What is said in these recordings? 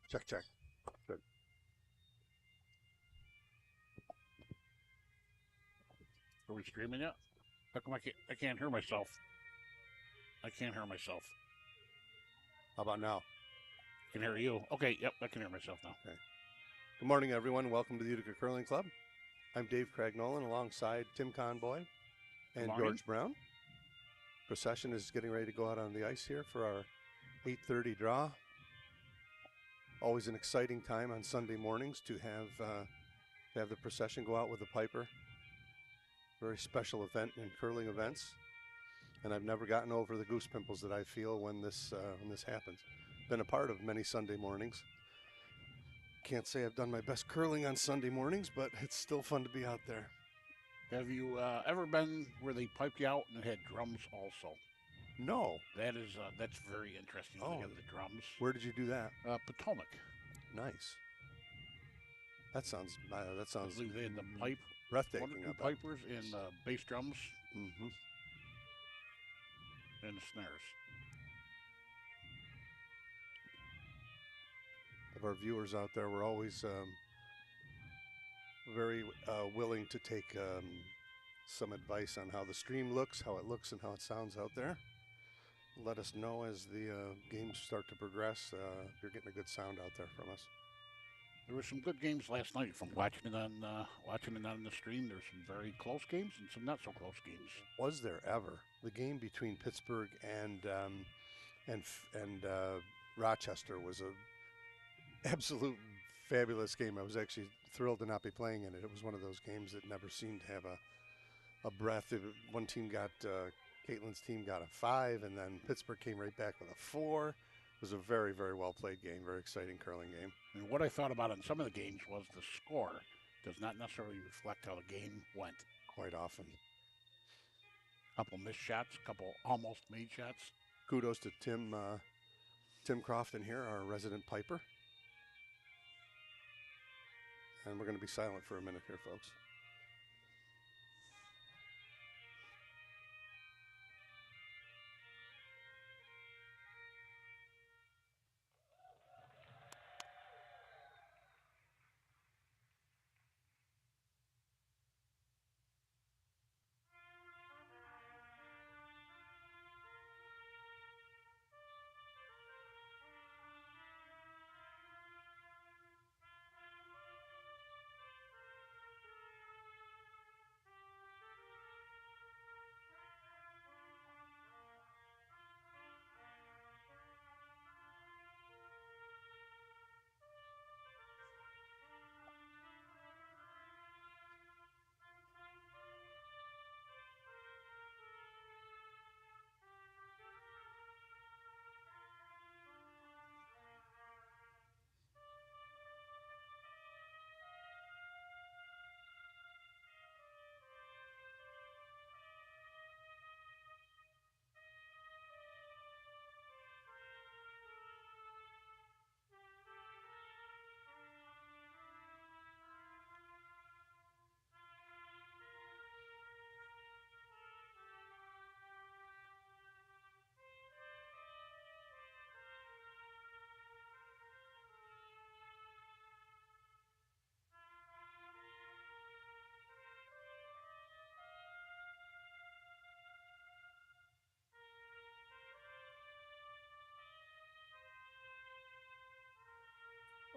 Check, check. Good. Are we streaming yet? How come I can't hear myself? I can't hear myself. How about now? I can hear you. Okay, yep, I can hear myself now. Okay. Good morning, everyone. Welcome to the Utica Curling Club. I'm Dave Craig Nolan alongside Tim Conboy Good and morning. George Brown. Procession is getting ready to go out on the ice here for our 8:30 draw. Always an exciting time on Sunday mornings to have the procession go out with the piper. Very special event in curling events, and I've never gotten over the goose pimples that I feel when this happens. Been a part of many Sunday mornings. Can't say I've done my best curling on Sunday mornings, but it's still fun to be out there. Have you ever been where they piped you out and it had drums also? No. That's very interesting when Oh, they have the drums. where did you do that? Potomac. Nice. That I sounds believe they had the pipe, one or breathtaking. I two bet. pipers and bass drums Mm-hmm. and the snares. Of our viewers out there, we're always very willing to take some advice on how the stream looks, how it looks, and how it sounds out there. Let us know as the games start to progress. If you're getting a good sound out there from us. There were some good games last night from watching it on the stream. There's some very close games and some not so close games. Was there ever the game between Pittsburgh and Rochester was a absolute fabulous game. I was actually thrilled to not be playing in it. It was one of those games that never seemed to have a breath. One team got Caitlin's team got a 5, and then Pittsburgh came right back with a 4. It was a very, very well played game, very exciting curling game. And what I thought about in some of the games was the score does not necessarily reflect how the game went. Quite often. A couple missed shots, a couple almost made shots. Kudos to Tim Crofton here, our resident piper. And we're going to be silent for a minute here, folks.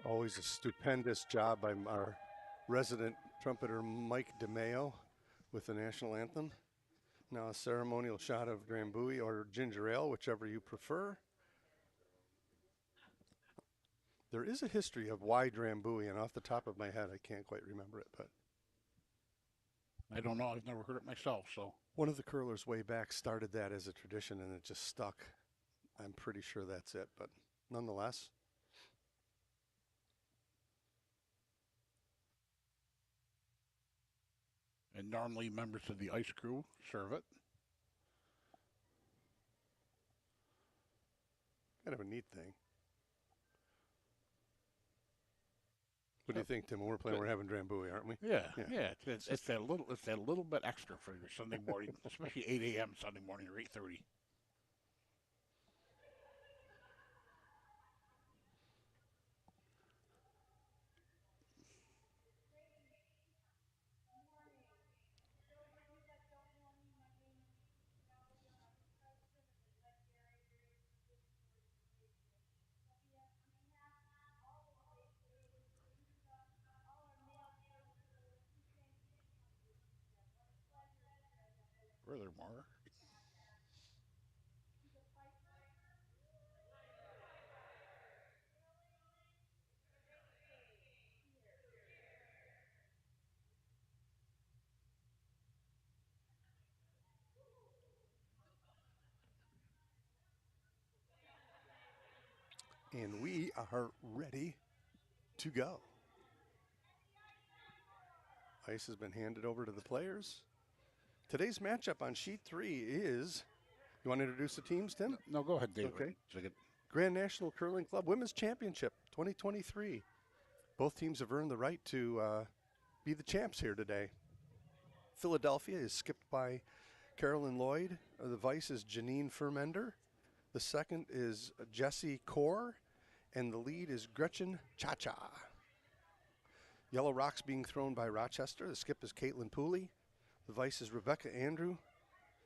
Always a stupendous job by our resident trumpeter Mike DeMeo with the national anthem. Now a ceremonial shot of Drambuie or ginger ale, whichever you prefer. There is a history of why Drambuie, and off the top of my head, I can't quite remember it, but I don't know. I've never heard it myself. So one of the curlers way back started that as a tradition, and it just stuck. I'm pretty sure that's it, but nonetheless, and normally members of the ice crew serve it. kind of a neat thing. What do you think, Tim? When we're playing, Good. we're having Drambuie, aren't we? Yeah, yeah. It's that little bit extra for your Sunday morning, especially 8 a.m. Sunday morning or 8:30. Furthermore, And we are ready to go. Ice has been handed over to the players. Today's matchup on sheet 3 is, you want to introduce the teams, Tim? no, go ahead, David. Okay. So Grand National Curling Club Women's Championship 2023. Both teams have earned the right to be the champs here today. Philadelphia is skipped by Carolyn Lloyd. The vice is Janine Fermender. The second is Jessie Core. And the lead is Gretchen Cha-Cha. Yellow Rocks being thrown by Rochester. The skip is Caitlin Pooley. The vice is Rebecca Andrew.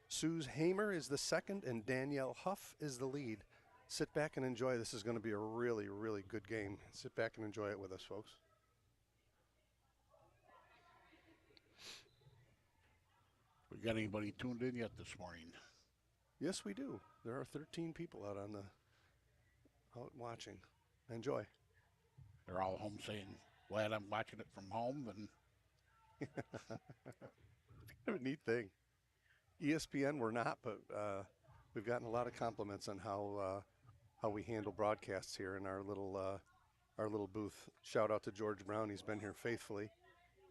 Suze Hamer is the second, and Danielle Huff is the lead. Sit back and enjoy. This is going to be a really, really good game. Sit back and enjoy it with us, folks. we got anybody tuned in yet this morning? Yes, we do. There are 13 people out watching. Enjoy. They're all home saying, glad I'm watching it from home. And a neat thing. ESPN, we're not, but we've gotten a lot of compliments on how we handle broadcasts here in our little booth. Shout out to George Brown. He's been here faithfully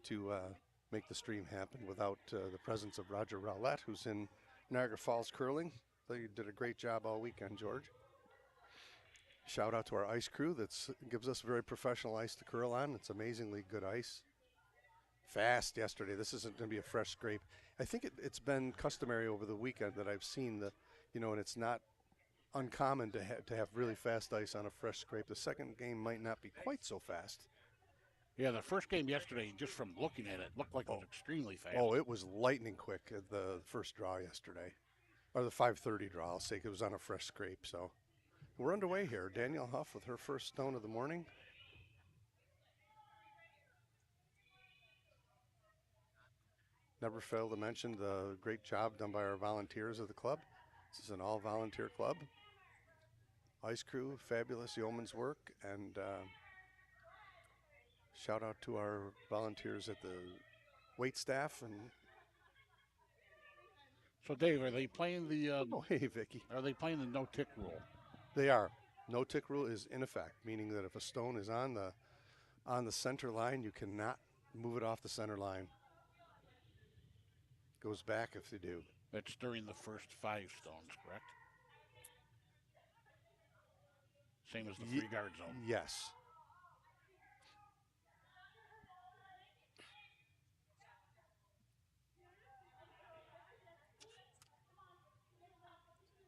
to make the stream happen without the presence of Roger Rowlett, who's in Niagara Falls curling. So you did a great job all weekend, George. Shout out to our ice crew that gives us very professional ice to curl on. It's amazingly good ice. Fast yesterday. This isn't going to be a fresh scrape. I think it's been customary over the weekend that I've seen and it's not uncommon to have really fast ice on a fresh scrape. The second game might not be quite so fast. Yeah, the first game yesterday, just from looking at it, looked like it was extremely fast. Oh, it was lightning quick at the first draw yesterday. Or the 5:30 draw, I'll say, it was on a fresh scrape. So we're underway here. Danielle Huff with her first stone of the morning. Never fail to mention the great job done by our volunteers of the club. This is an all-volunteer club. Ice crew, fabulous yeoman's work, and shout out to our volunteers at the wait staff. And so, Dave, are they playing the? oh, hey, Vicky. Are they playing the no-tick rule? They are. No-tick rule is in effect, meaning that if a stone is on the center line, you cannot move it off the center line. Goes back if you do. That's during the first 5 stones, correct? Same as the 3-guard zone. Yes.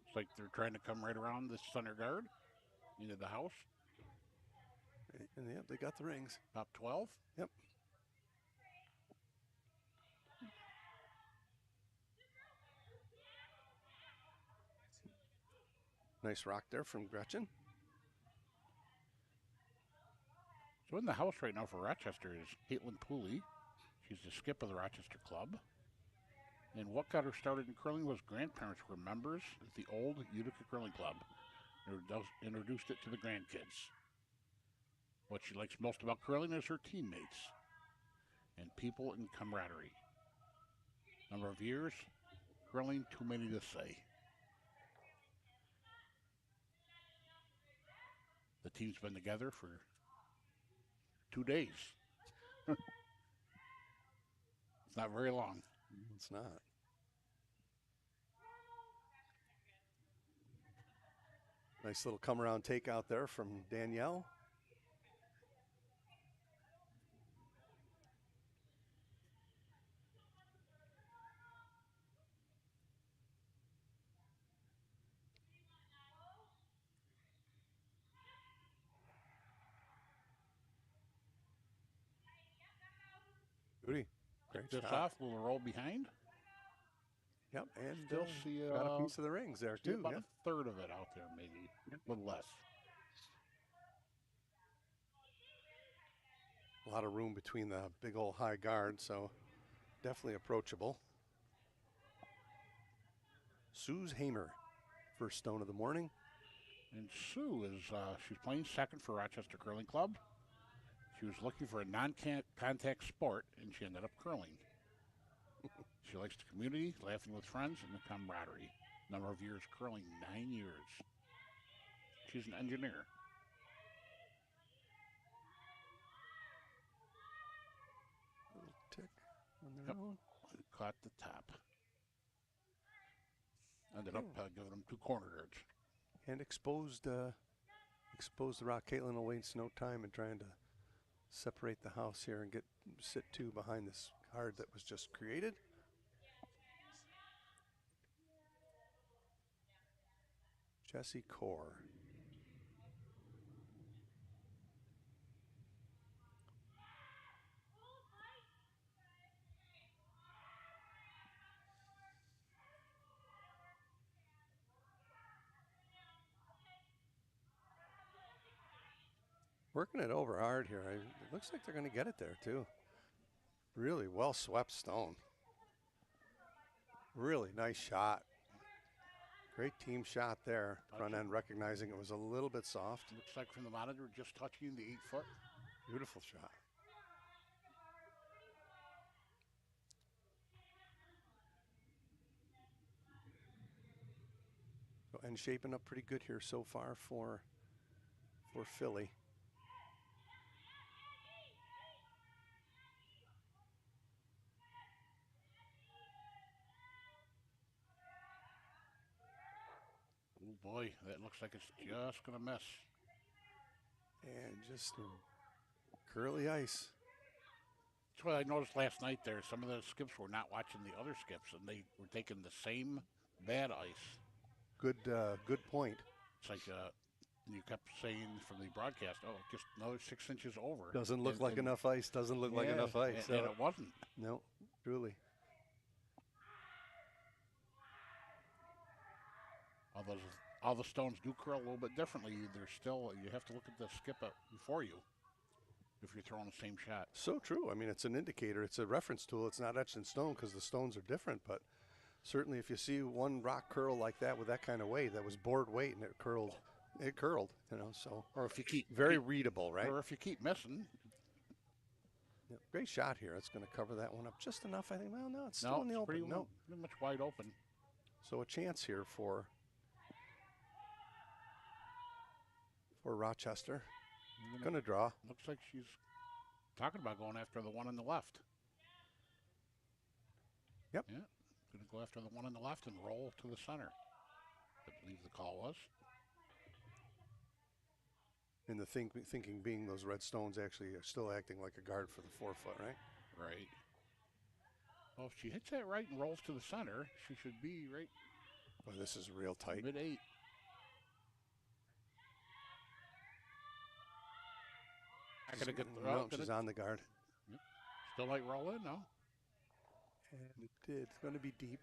It's like they're trying to come right around the center guard into the house. And yep, they got the rings. Top 12. Yep. Nice rock there from Gretchen. So in the house right now for Rochester is Caitlin Pooley. She's the skip of the Rochester club. And what got her started in curling was grandparents were members of the old Utica Curling Club. They introduced it to the grandkids. What she likes most about curling is her teammates and people and camaraderie. Number of years, curling, too many to say. The team's been together for 2 days. It's not very long. It's not. Nice little come around takeout there from Danielle. Beauty. Great This shot. off, we'll roll behind. Yep, and Still see got a piece of the rings there too. About Yep. a third of it out there, maybe a little less. A lot of room between the big old high guard, so definitely approachable. Sue's Hamer, first stone of the morning. And Sue is she's playing second for Rochester Curling Club. She was looking for a non-contact sport, and she ended up curling. She likes the community, laughing with friends, and the camaraderie. Number of years curling, 9 years. She's an engineer. Little tick on their own. Caught the top. Ended up giving them 2 corner guards. And exposed the rock. Caitlin will waste no time in trying to separate the house here and sit 2 behind this card that was just created. Jessie Core. Working it over hard here. It looks like they're going to get it there too. Really well swept stone. Really nice shot. Great team shot there. Front end recognizing it was a little bit soft. Looks like from the monitor just touching the 8-foot. Beautiful shot. And shaping up pretty good here so far for Philly. Oh boy, that looks like it's just gonna miss. And just curly ice. That's what I noticed last night there. Some of the skips were not watching the other skips, and they were taking the same bad ice. Good point. It's like you kept saying from the broadcast, oh, just another 6 inches over. Doesn't look like enough ice. Doesn't look like enough ice. And it wasn't. No, truly. All the stones do curl a little bit differently. You have to look at the skip up before you if you're throwing the same shot. So true. I mean, it's an indicator. It's a reference tool. It's not etched in stone because the stones are different. But certainly if you see one rock curl like that with that kind of weight, that was board weight and it curled, so. Or if you keep. Very readable, right? Or if you keep missing. Yep. Great shot here. It's going to cover that one up just enough, I think. Well, no, it's still in the open. Pretty much wide open. So a chance here for Rochester. Going to draw. Looks like she's talking about going after the one on the left. Yep. Yeah. Going to go after the one on the left and roll to the center. I believe the call was. And the thinking being those red stones actually are still acting like a guard for the 4-foot, right? Right. Well, if she hits that right and rolls to the center, she should be right. Boy, this is real tight. Mid-8. She's on the guard. Yep. Still might roll in, no? And it did. It's going to be deep.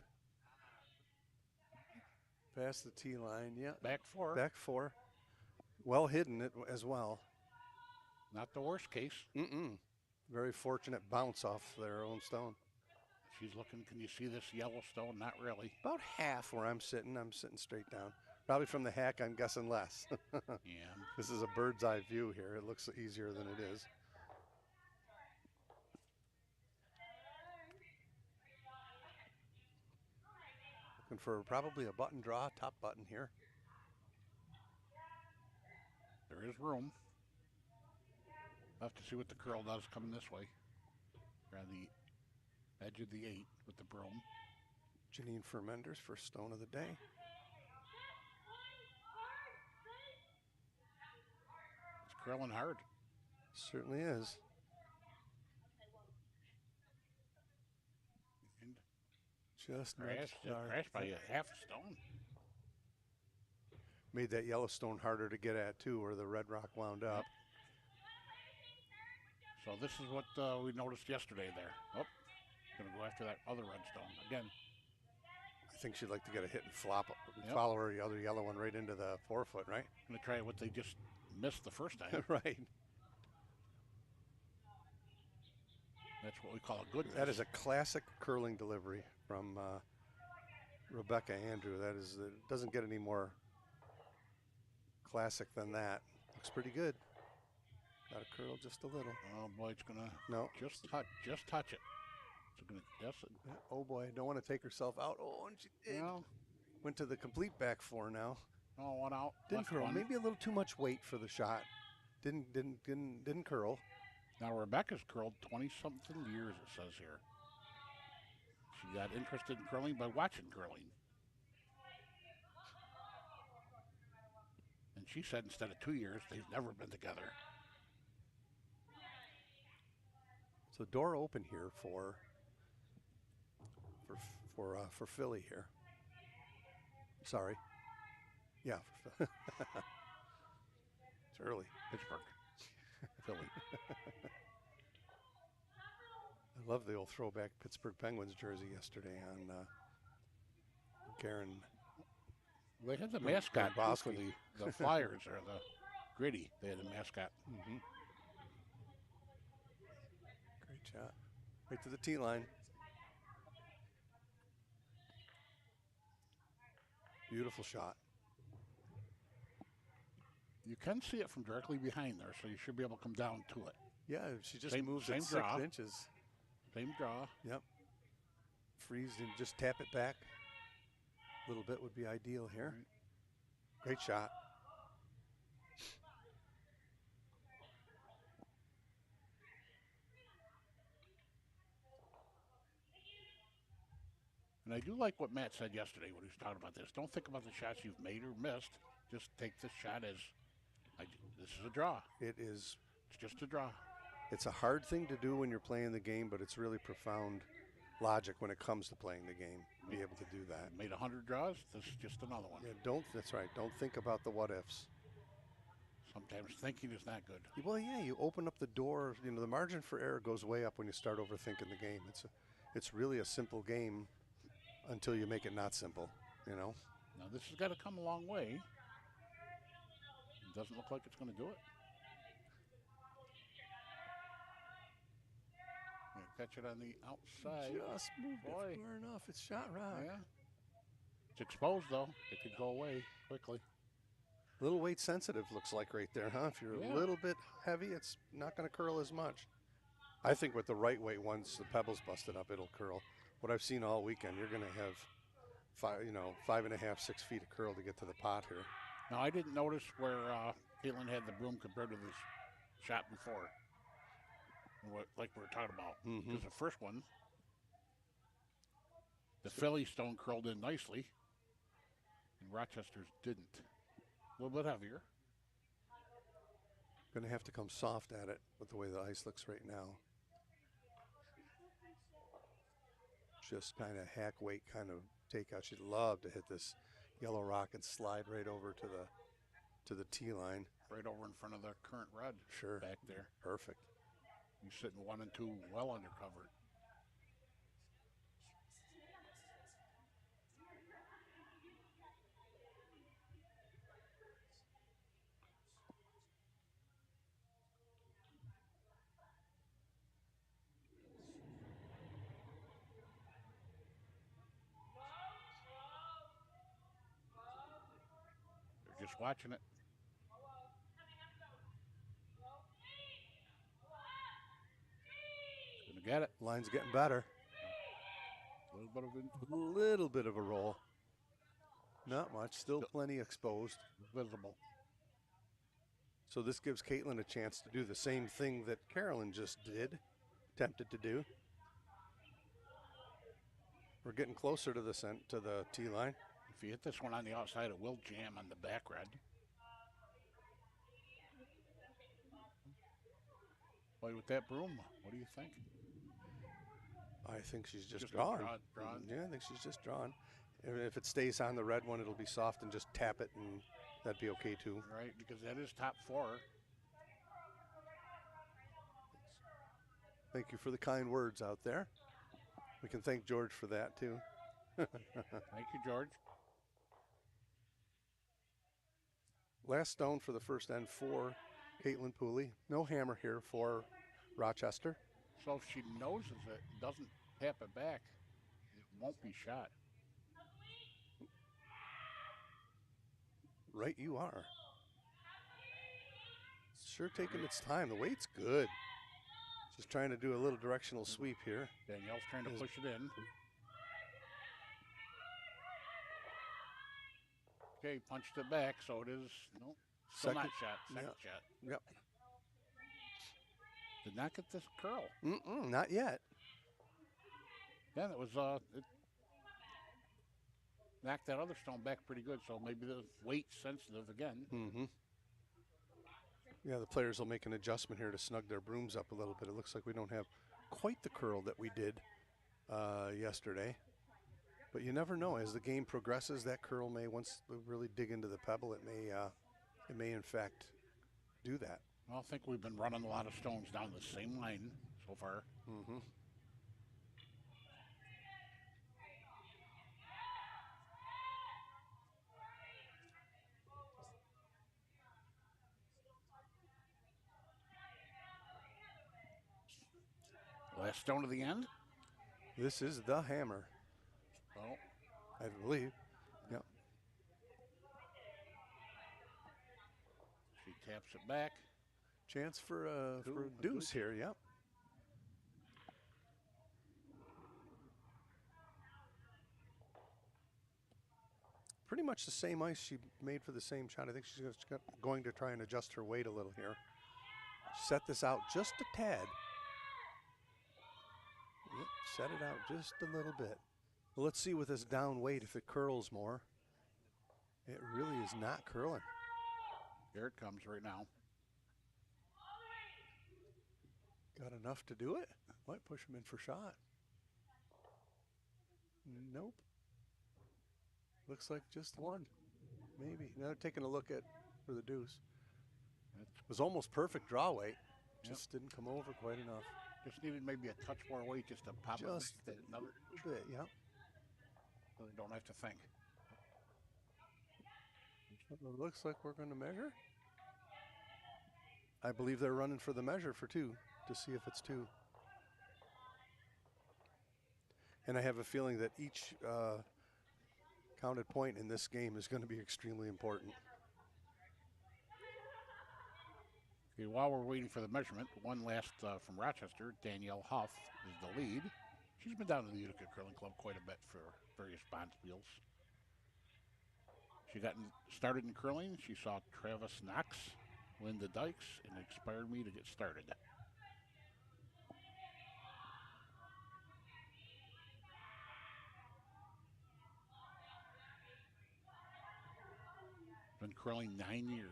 Past the tee line, yeah. Back 4. Back 4. Well hidden it as well. Not the worst case. Very fortunate bounce off their own stone. She's looking, can you see this yellow stone? Not really. About half where I'm sitting straight down. Probably from the hack, I'm guessing less. Yeah. This is a bird's eye view here. It looks easier than it is. Looking for probably a button draw, top button here. There is room. I'll have to see what the curl does coming this way. Around the edge of the 8 with the broom. Janine Fermenders, first stone of the day. It's curling hard. Certainly is. And just crashed by a half a stone. Made that yellow stone harder to get at too, where the red rock wound up. So this is what we noticed yesterday there. Oh, gonna go after that other red stone again. I think she'd like to get a hit and flop, follow her the other yellow one right into the 4-foot, right? Gonna try what they just missed the first time. Right. That's what we call a good miss. That is a classic curling delivery from Rebecca Andrew. That is, it doesn't get any more classic than that. Looks pretty good. Got to curl just a little. Oh boy, it's gonna just touch it. It's gonna Oh boy, don't want to take herself out. Oh, and she did. Well, went to the complete back four now. Oh, one out. Didn't curl. One. Maybe a little too much weight for the shot. Didn't curl. Now Rebecca's curled 20-something years. It says here. She got interested in curling by watching curling. And she said instead of 2 years, they've never been together. So door open here for Philly here. Sorry. Yeah. It's early. Pittsburgh. Philly. I love the old throwback Pittsburgh Penguins jersey yesterday on Karen. They had the mascot for the Flyers, or the Gritty. They had a mascot. Mm-hmm. Great shot. Right to the tee line. Beautiful shot. You can see it from directly behind there, so you should be able to come down to it. Yeah, she just moves it 6 inches. Same draw. Yep. Freeze and just tap it back. A little bit would be ideal here. Right. Great shot. And I do like what Matt said yesterday when he was talking about this. Don't think about the shots you've made or missed. Just take this shot as, this is a draw. It is. It's just a draw. It's a hard thing to do when you're playing the game, but it's really profound logic when it comes to playing the game. Be able to do that. Made 100 draws. This is just another one. Yeah, that's right. Don't think about the what ifs. Sometimes thinking is not good. Well, yeah, you open up the door. You know, the margin for error goes way up when you start overthinking the game. It's really a simple game until you make it not simple, you know. Now this has got to come a long way. It doesn't look like it's going to do it. Catch it on the outside. Just moved it far enough. It's shot right. Yeah. It's exposed though. It could go away quickly. A little weight sensitive looks like right there, huh? If you're a little bit heavy, it's not going to curl as much. I think with the right weight, once the pebble's busted up, it'll curl. What I've seen all weekend, you're going to have 5.5, 6 feet of curl to get to the pot here. Now I didn't notice where Caitlin had the broom compared to this shot before. Like we were talking about. Because the first one, the Philly stone curled in nicely, and Rochester's didn't. A little bit heavier. Going to have to come soft at it with the way the ice looks right now. Just kind of hack weight kind of takeout. She'd love to hit this yellow rock and slide right over to the tee line. Right over in front of the current red. Sure. Back there. Perfect. You're sitting 1 and 2 well undercovered. They're just watching it. Get it. Line's getting better. A little bit of a roll. Not much. Still plenty exposed. Visible. So this gives Caitlin a chance to do the same thing that Carolyn just attempted to do. We're getting closer to the tee line. If you hit this one on the outside, it will jam on the back red. Boy, with that broom, what do you think? I think she's just drawn. Yeah, I think she's just drawn. If it stays on the red one, it'll be soft and just tap it, and that'd be okay too. Right, because that is top 4. Thank you for the kind words out there. We can thank George for that too. Thank you, George. Last stone for the first end for Caitlin Pooley. No hammer here for Rochester. So if she noses it, doesn't tap it back, it won't be shot. right you are. It's sure taking its time. The weight's good. Just trying to do a little directional sweep here. Danielle's trying to push it in. Okay, punched it back, so it is, no, still not shot. Second shot. Yep. Did not get this curl. Not yet. Yeah, it was, it knocked that other stone back pretty good, so maybe the weight sensitive again. Mm-hmm. Yeah, the players will make an adjustment here to snug their brooms up a little bit. It looks like we don't have quite the curl that we did yesterday. But you never know. As the game progresses, that curl may, once we really dig into the pebble, it may in fact do that. Well, I think we've been running a lot of stones down the same line so far. Mm-hmm. Last stone of the end. This is the hammer. Oh, I believe. Yep. She taps it back. Chance for a deuce here. Yep. Pretty much the same ice she made for the same shot. I think she's going to try and adjust her weight a little here. Set this out just a tad. Yep, set it out just a little bit. Well, let's see with this down weight if it curls more. It really is not curling. Here it comes right now. Got enough to do it? Might push him in for shot. Nope. Looks like just one. Maybe. Now they're taking a look at for the deuce. It was almost perfect draw weight. Just didn't come over quite enough. Just needed maybe a touch more weight just to pop it back another bit, yeah. So they don't have to think. It looks like we're going to measure. I believe they're running for the measure for two to see if it's two. And I have a feeling that each counted point in this game is going to be extremely important. Okay, while we're waiting for the measurement, one last from Rochester, Danielle Huff is the lead. She's been down to the Utica Curling Club quite a bit for various bonspiels. She got started in curling. She saw Travis Knox win the Dykes and inspired me to get started. Been curling 9 years.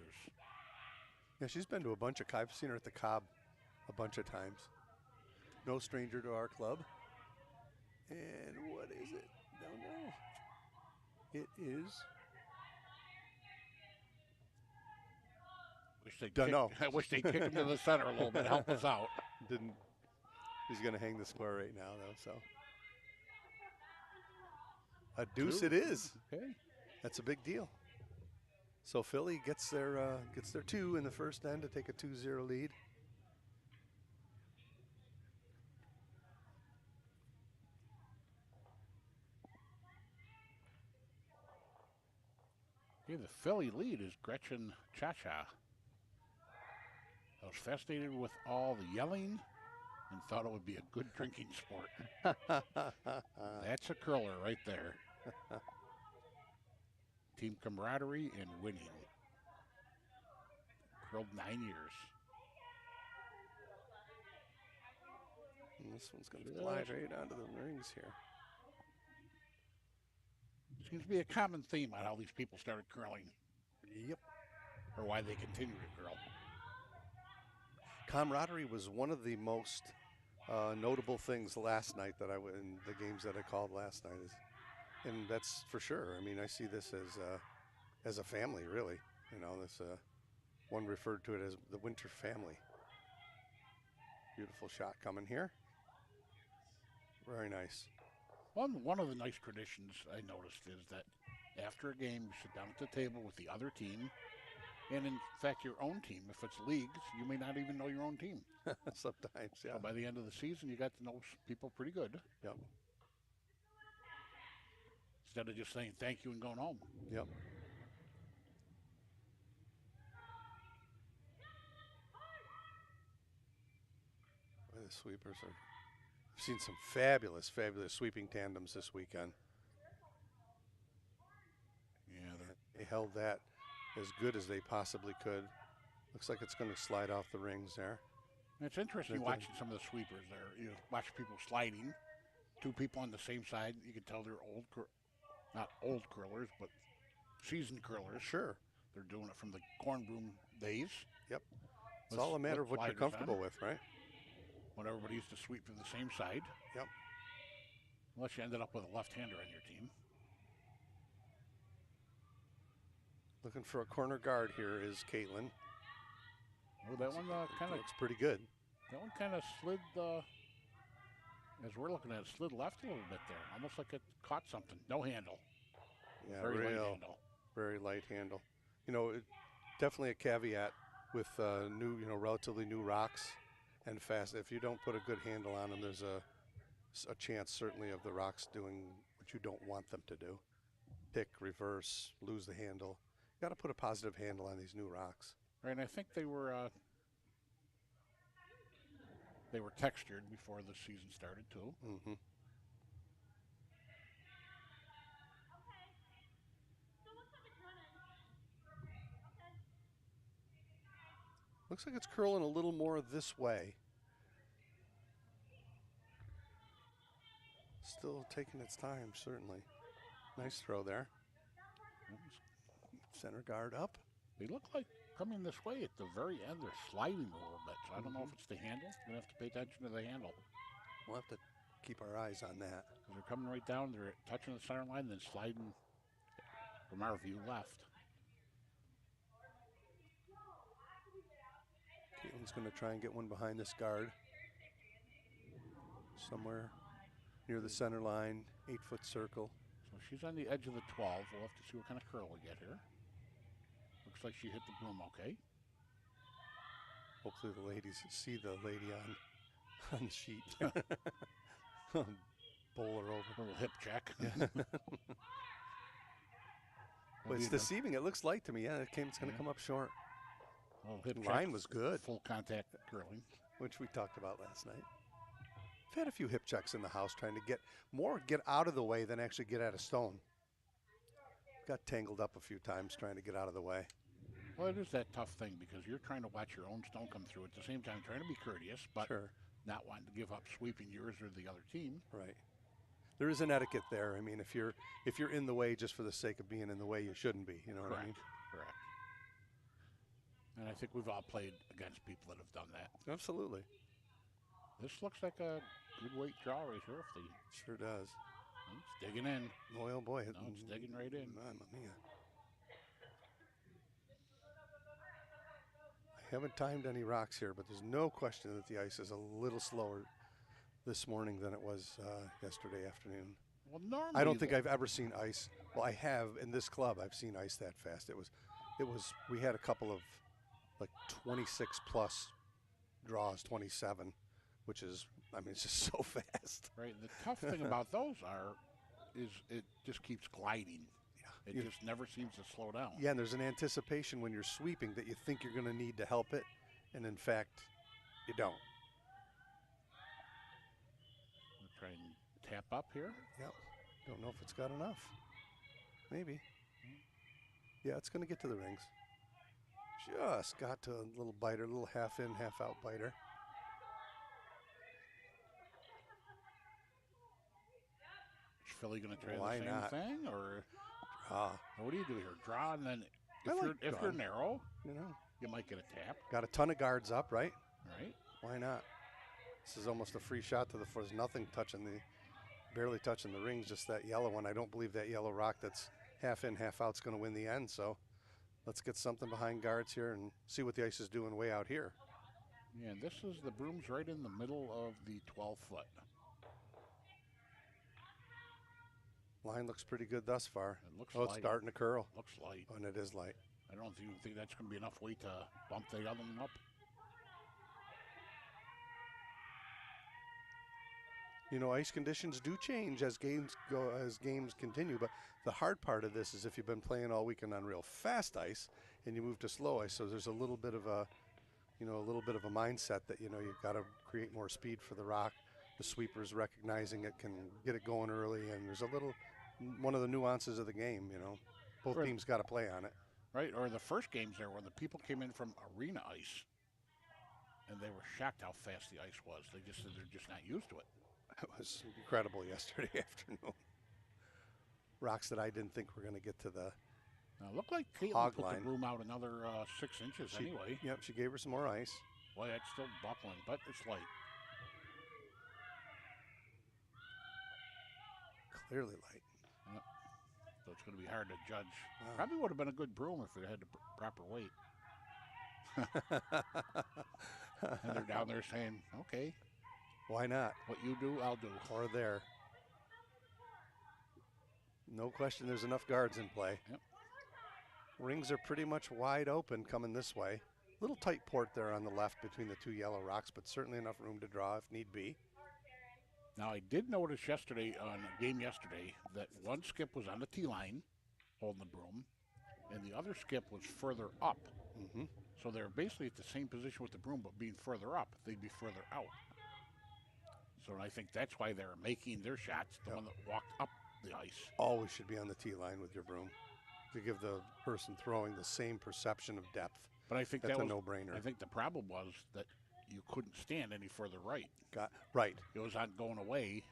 Yeah, she's been to a bunch of, I've seen her at the Cobb a bunch of times. No stranger to our club. And what is it? Don't know. It is. I wish they kicked him to the center a little bit, help us out. Didn't. He's going to hang the square right now, though. So a deuce Two. It is. Okay. That's a big deal. So Philly gets their two in the first end to take a 2-0 lead. Okay, the Philly lead is Gretchen Cha-Cha. I was fascinated with all the yelling and thought it would be a good drinking sport. That's a curler right there. Team camaraderie and winning. Curled 9 years. And this one's going to glide right onto the rings here. Seems to be a common theme on how these people started curling. Yep. Or why they continue to curl. Camaraderie was one of the most notable things last night that in the games that I called last night. And that's for sure. I mean, I see this as a family, really. You know, this one referred to it as the Winter family. Beautiful shot coming here. Very nice. One of the nice traditions I noticed is that after a game, you sit down at the table with the other team, and in fact, your own team. If it's leagues, you may not even know your own team. Sometimes, yeah. So by the end of the season, you got to know people pretty good. Yep. Instead of just saying thank you and going home. Yep. sweepers are. I've seen some fabulous, fabulous sweeping tandems this weekend. Yeah, they held that as good as they possibly could. Looks like it's going to slide off the rings there. it's interesting watching some of the sweepers there. You watch people sliding, two people on the same side. You can tell they're not old curlers, but seasoned curlers. Sure. They're doing it from the corn broom days. Yep. It's all a matter of what you're comfortable with, right? When everybody used to sweep from the same side. Yep. Unless you ended up with a left-hander on your team. Looking for a corner guard here is Caitlin. Oh, that one kind of looks pretty good. That one kind of slid, as we're looking at it, slid left a little bit there. Almost like it caught something. No handle. Yeah, very light handle. Very light handle. You know, definitely a caveat with new, relatively new rocks and fast. If you don't put a good handle on them, there's a chance certainly of the rocks doing what you don't want them to do. Pick, reverse, lose the handle. You got to put a positive handle on these new rocks. Right, and I think they were textured before the season started too. Mm-hmm. Looks like it's curling a little more this way. Still taking its time, certainly. Nice throw there. Center guard up. They look like coming this way at the very end. They're sliding a little bit, so I don't know if it's the handle. We're going to have to pay attention to the handle. We'll have to keep our eyes on that. They're coming right down. They're touching the center line, then sliding from our view left. Caitlin's going to try and get one behind this guard. Somewhere near the center line, 8-foot circle. So she's on the edge of the 12. We'll have to see what kind of curl we get here. Looks like she hit the broom okay. Hopefully the ladies see the lady on the sheet. Bowl her over. A little hip check. Yeah. Well, it's deceiving. It looks light to me. Yeah, it's going to come up short. Well, hip line check, was good. Full contact curling. Which we talked about last night. I've had a few hip checks in the house trying to get out of the way than actually get at a stone. Got tangled up a few times trying to get out of the way. Well, it is that tough thing because you're trying to watch your own stone come through at the same time, trying to be courteous, but not wanting to give up sweeping yours or the other team. Right. There is an etiquette there. I mean, if you're in the way just for the sake of being in the way, you shouldn't be. You know what I mean? Correct. And I think we've all played against people that have done that. Absolutely. This looks like a good weight draw right here. Sure does. It's digging in. Oh boy. No, it's digging right in. Mamma mia. I haven't timed any rocks here, but there's no question that the ice is a little slower this morning than it was yesterday afternoon. Well, normally I don't think I've ever seen ice. Well, I have in this club. I've seen ice that fast. It was. We had a couple of like 26 plus draws, 27, which is, I mean, it's just so fast. Right. The tough thing about those is it just keeps gliding. It just never seems to slow down. Yeah, and there's an anticipation when you're sweeping that you think you're going to need to help it, and in fact, you don't. We'll try and tap up here. Yep. Don't know if it's got enough. Maybe. Yeah, it's going to get to the rings. Just got to a little biter, a little half in, half out biter. Is Philly going to try the same thing, or draw? What do you do here? Draw, and then if you're narrow, you might get a tap. Got a ton of guards up, right? Right. Why not? This is almost a free shot to the floor. There's nothing barely touching the rings, just that yellow one. I don't believe that yellow rock that's half in, half out is going to win the end. So let's get something behind guards here and see what the ice is doing way out here. Yeah, and this is the broom's right in the middle of the 12-foot. Line looks pretty good thus far. It looks light. It's starting to curl. Looks light. Oh, and it is light. I don't even think that's going to be enough weight to bump the other one up. You know, ice conditions do change as games continue, but the hard part of this is if you've been playing all weekend on real fast ice and you move to slow ice, so there's a little bit of a, a little bit of a mindset that, you've got to create more speed for the rock. The sweepers recognizing it can get it going early, and there's one of the nuances of the game, Both Right. teams got to play on it. Right, or the first games there when the people came in from arena ice and they were shocked how fast the ice was. They just said they're just not used to it. It was incredible yesterday afternoon. Rocks that I didn't think were going to get to the Now, it looked like Caitlin hog put line. the broom out another 6 inches anyway. Yep, she gave her some more ice. Boy, that's still buckling, but it's light. Clearly light. Yep. So it's going to be hard to judge. Wow. Probably would have been a good broom if it had the proper weight. And they're down there saying, okay, Why not? what you do, I'll do. Or there. No question there's enough guards in play. Yep. Rings are pretty much wide open coming this way. Little tight port there on the left between the two yellow rocks, but certainly enough room to draw if need be. Now, I did notice yesterday, on a game yesterday, that one skip was on the tee line holding the broom, and the other skip was further up. Mm-hmm. So they're basically at the same position with the broom, but being further up, they'd be further out. So I think that's why they're making their shots, the one that walked up the ice. Always should be on the tee line with your broom to give the person throwing the same perception of depth. But I think That's that a was no-brainer. I think the problem was that you couldn't stand any further right. Right. It was on going away.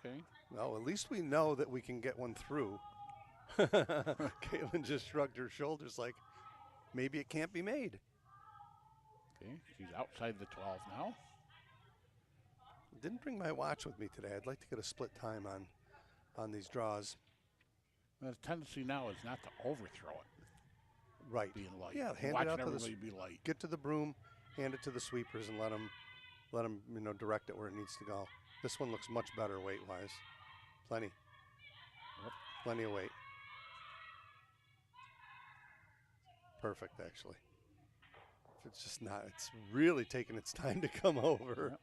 Okay. Well, at least we know that we can get one through. Caitlin just shrugged her shoulders like, maybe it can't be made. Okay, she's outside the 12 now. Didn't bring my watch with me today. I'd like to get a split time on these draws. The tendency now is not to overthrow it, Right. being light. Yeah, hand it watching out to the everybody be light. Get to the broom, hand it to the sweepers, and let them direct it where it needs to go. This one looks much better weight-wise. Plenty. Yep. Plenty of weight. Perfect, actually. It's just not. It's really taking its time to come over. Yep.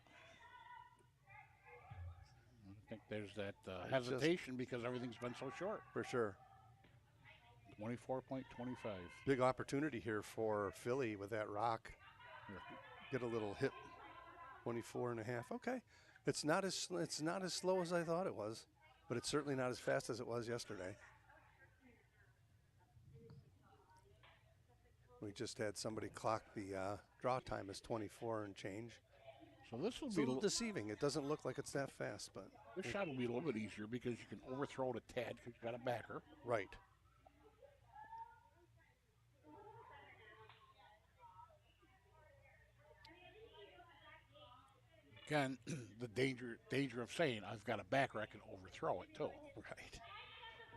I think there's that hesitation because everything's been so short. For sure. 24.25. Big opportunity here for Philly with that rock. Get a little hit. 24 and a half. Okay. It's not as slow as I thought it was, but it's certainly not as fast as it was yesterday. We just had somebody clock the draw time as 24 and change. So this will It's be a little deceiving. It doesn't look like it's that fast, but this shot will be a little bit easier because you can overthrow it a tad because you got a backer. right. Again, the danger of saying I've got a backer, I can overthrow it too. Right.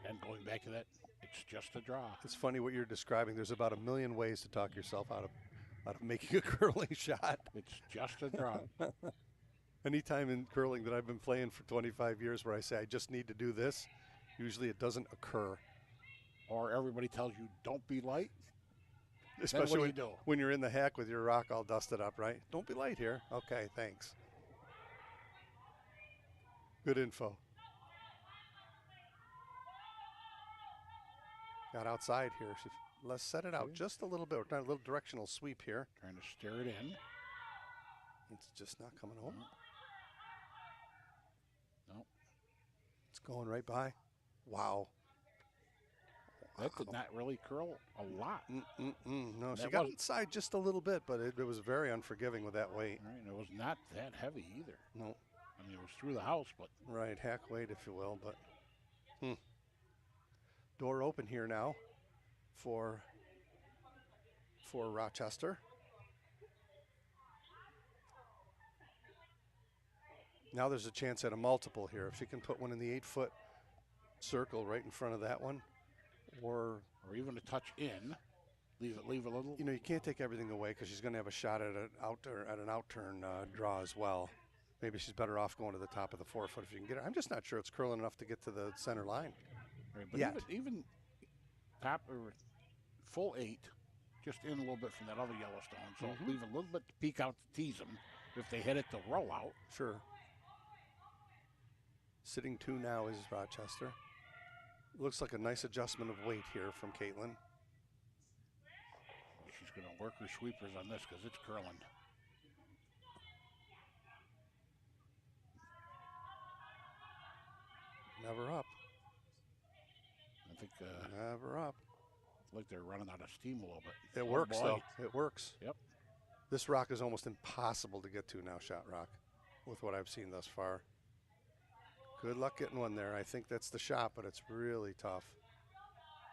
And going back to that, it's just a draw. It's funny what you're describing. There's about 1 million ways to talk yourself out of making a curling shot. It's just a draw. Anytime in curling that I've been playing for 25 years where I say I just need to do this, usually it doesn't occur. Or everybody tells you don't be light. Especially what do you do? when you're in the hack with your rock all dusted up, right? Don't be light here. Okay, thanks. Good info. Got outside here. Let's set it out just a little bit. We're trying a little directional sweep here. Trying to steer it in. It's just not coming home. No. It's going right by. Wow. That did not really curl a lot. No, she That got wasn't- inside just a little bit, but it was very unforgiving with that weight. All right, and it was not that heavy either. No. I mean, it was through the house, but Right, hack weight, if you will, but door open here now for Rochester. Now there's a chance at a multiple here. If she can put one in the 8-foot circle right in front of that one, or even a touch in, leave a little. you can't take everything away because she's going to have a shot at an outturn draw as well. Maybe she's better off going to the top of the 4-foot if you can get it. I'm just not sure it's curling enough to get to the center line. Right, but even top or full 8, just in a little bit from that other Yellowstone. So leave a little bit to peek out to tease them if they hit it to roll out. Sure. Sitting 2 now is Rochester. Looks like a nice adjustment of weight here from Caitlin. She's going to work her sweepers on this because it's curling. Never up. I think Never up. like they're running out of steam a little bit. It Oh, works, boy. though. It works. Yep. This rock is almost impossible to get to now, shot rock, with what I've seen thus far. Good luck getting one there. I think that's the shot, but it's really tough.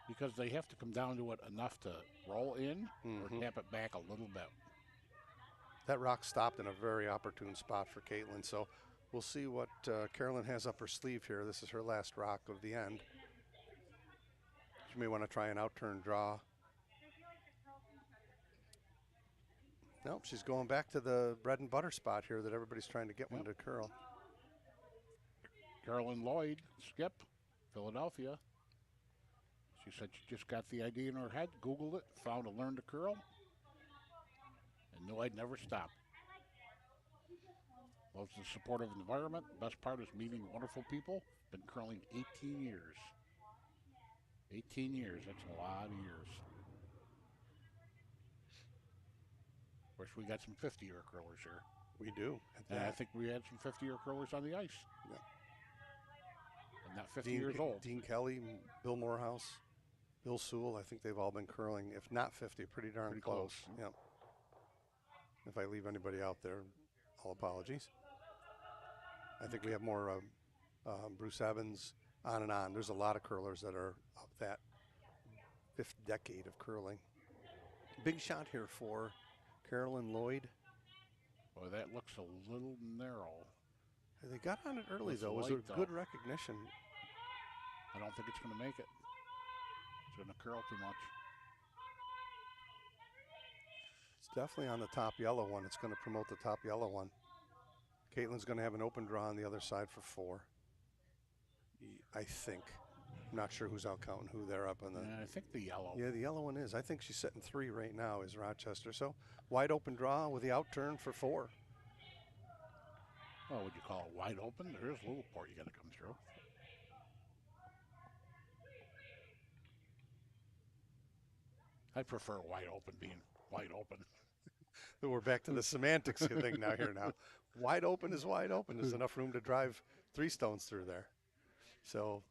Because they have to come down to it enough to roll in or Mhm. tap it back a little bit. That rock stopped in a very opportune spot for Caitlin, so we'll see what Carolyn has up her sleeve here. This is her last rock of the end. She may want to try an out-turn draw. Nope, she's going back to the bread and butter spot here that everybody's trying to get one to curl. Carolyn Lloyd, skip, Philadelphia. She said she just got the idea in her head, Googled it, found a learn to curl, and knew I'd never stop. Loves the supportive environment. Best part is meeting wonderful people. Been curling 18 years. 18 years, that's a lot of years. Of course, we got some 50-year curlers here. We do. And I think we had some 50-year curlers on the ice. Yeah. And not 50 years old. Dean Kelly, Bill Morehouse, Bill Sewell, I think they've all been curling, if not 50, pretty darn close. Yep. If I leave anybody out there, all apologies. I think we have more Bruce Evans, on and on. There's a lot of curlers that are of that 5th decade of curling. Big shot here for Carolyn Lloyd. Boy, that looks a little narrow. They got on it early, though. It was a good recognition. I don't think it's going to make it. It's going to curl too much. It's definitely on the top yellow one. It's going to promote the top yellow one. Caitlin's going to have an open draw on the other side for 4. I think. I'm not sure who's out counting who they're up on the. Yeah, I think the yellow. Yeah, the yellow one is. I think she's setting 3 right now is Rochester. So wide open draw with the out turn for 4. Oh, would you call it wide open? There's a little port you got to come through. I prefer wide open being wide open. We're back to the semantics thing now here now. Wide open is wide open. There's enough room to drive 3 stones through there. So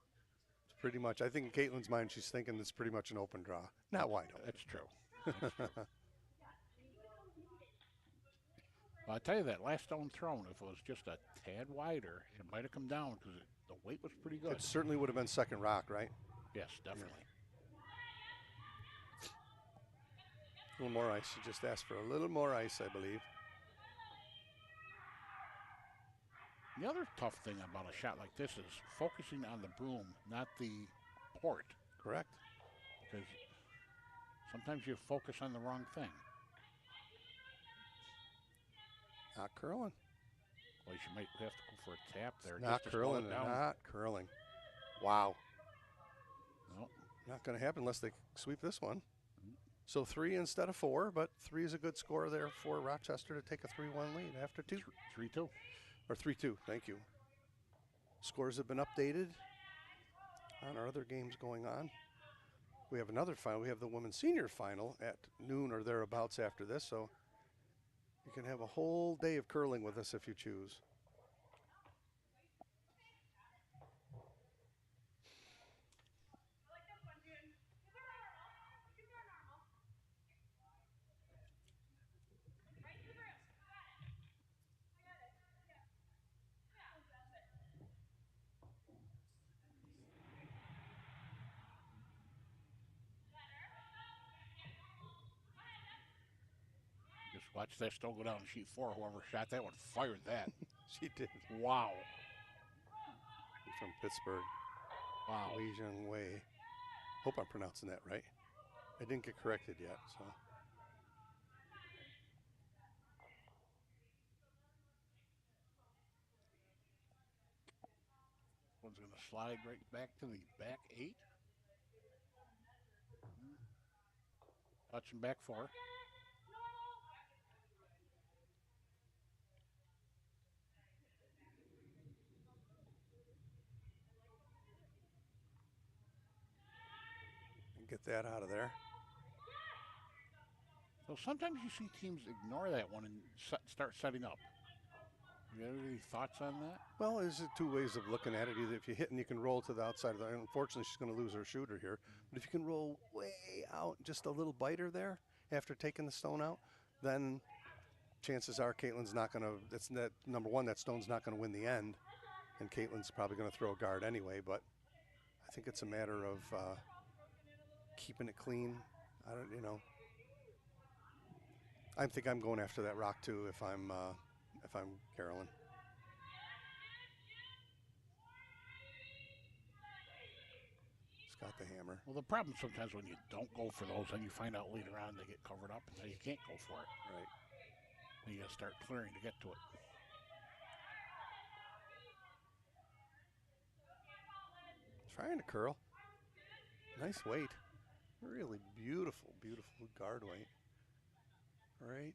it's pretty much, I think in Caitlin's mind, she's thinking it's pretty much an open draw. Not wide open. That's true. That's true. Well, I'll tell you that last stone thrown, if it was just a tad wider, it might have come down because the weight was pretty good. It certainly would have been second rock, right? Yes, definitely. A little more ice. She just asked for a little more ice, I believe. The other tough thing about a shot like this is focusing on the broom, not the port. Correct. Because sometimes you focus on the wrong thing. Not curling. Well, she might have to go for a tap there. Not curling. Not curling. Wow. Nope. Not going to happen unless they sweep this one. So 3 instead of 4, but 3 is a good score there for Rochester to take a 3-1 lead after 2. 3-2. Or 3-2, thank you. Scores have been updated on our other games going on. We have another final. We have the women's senior final at noon or thereabouts after this, so you can have a whole day of curling with us if you choose. Just watch that stone go down sheet 4. Whoever shot that one fired that. She did. Wow. From Pittsburgh. Wow. Wei Zheng Wei. Hope I'm pronouncing that right. I didn't get corrected yet, so. One's going to slide right back to the back 8. Touching back 4. Get that out of there. So sometimes you see teams ignore that one and start setting up. You have any thoughts on that? Well, there's two ways of looking at it. Either if you hit and you can roll to the outside of the, unfortunately she's going to lose her shooter here. But if you can roll way out, just a little biter there after taking the stone out, then chances are Caitlin's not going to, that's that, number one, that stone's not going to win the end. And Caitlin's probably going to throw a guard anyway, but I think it's a matter of keeping it clean. I think I'm going after that rock too if I'm Carolyn. It's got the hammer. Well, the problem sometimes when you don't go for those, and you find out later on they get covered up, and now you can't go for it. Right. You got to start clearing to get to it. Trying to curl. Nice weight. Really beautiful, beautiful guard weight. Right.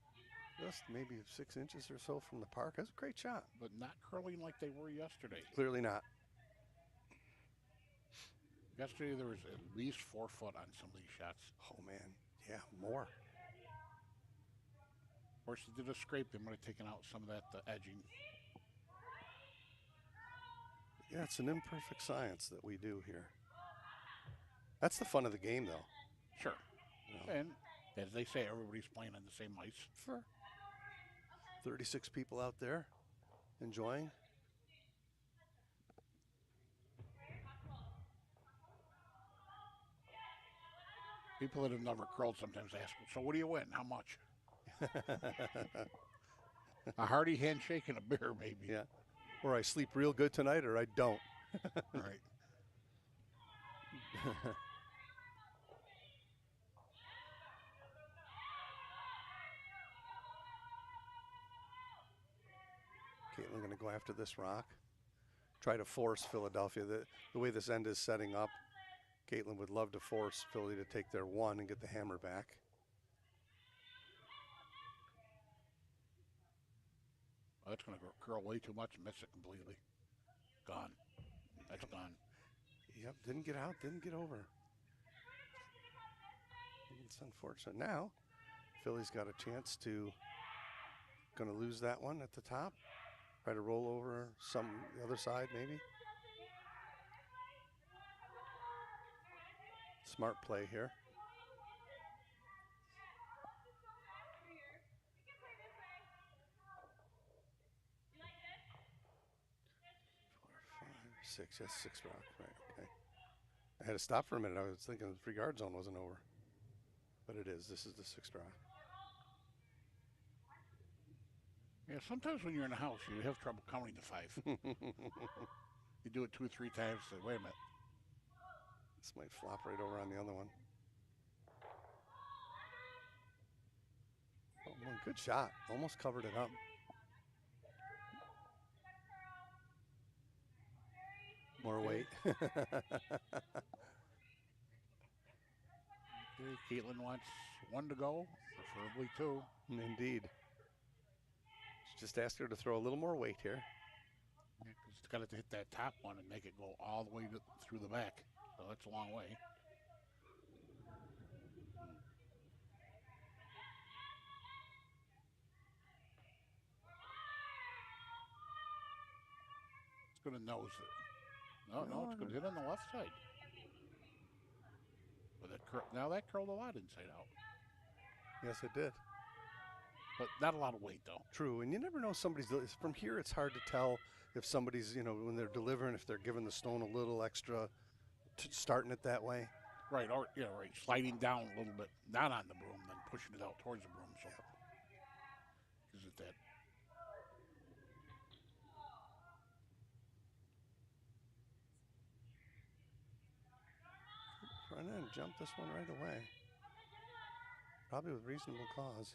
Just maybe 6 inches or so from the park. That's a great shot. But not curling like they were yesterday. Clearly not. Yesterday there was at least 4 foot on some of these shots. Oh, man. Yeah, more. Of course, they did a scrape. They might have taken out some of that edging. Yeah, it's an imperfect science that we do here. That's the fun of the game, though. Sure. And as they say, everybody's playing on the same ice. Sure. 36 people out there enjoying. People that have never curled sometimes ask, so what do you win? How much? A hearty handshake and a beer, maybe. Yeah. Or I sleep real good tonight, or I don't. Right. Caitlin going to go after this rock. Try to force Philadelphia. The way this end is setting up, Caitlin would love to force Philly to take their one and get the hammer back. Oh, that's going to curl way too much and miss it completely. Gone. That's gone. Yep, didn't get out, didn't get over. It's unfortunate. Now, Philly's got a chance to, going to lose that one at the top. Try to roll over the other side, maybe. Smart play here. Six, yes, 6 rock, right, okay. I had to stop for a minute. I was thinking the 3 guard zone wasn't over. But it is. This is the 6th rock. Yeah, sometimes when you're in a house, you have trouble counting to 5. You do it 2 or 3 times, say, wait a minute. This might flop right over on the other one. Oh, good shot. Almost covered it up. More weight. Caitlin wants 1 to go, preferably 2. Indeed. Just asked her to throw a little more weight here. Yeah, 'cause it's got to hit that top one and make it go all the way through the back. So that's a long way. It's going to nose it. No, it's going to hit on the left side. But now that curled a lot inside out. Yes, it did. But not a lot of weight, though. True, and you never know from here it's hard to tell if somebody's, when they're delivering, if they're giving the stone a little extra, starting it that way. Right, or, right, sliding down a little bit, not on the broom, then pushing it out towards the broom. So, is it that? Run in and jump this one right away. Probably with reasonable cause.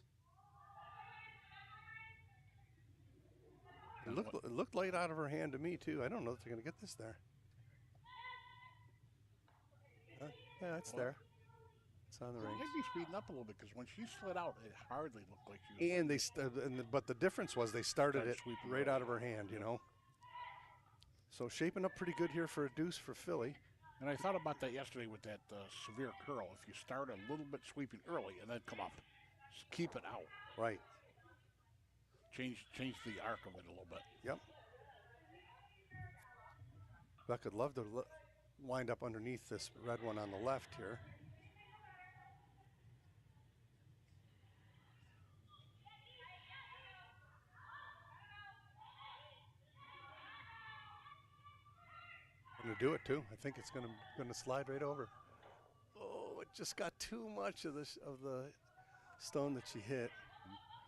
It looked light out of her hand to me, too. I don't know if they're going to get this there. Yeah, it's there. It's on the ring. Might be speeding up a little bit because when she slid out, it hardly looked like she was. But the difference was they started it right out of her hand, So shaping up pretty good here for a deuce for Philly. And I thought about that yesterday with that severe curl. If you start a little bit sweeping early and then come up, Just keep it out. Right. Change the arc of it a little bit. Yep. Buck would love to wind up underneath this red one on the left here. Going to do it too. I think it's going to slide right over. Oh, it just got too much of the stone that she hit.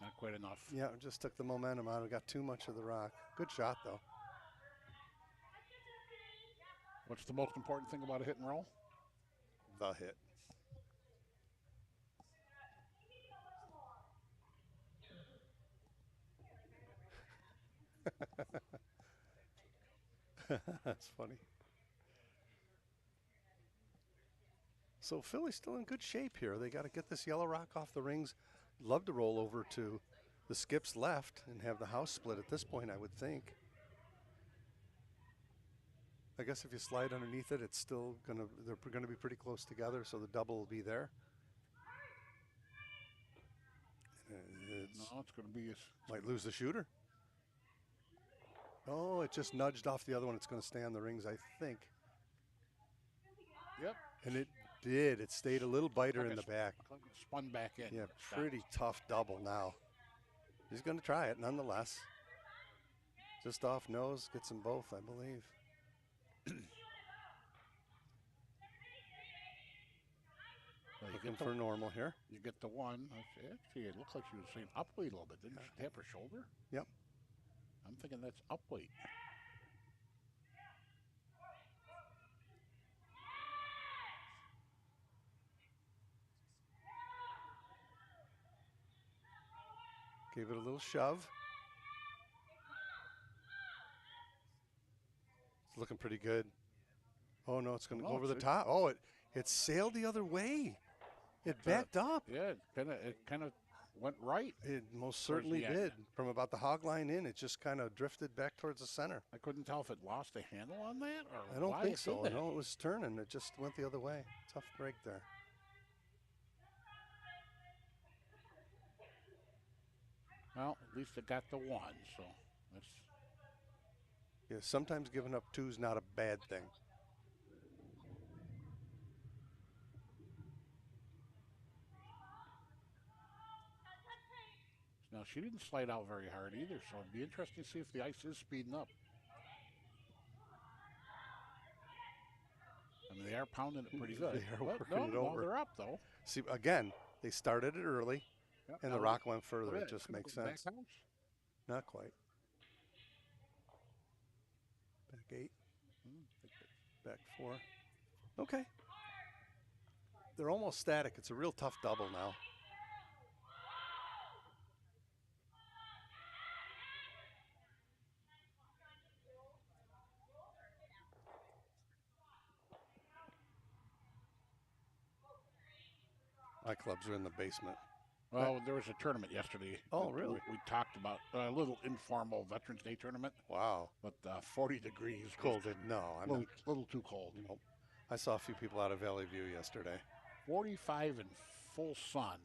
Not quite enough. Yeah, it just took the momentum out. It got too much of the rock. Good shot though. What's the most important thing about a hit and roll? The hit. That's funny. So Philly's still in good shape here. They got to get this yellow rock off the rings. Love to roll over to the skip's left and have the house split at this point, I would think. I guess if you slide underneath it, it's still they're gonna be pretty close together, so the double will be there. No, it's gonna be. Might lose the shooter. Oh, it just nudged off the other one. It's gonna stay on the rings, I think. Yep. And it did. It stayed a little biter in the back. Spun back in. Yeah, pretty tough double now. He's gonna try it nonetheless. Just off nose, gets them both, I believe. Well, looking for normal here. You get the one. Actually, it looked like she was saying up weight a little bit. Didn't she tap her shoulder? Yep. I'm thinking that's up weight. Gave it a little shove. It's looking pretty good. Oh no, it's going to go over the top. Oh, it sailed the other way. It backed up. Yeah, it kind of went right. It most certainly did. From about the hog line in, it just kind of drifted back towards the center. I couldn't tell if it lost a handle on that or I don't think so. No, it was turning. It just went the other way. Tough break there. Well, at least it got the one, so that's. Yeah, sometimes giving up two is not a bad thing. Now, she didn't slide out very hard either, so it'd be interesting to see if the ice is speeding up. I mean, they are pounding it pretty good. They are working it over. They're up, though. See, again, they started it early, and the rock went further. It just makes sense. Not quite. Back 8. Back 4. Okay. They're almost static. It's a real tough double now. My clubs are in the basement. Well, there was a tournament yesterday. Oh, really? We talked about a little informal Veterans Day tournament. Wow. But 40 degrees. Cold. No, I'm a little too cold. Nope. I saw a few people out of Valley View yesterday. 45 in full sun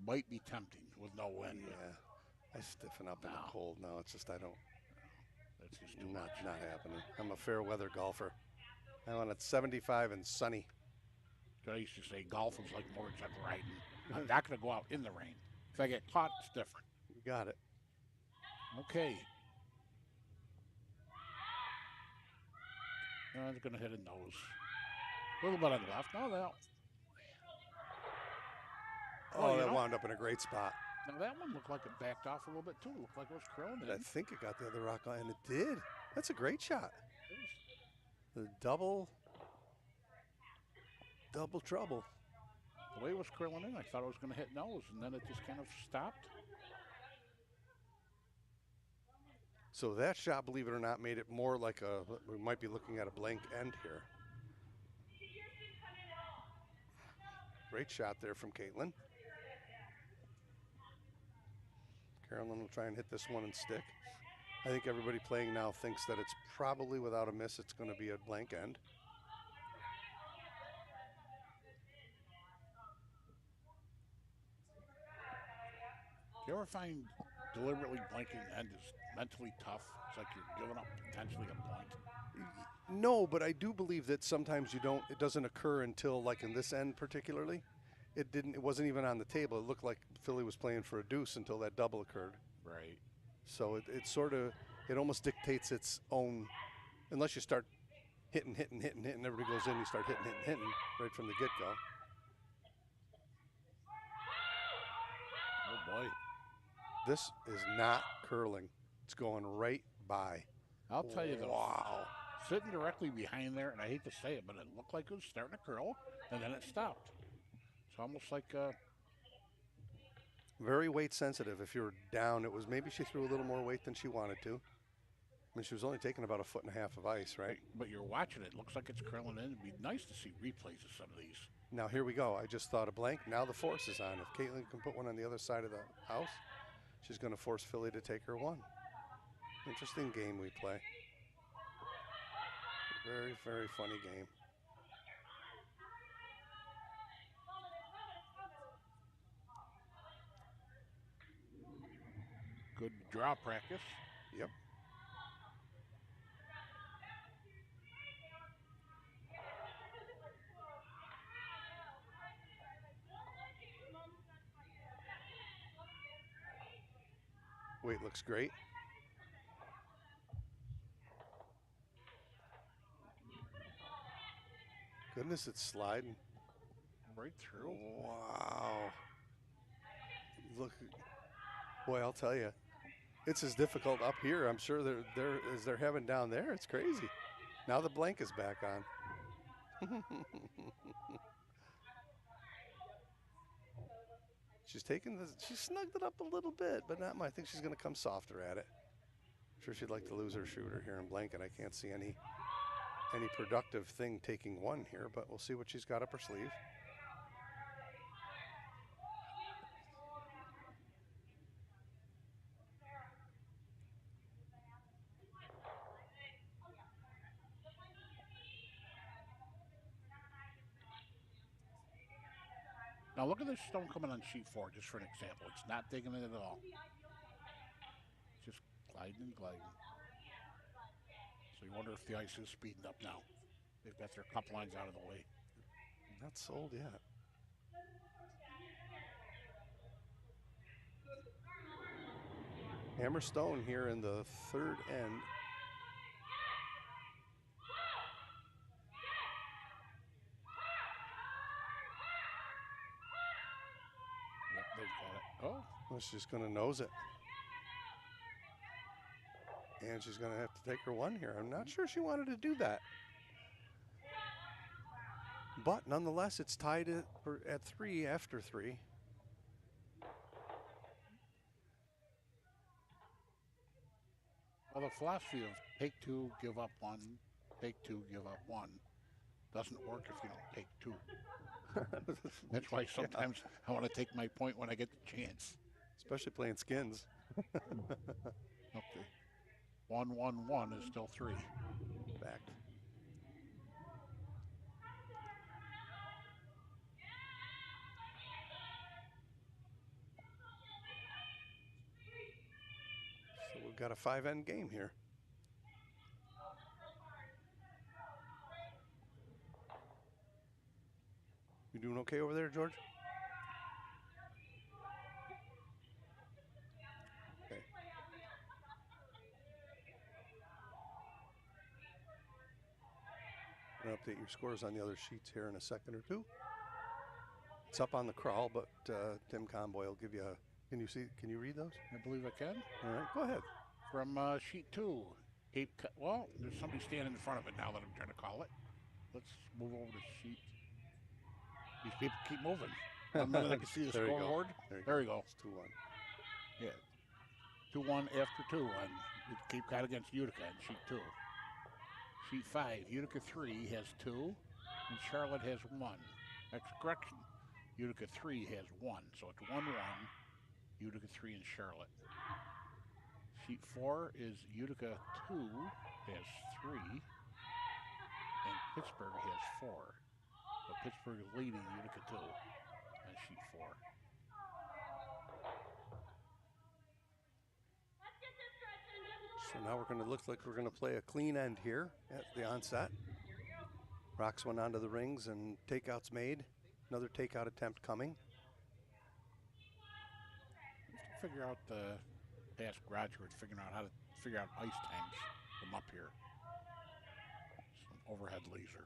might be tempting with no wind. Yeah. I stiffen up in the cold now. It's just, I don't. That's just too much. Not happening. I'm a fair weather golfer. I want it 75 and sunny. I used to say golf was like motorcycle riding. I'm not going to go out in the rain. If I get caught, it's different. You got it. Okay. It's going to hit a nose. A little bit on the left. No, that. Oh, that wound up in a great spot. Now, that one looked like it backed off a little bit, too. It looked like it was curling in. I think it got the other rock on, and it did. That's a great shot. The double trouble. The way it was curling in, I thought it was going to hit nose, and then it just kind of stopped. So that shot, believe it or not, made it more like we might be looking at a blank end here. Great shot there from Caitlin. Carolyn will try and hit this one and stick. I think everybody playing now thinks that it's probably without a miss, it's going to be a blank end. Do you ever find deliberately blanking end is mentally tough? It's like you're giving up potentially a point. No, but I do believe that sometimes you don't. It doesn't occur until like in this end particularly. It didn't. It wasn't even on the table. It looked like Philly was playing for a deuce until that double occurred. Right. So it sort of it almost dictates its own. Unless you start hitting, everybody goes in. You start hitting right from the get go. Oh boy. This is not curling. It's going right by. I'll tell you though. Wow. Sitting directly behind there, and I hate to say it, but it looked like it was starting to curl, and then it stopped. It's almost like Very weight sensitive. If you're down, it was maybe she threw a little more weight than she wanted to. I mean, she was only taking about 1.5 feet of ice, right? But you're watching it. Looks like it's curling in. It'd be nice to see replays of some of these. Now here we go. I just thought a blank. Now the force is on. If Caitlin can put one on the other side of the house, she's going to force Philly to take her one. Interesting game we play. Very, very funny game. Good draw practice. Yep. Weight looks great. Goodness, it's sliding. Right through. Wow. Look, boy, I'll tell you, it's as difficult up here. I'm sure as they're having down there. It's crazy. Now the blank is back on. She snugged it up a little bit, but not much. I think she's going to come softer at it. I'm sure she'd like to lose her shooter here in blanket. I can't see any productive thing taking one here, but we'll see what she's got up her sleeve. Now look at this stone coming on sheet 4, just for an example. It's not digging it at all. It's just gliding and gliding. So you wonder if the ice is speeding up now. They've got their cup lines out of the way. Not sold yet. Hammer stone here in the third end. Yep, they've got it. Oh. Well, she's going to nose it. And she's going to have to take her one here. I'm not sure she wanted to do that. But nonetheless, it's tied at 3 after 3. Well, the philosophy of take 2, give up 1, take 2, give up 1 doesn't work if you don't take 2. That's why sometimes I want to take my point when I get the chance. Especially playing skins. Okay. 1, 1, 1 is still 3. Back. So we've got a 5-end game here. You doing okay over there, George? Okay. I'm going to update your scores on the other sheets here in a second or two. It's up on the crawl, but Tim Conboy will give you a... Can you read those? I believe I can. All right, go ahead. From sheet 2, well, there's somebody standing in front of it now that I'm trying to call it. Let's move over to sheet. These people keep moving. One minute I can see the scoreboard. There you go. It's 2-1. Yeah. 2-1 after 2 on Cape Cod against Utica in sheet 2. Sheet 5, Utica 3 has 2, and Charlotte has 1. Correction. Utica 3 has 1, so it's 1-1. Utica 3 and Charlotte. Sheet 4 is Utica 2 has 3, and Pittsburgh has 4. So Pittsburgh is leading Utica 2 on sheet 4. So now we're going to look like we're going to play a clean end here at the onset. Rocks one onto the rings and takeout's made. Another takeout attempt coming. Figure out the past graduate, figuring out how to figure out ice times from up here. Some overhead laser.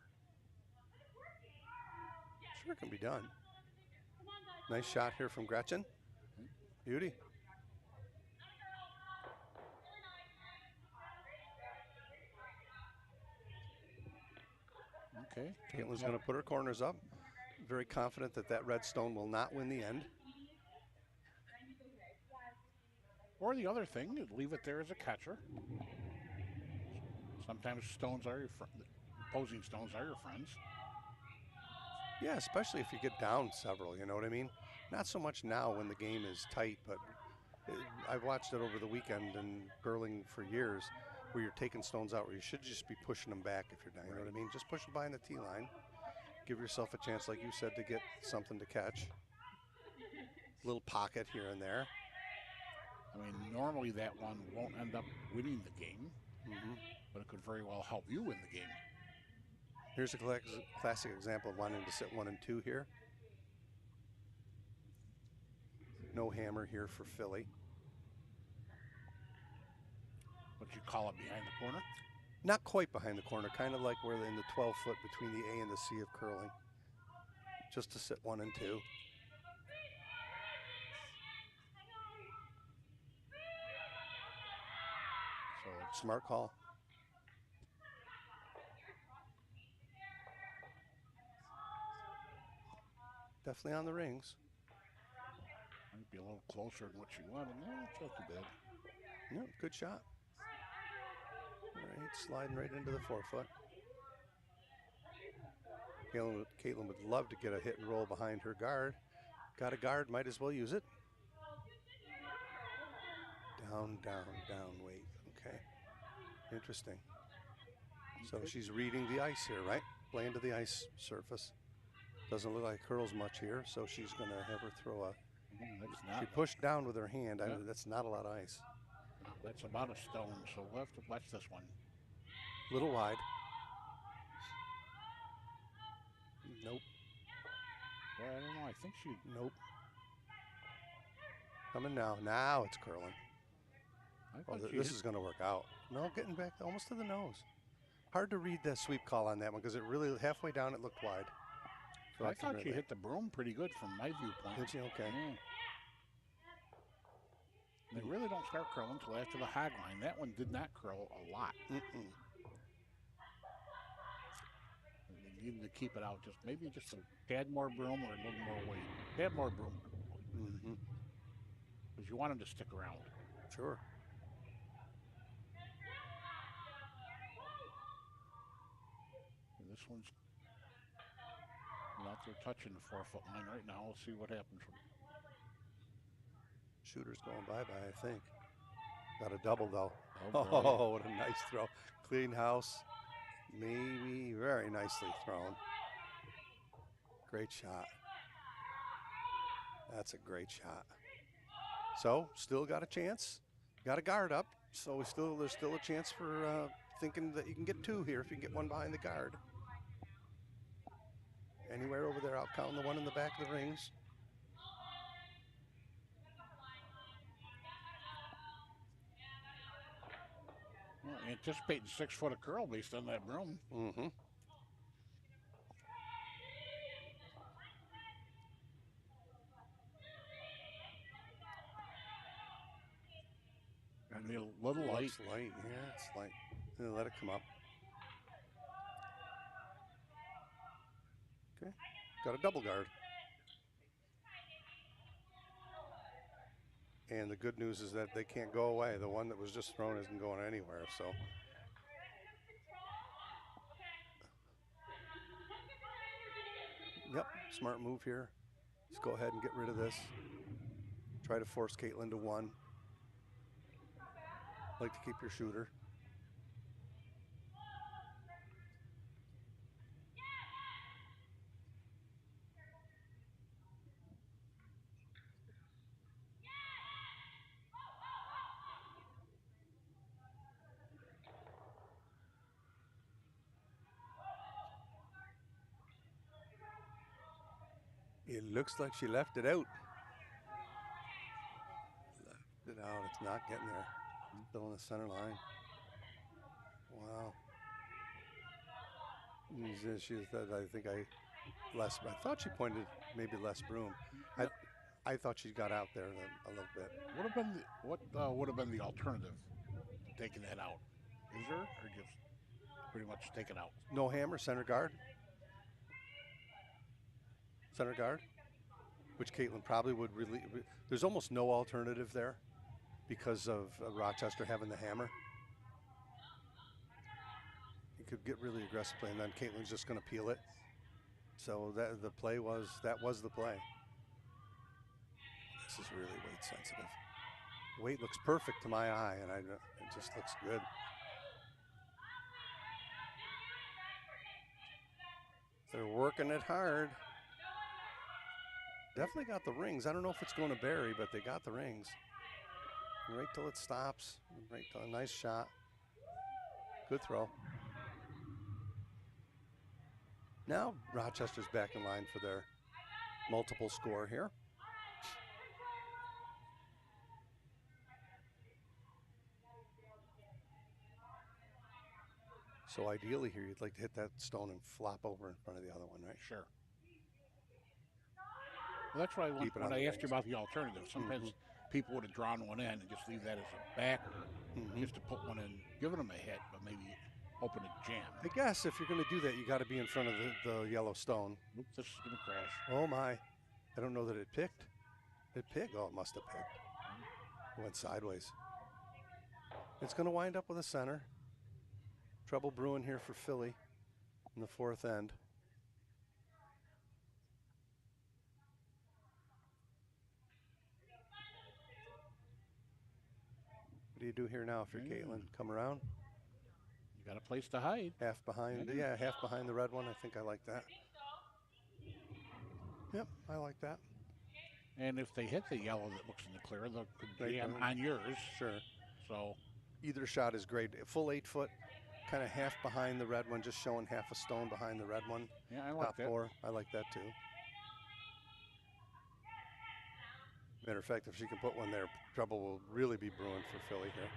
Sure can be done. Nice shot here from Gretchen. Beauty. Okay. Caitlin's going to put her corners up. Very confident that that red stone will not win the end. Or the other thing, leave it there as a catcher. Sometimes stones are your opposing stones are your friends. Yeah, especially if you get down several, you know what I mean? Not so much now when the game is tight, but I've watched it over the weekend in curling for years where you're taking stones out where you should just be pushing them back if you're down, you know what I mean? Just push them behind the tee line. Give yourself a chance, like you said, to get something to catch. Little pocket here and there. I mean, normally that one won't end up winning the game, but it could very well help you win the game. Here's a classic example of wanting to sit 1 and 2 here. No hammer here for Philly. What you call it, behind the corner? Not quite behind the corner, kind of like we're in the 12 foot between the A and the C of curling. Just to sit 1 and 2. So smart call. Definitely on the rings. Might be a little closer than what you wanted. No, it's not too bad. No, good shot. All right, sliding right into the 4 foot. Caitlin would love to get a hit and roll behind her guard. Got a guard, might as well use it. Down, down, down, wait. Okay, interesting. So she's reading the ice here, right? Playing to the ice surface. Doesn't look like curls much here, so she's going to have her throw a... She pushed down with her hand. I mean, that's not a lot of ice. That's about a stone, so we'll have to watch this one. A little wide. Nope. Well, I don't know. I think she... Nope. Coming now. Now it's curling. This is going to work out. No, getting back almost to the nose. Hard to read the sweep call on that one because it really, halfway down, it looked wide. So I thought she hit the broom pretty good from my viewpoint. Did she? Okay. Yeah. They really don't start curling until after the hog line. That one did not curl a lot. They needed to keep it out, maybe just a tad more broom or a little more weight. Tad more broom. Because you want them to stick around. Sure. And this one's out there touching the 4 foot line right now. We'll see what happens. Shooter's going bye-bye, I think. Got a double, though. Oh, what a nice throw. Clean house. Maybe very nicely thrown. Great shot. That's a great shot. So, still got a chance. Got a guard up. So there's still a chance for thinking that you can get 2 here if you can get 1 behind the guard. Anywhere over there, I'll count the 1 in the back of the rings. Well, anticipating 6 foot of curl based on that broom. And a little light. Looks light, yeah, it's light. Let it come up. Okay, got a double guard. And the good news is that they can't go away. The one that was just thrown isn't going anywhere, so. Yep, smart move here. Let's go ahead and get rid of this. Try to force Caitlin to 1. Like to keep your shooter. It looks like she left it out. Left it out. It's not getting there. Still in the center line. Wow. She said, I think I thought she pointed maybe less broom. I thought she got out there a little bit. What would have been the alternative to taking that out? Is there, or just pretty much take it out? No hammer, center guard. Center guard, which Caitlin probably would really. There's almost no alternative there because of Rochester having the hammer. He could get really aggressive play, and then Caitlin's just going to peel it. So that was the play. This is really weight sensitive. Weight looks perfect to my eye, and it just looks good. They're working it hard. Definitely got the rings. I don't know if it's going to Barry, but they got the rings. Right till it stops. Right till a nice shot. Good throw. Now Rochester's back in line for their multiple score here. So ideally here, you'd like to hit that stone and flop over in front of the other one, right? Sure. Well, that's why when I asked you about the alternative, sometimes people would have drawn one in and just leave that as a backer, just to put one in, giving them a hit, but maybe hoping to jam. I guess if you're going to do that, you got to be in front of the yellow stone. Oops, this is going to crash. Oh my! I don't know that it picked. It picked. Oh, it must have picked. It went sideways. It's going to wind up with a center. Trouble brewing here for Philly in the fourth end. What do you do here now if you're Caitlin? Come around? You got a place to hide. Half behind. Yeah, half behind the red one. I think I like that. Yep, I like that. And if they hit the yellow that looks in the clear, they'll jam on yours. Sure. So either shot is great. Full 8 foot, kind of half behind the red one, just showing half a stone behind the red one. Yeah, I like Top that. 4. I like that too. Matter of fact, if she can put one there, trouble will really be brewing for Philly here.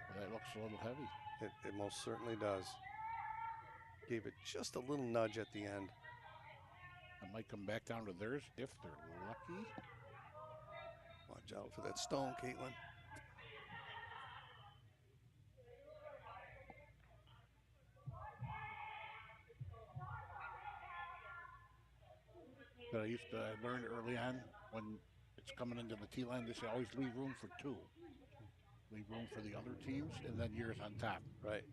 Well, that looks a little heavy. It most certainly does. Gave it just a little nudge at the end. It might come back down to theirs if they're lucky. Watch out for that stone, Caitlin. That I used to learn early on when it's coming into the tee line, they say always leave room for 2. Leave room for the other teams, and then yours on top. Right.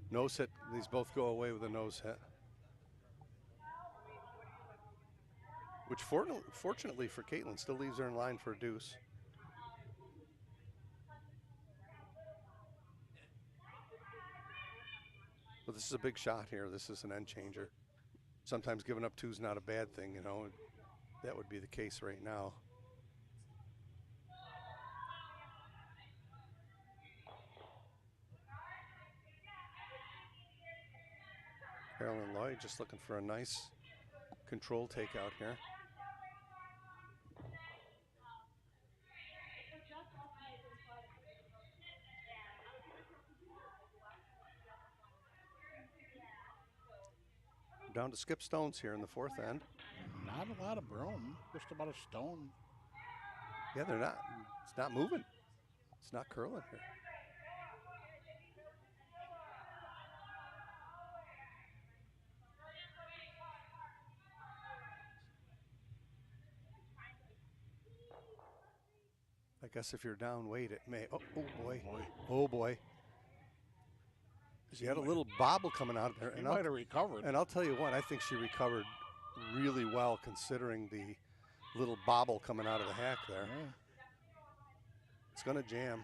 Nose hit. These both go away with a nose hit. Which fortunately for Caitlin still leaves her in line for a deuce. But this is a big shot here. This is an end changer. Sometimes giving up 2 is not a bad thing, you know. That would be the case right now. Carolyn Lloyd just looking for a nice control takeout here. Down to skip stones here in the fourth end. Not a lot of broom, just about a stone. Yeah, they're not. It's not moving. It's not curling here. I guess if you're down weight, it may. Oh boy. Oh boy. She had a little bobble coming out of there. She might have recovered. And I'll tell you what, I think she recovered really well considering the little bobble coming out of the hack there. Yeah. It's going to jam.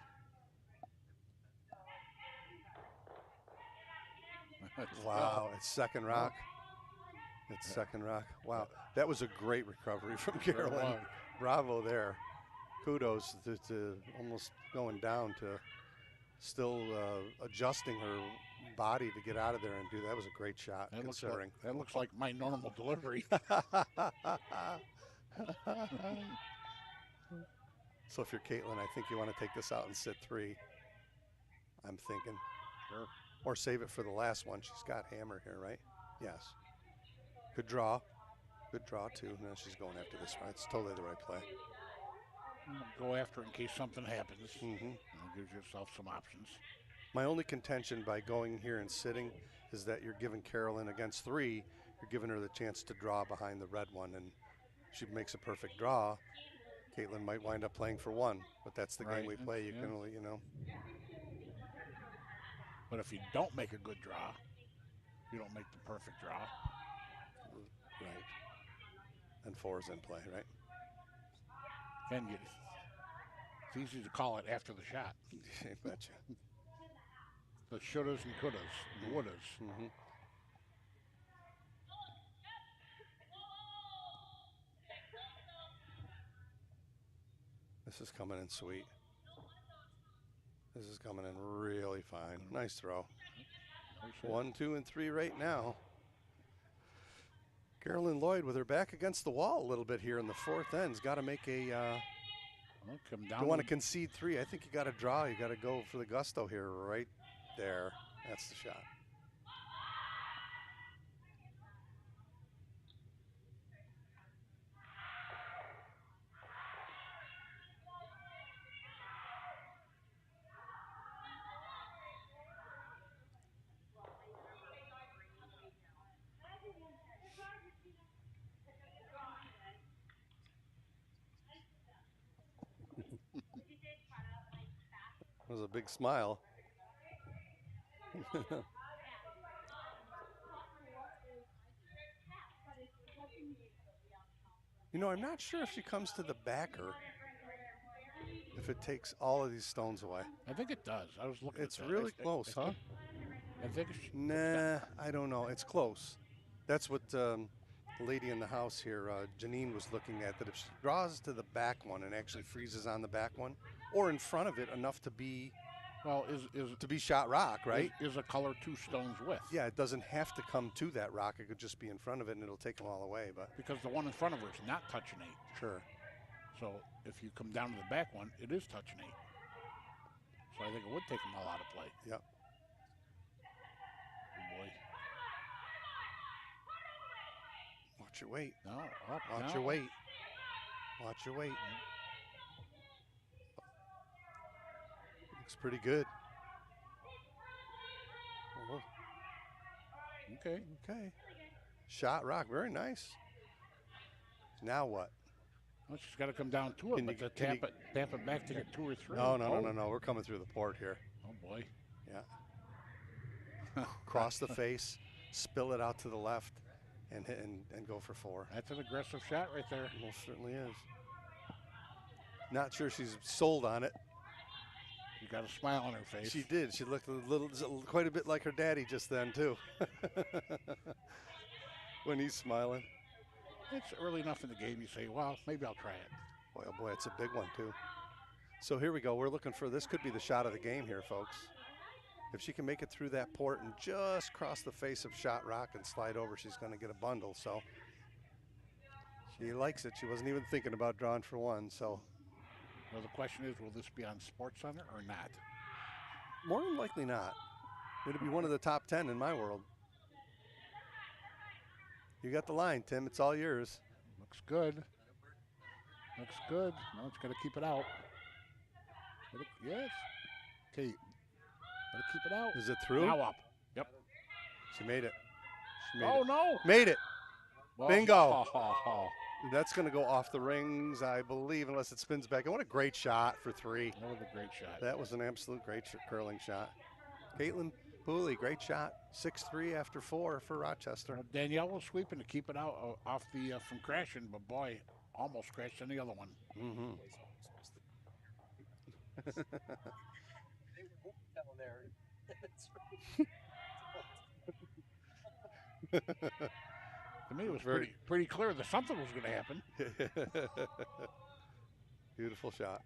Wow, it's second rock. It's second rock. Wow, that was a great recovery from Carolyn. Bravo there. Kudos to almost going down to still adjusting her body to get out of there and do that. Was a great shot, considering. That looks like my normal delivery. So if you're Caitlin, I think you want to take this out and sit 3. I'm thinking. Sure. Or save it for the last one. She's got hammer here, right? Yes. Good draw. Good draw, too. No, she's going after this one. It's totally the right play. Go after it in case something happens. Mm-hmm. Gives yourself some options. My only contention by going here and sitting is that you're giving Carolyn, against 3, you're giving her the chance to draw behind the red one. And if she makes a perfect draw, Caitlin might wind up playing for 1. But that's the game we play. You can only, But if you don't make a good draw, you don't make the perfect draw. Right. And 4 is in play, right? It's easy to call it after the shot. I betcha. The shouldas and couldas, and wouldas. Mm-hmm. This is coming in sweet. This is coming in really fine. Nice throw. 1, 2, and 3 right now. Carolyn Lloyd with her back against the wall a little bit here in the 4th end's got to make a. Come down. You want to concede 3. I think you got to draw. You got to go for the gusto here, right there. That's the shot. It was a big smile. I'm not sure if she comes to the backer, if it takes all of these stones away. I think it does. I was looking. It's really close, huh? I think Nah, I don't know. It's close. That's what the lady in the house here, Janine, was looking at, that if she draws to the back one and actually freezes on the back one, or in front of it enough to be to be shot rock, right? Is a color 2 stones width. Yeah, it doesn't have to come to that rock. It could just be in front of it and it'll take them all away. But because the one in front of her is not touching 8. Sure. So if you come down to the back one, it is touching 8. So I think it would take them all out of play. Yep. Oh boy. Watch your weight. No. Watch your weight. Watch your weight. Looks pretty good. Oh. Okay. Shot rock. Very nice. Now what? Well, she's got to come down to it, but to tap it back to get 2 or 3. No. We're coming through the port here. Oh boy. Yeah. Cross the face, spill it out to the left, and hit and go for 4. That's an aggressive shot right there. Most certainly is. Not sure she's sold on it. She got a smile on her face. She did. She looked quite a bit like her daddy just then too. When he's smiling. It's early enough in the game. You say, well, maybe I'll try it. Boy, oh boy, it's a big one too. So here we go. We're looking for, this could be the shot of the game here, folks. If she can make it through that port and just cross the face of shot rock and slide over, she's going to get a bundle. So she likes it. She wasn't even thinking about drawing for 1. So. Well, the question is, will this be on SportsCenter or not? More than likely not. It'll be one of the top 10 in my world. You got the line, Tim. It's all yours. Looks good. Looks good. Now it's got to keep it out. Yes. Okay. Got to keep it out. Is it through? Now up. Yep. She made it. No. Made it. Well, Bingo. That's going to go off the rings, I believe, unless it spins back. And what a great shot for 3. That was a great shot. That was an absolute great curling shot. Caitlin Pooley, great shot. 6-3 after 4 for Rochester. Well, Danielle was sweeping to keep it out off the from crashing, but boy, almost crashed on the other one. Mm-hmm. To me, it was pretty clear that something was going to happen. Beautiful shot.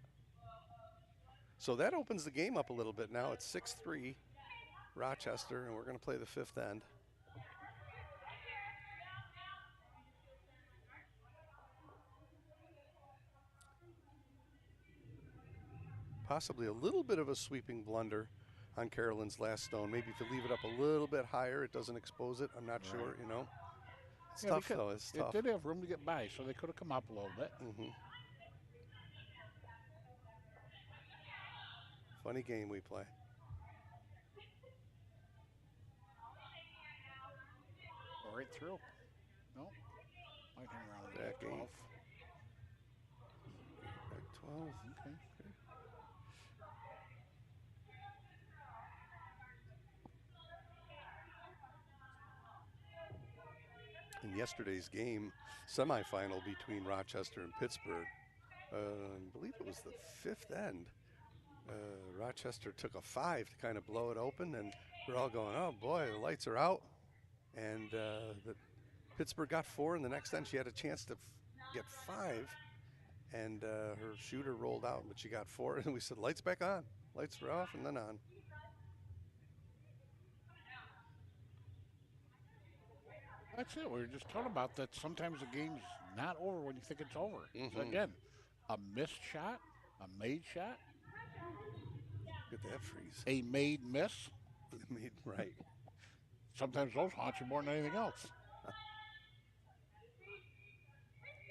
So that opens the game up a little bit now. It's 6-3. Rochester, and we're going to play the fifth end. Possibly a little bit of a sweeping blunder on Carolyn's last stone. Maybe if you leave it up a little bit higher, it doesn't expose it. I'm not sure, you know. It's tough, though. It's tough. It did have room to get by, so they could have come up a little bit. Funny game we play. Right through. No. Might hang around Back 12. Back 12. Okay. In yesterday's game, semifinal between Rochester and Pittsburgh, I believe it was the fifth end. Rochester took a 5 to kind of blow it open, and we're all going, oh boy, the lights are out. And the Pittsburgh got 4, and the next end she had a chance to get 5, and her shooter rolled out, but she got 4, and we said, lights back on. Lights were off and then on. That's it. We were just talking about that. Sometimes the game's not over when you think it's over. So again, a missed shot, a made shot. Get that freeze. A made miss. Right. Sometimes those haunt you more than anything else.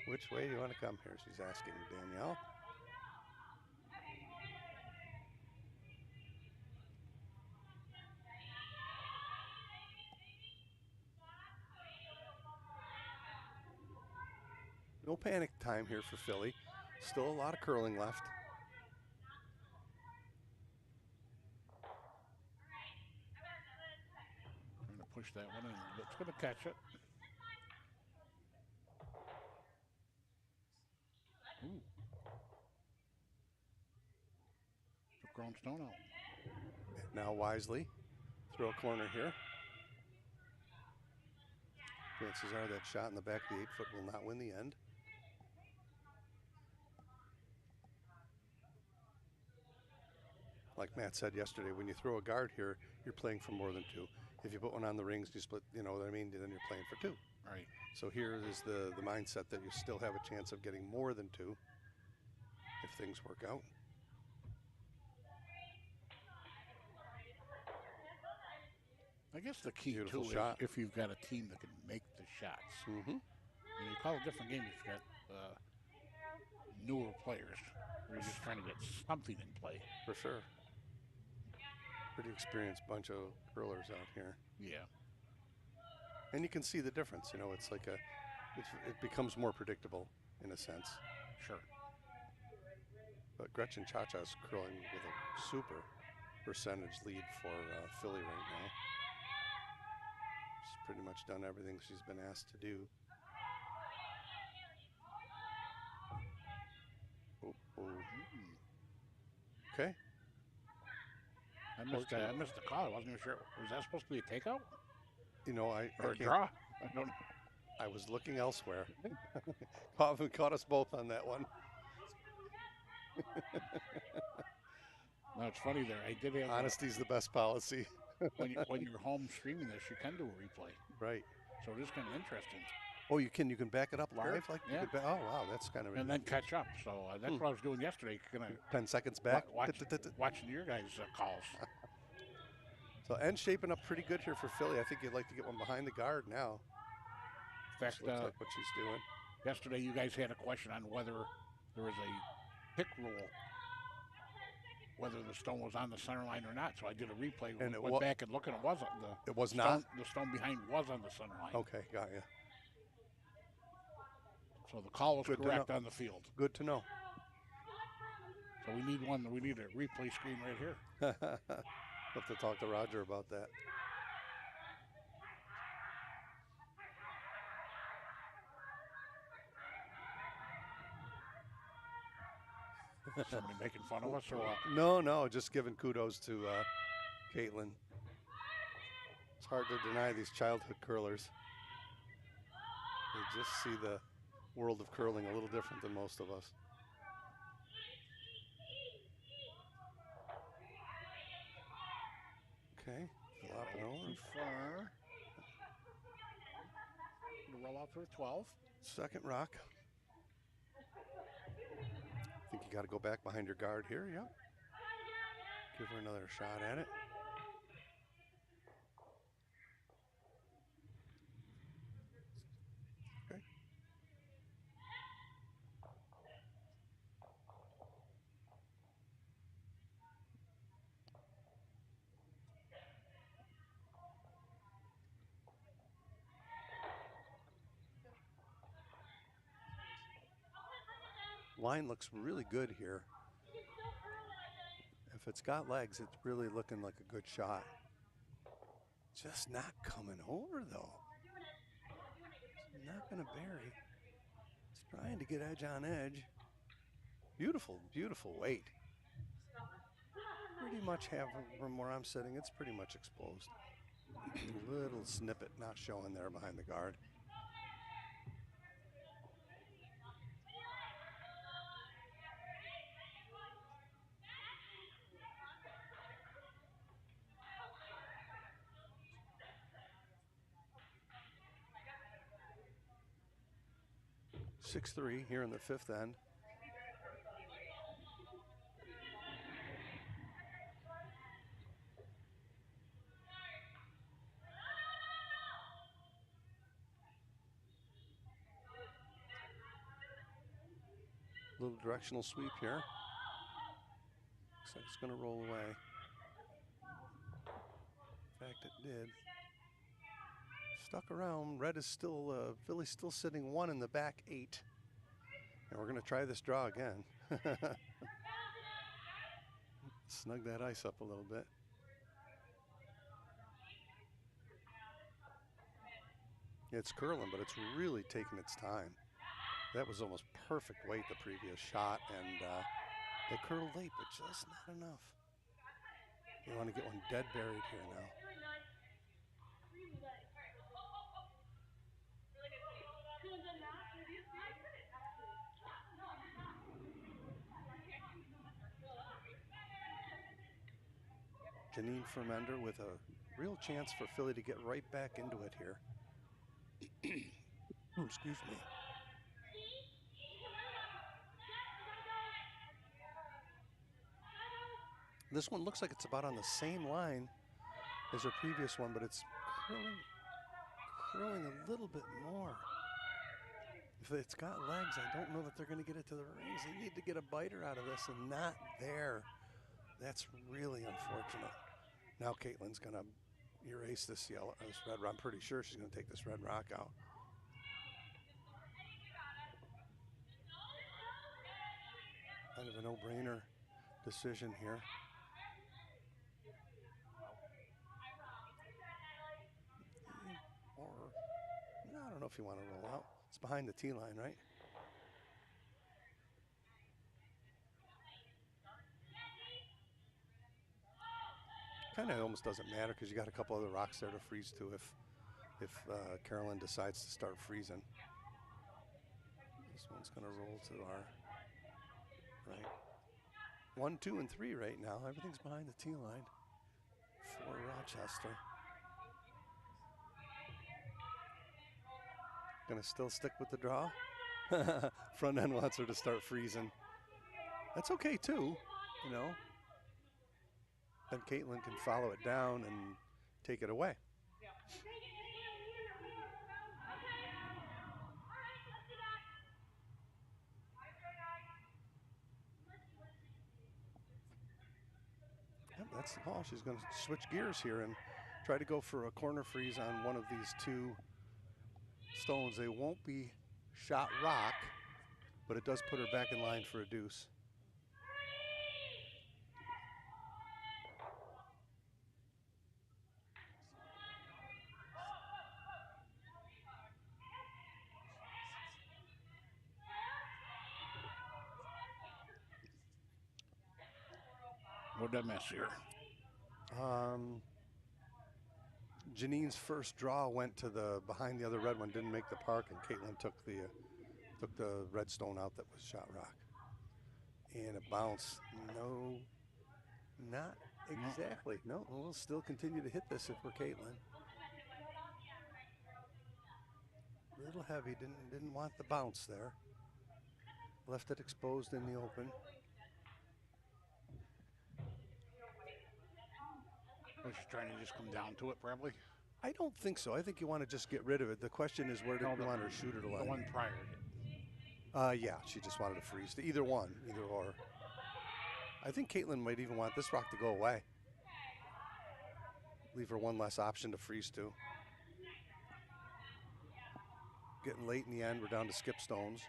Which way do you want to come here? She's asking Danielle. No panic time here for Philly. Still a lot of curling left. Trying to push that one in. It's going to catch it. Ooh. Took grown stone out. And now Wisely. Throw a corner here. Chances are that shot in the back of the 8-foot will not win the end. Like Matt said yesterday, when you throw a guard here, you're playing for more than 2. If you put one on the rings, you split, you know what I mean, then you're playing for 2. Right. So here is the mindset that you still have a chance of getting more than 2 if things work out. I guess the key Beautiful too shot. is if you've got a team that can make the shots. And you call it a different game if you've got newer players. Where you're just trying to get something in play. For sure. Pretty experienced bunch of curlers out here. Yeah. And you can see the difference. You know, it's like it becomes more predictable in a sense. Sure. But Gretchen Chacha's curling with a super percentage lead for Philly right now. She's pretty much done everything she's been asked to do. Okay. I missed the call. I wasn't even sure. Was that supposed to be a takeout? You know, or a draw? I don't know. I was looking elsewhere. Caught us both on that one. No, it's funny there. I did have honesty's the best policy. when you're home streaming this, you can do a replay. Right. So it is kind of interesting. Oh, you can back it up live, like yeah. oh wow, that's kind of. And then catch up. So that's what I was doing yesterday. 10 seconds back. Watching your guys' calls. So end's shaping up pretty good here for Philly. I think you'd like to get one behind the guard now. In fact, looks like what she's doing. Yesterday, you guys had a question on whether there was a pick rule, whether the stone was on the center line or not. So I did a replay and went back and looked, and it wasn't. It was not. The stone behind was on the center line. Okay, got you. So the call was correct on the field. Good to know. So we need one. We need a replay screen right here. Have to talk to Roger about that. Somebody making fun of us or what? No, just giving kudos to Caitlin. It's hard to deny these childhood curlers. They just see the world of curling a little different than most of us. Okay, Flop it over. Too far. Gonna roll out for a 12. Second rock. I think you got to go back behind your guard here. Yep. Give her another shot at it. Okay. Line looks really good here. If it's got legs, it's really looking like a good shot. Just not coming over though. It's not gonna bury. It's trying to get edge on edge. Beautiful, beautiful weight. Pretty much have, from where I'm sitting, it's pretty much exposed. A little snippet not showing there behind the guard. (6-3) here in the fifth end. Little directional sweep here. Looks like it's going to roll away. In fact, it did. Stuck around. Red is still, Philly's still sitting 1 in the back 8. And we're going to try this draw again. Snug that ice up a little bit. It's curling, but it's really taking its time. That was almost perfect weight the previous shot, and they curled late, but just not enough. You want to get one dead buried here now. Janine Fermender with a real chance for Philly to get right back into it here. Excuse me. This one looks like it's about on the same line as her previous one, but it's curling a little bit more. If it's got legs, I don't know that they're going to get it to the rings. They need to get a biter out of this, and not there. That's really unfortunate. Now Caitlin's going to erase this red rock. I'm pretty sure she's going to take this red rock out. Kind of a no-brainer decision here. Or, I don't know if you want to roll out. It's behind the tee line, right? Kind of almost doesn't matter because you got a couple other rocks there to freeze to if Carolyn decides to start freezing. This one's going to roll to our right. 1, 2, and 3 right now. Everything's behind the tee line for Rochester. Going to still stick with the draw. Front end wants her to start freezing. That's okay too, you know. Then Caitlin can follow it down and take it away. Yep, that's the call. She's going to switch gears here and try to go for a corner freeze on one of these two stones. They won't be shot rock, but it does put her back in line for a deuce. What'd I miss here? Janine's first draw went to the behind the other red one, didn't make the park, and Caitlin took the red stone out that was shot rock. And a bounce. No, not Exactly. No, we'll still continue to hit this if we're Caitlin. A little heavy, didn't want the bounce there. Left it exposed in the open. Was she trying to just come down to it, probably? I don't think so. I think you want to just get rid of it. The question is, where do you want her shooter to The land? one prior. Yeah, she just wanted to freeze. Either one, either or. I think Caitlin might even want this rock to go away. Leave her one less option to freeze to. Getting late in the end, we're down to skip stones.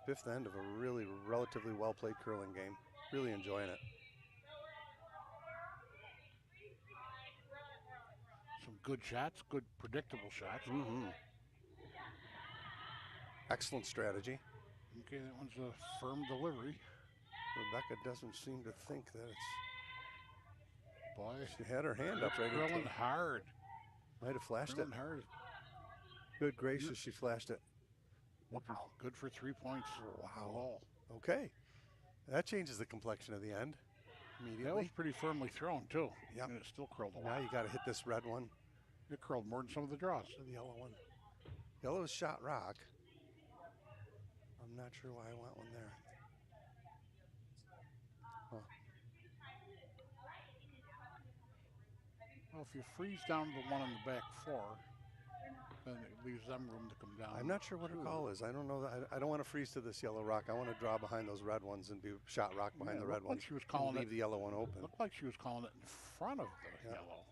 Fifth end of a really relatively well-played curling game. Really enjoying it. Some good shots, good predictable shots. Mm-hmm. Excellent strategy. Okay, that one's a firm delivery. Rebecca doesn't seem to think that it's... Boy, she had her hand up right into it. Curling hard. Might have flashed it. Hard. Good gracious, she flashed it. Wow. Good for 3 points. Wow. Okay. That changes the complexion of the end immediately. That was pretty firmly thrown, too. Yep. And it still curled a Now lot. you got to hit this red one. It curled more than some of the draws. The yellow one. Yellow is shot rock. I'm not sure why I want one there. Huh. Well, if you freeze down the one on the back four, then it leaves them room to come down. I'm not sure what her call is. I don't know. I don't want to freeze to this yellow rock. I want to draw behind those red ones and be shot rock behind the red ones. She was calling leave the yellow one open. Looked like she was calling it in front of the yellow.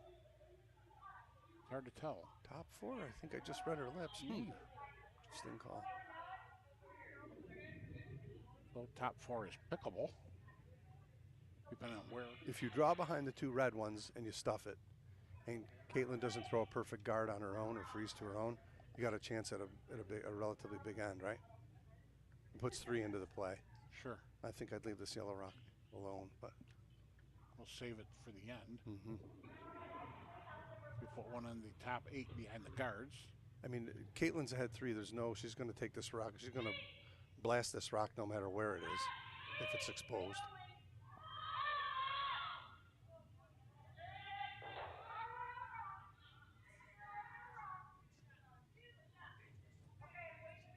It's hard to tell. Top four. I think I just read her lips. Interesting call. So top four is pickable, depending on where. If you draw behind the two red ones and you stuff it, and Caitlin doesn't throw a perfect guard on her own or freeze to her own, you got a chance at a relatively big end, right? It puts three into the play. Sure. I think I'd leave this yellow rock alone, but we'll save it for the end. Mm-hmm. We put one in the top eight behind the guards. I mean, Caitlin's ahead three. She's going to take this rock. She's going to blast this rock no matter where it is, if it's exposed.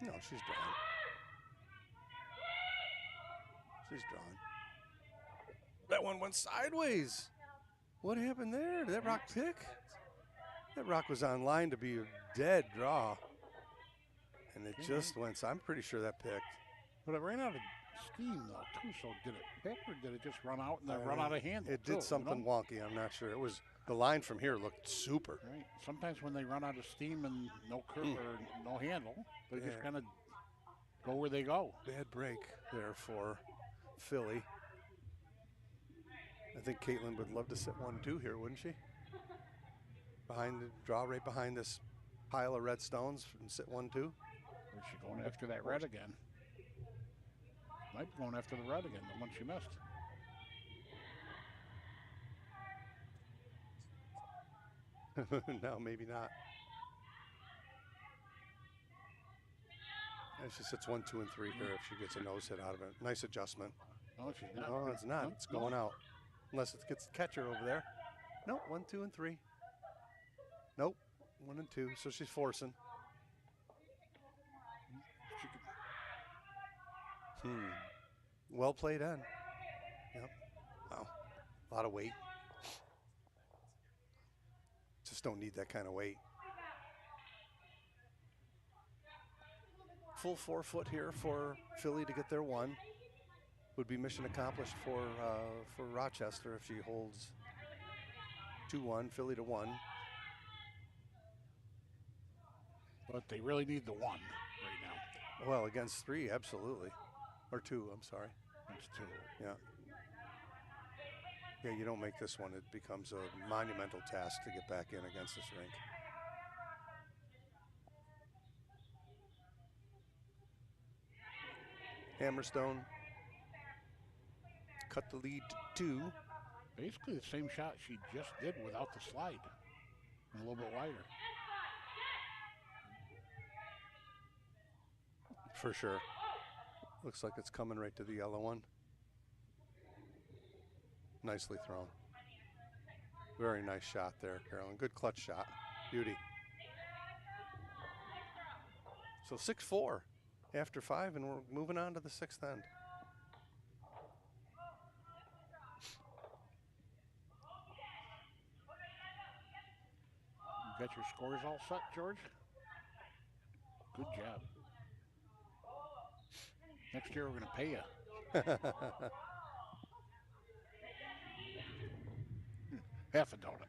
No, she's drawn. She's drawn. That one went sideways. What happened there? Did that rock pick? That rock was on line to be a dead draw. And it just went, so I'm pretty sure that picked. But it ran out of steam, though, too. So did it pick or did it just run out and then run out of handle? It did something wonky. I'm not sure. It was, the line from here looked super. Right. Sometimes when they run out of steam and no curve or no handle, they just kind of go where they go. Bad break there for Philly. I think Caitlin would love to sit 1-2 here, wouldn't she? Behind the draw, right behind this pile of red stones and sit 1-2. Or is she going after that red again? Might be going after the red again, the one she missed. No, maybe not. And she sits 1, 2, and 3 here if she gets a nose hit out of it. Nice adjustment. No, she's not. No, it's not. It's going out. Unless it gets the catcher over there. Nope, 1, 2, and 3. Nope, 1 and 2. So she's forcing. Well played in. Yep. Wow. A lot of weight. Just don't need that kind of weight. Full 4 foot here for Philly to get their one. Would be mission accomplished for Rochester if she holds 2-1, Philly to 1. But they really need the one right now. Well, against 3, absolutely. Or 2, I'm sorry. Against 2. Yeah. Yeah, you don't make this one, it becomes a monumental task to get back in against this rink. Hammerstone cut the lead to 2. Basically the same shot she just did without the slide. And a little bit wider. For sure. Looks like it's coming right to the yellow one. Nicely thrown. Very nice shot there, Carolyn. Good clutch shot. Beauty. So 6-4 after 5, and we're moving on to the 6th end. You got your scores all set, George? Good job. Next year we're going to pay you. Half a donut.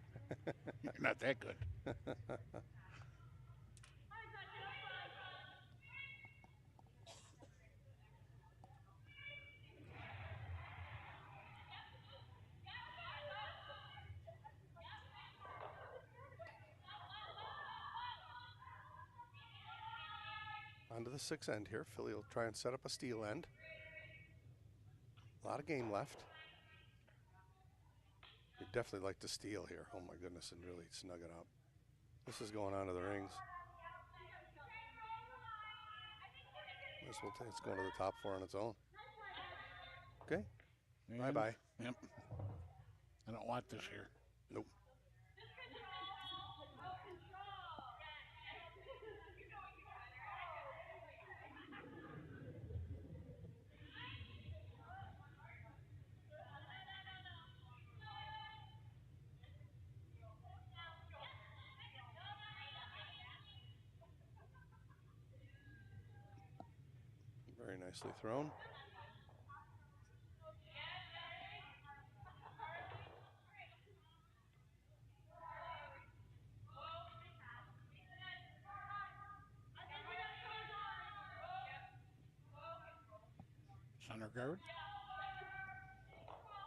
You're not that good. On to the 6th end here. Philly will try and set up a steal end. A lot of game left. You'd definitely like to steal here. Oh my goodness, and really snug it up. This is going on to the rings. It's going to the top 4 on its own. Okay. Bye-bye. Yep. I don't want this here. Nope. Very nicely thrown. Center guard.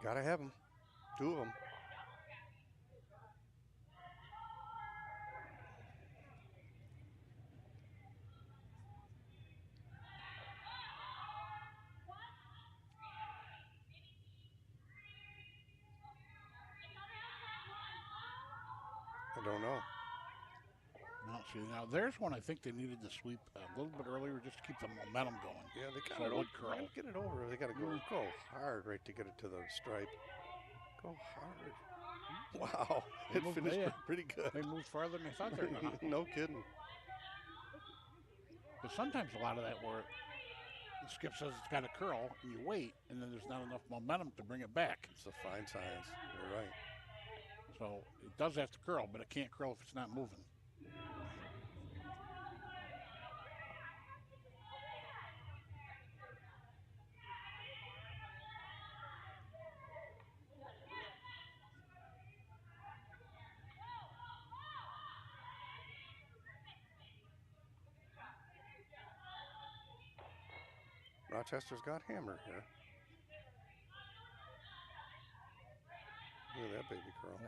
Gotta have them. 2 of them. I don't know. No, see, now there's one I think they needed to sweep a little bit earlier just to keep the momentum going. Yeah, they got So it. it would curl. Get it over. They got to go hard right to get it to the stripe. Go hard. Wow, it finished pretty good. They moved farther than they thought they were going to. No kidding. But sometimes a lot of that where the skip says it's got to curl, and you wait, and then there's not enough momentum to bring it back. It's a fine science. You're right. So it does have to curl, but it can't curl if it's not moving. Rochester's got hammered here. Look at that baby curl.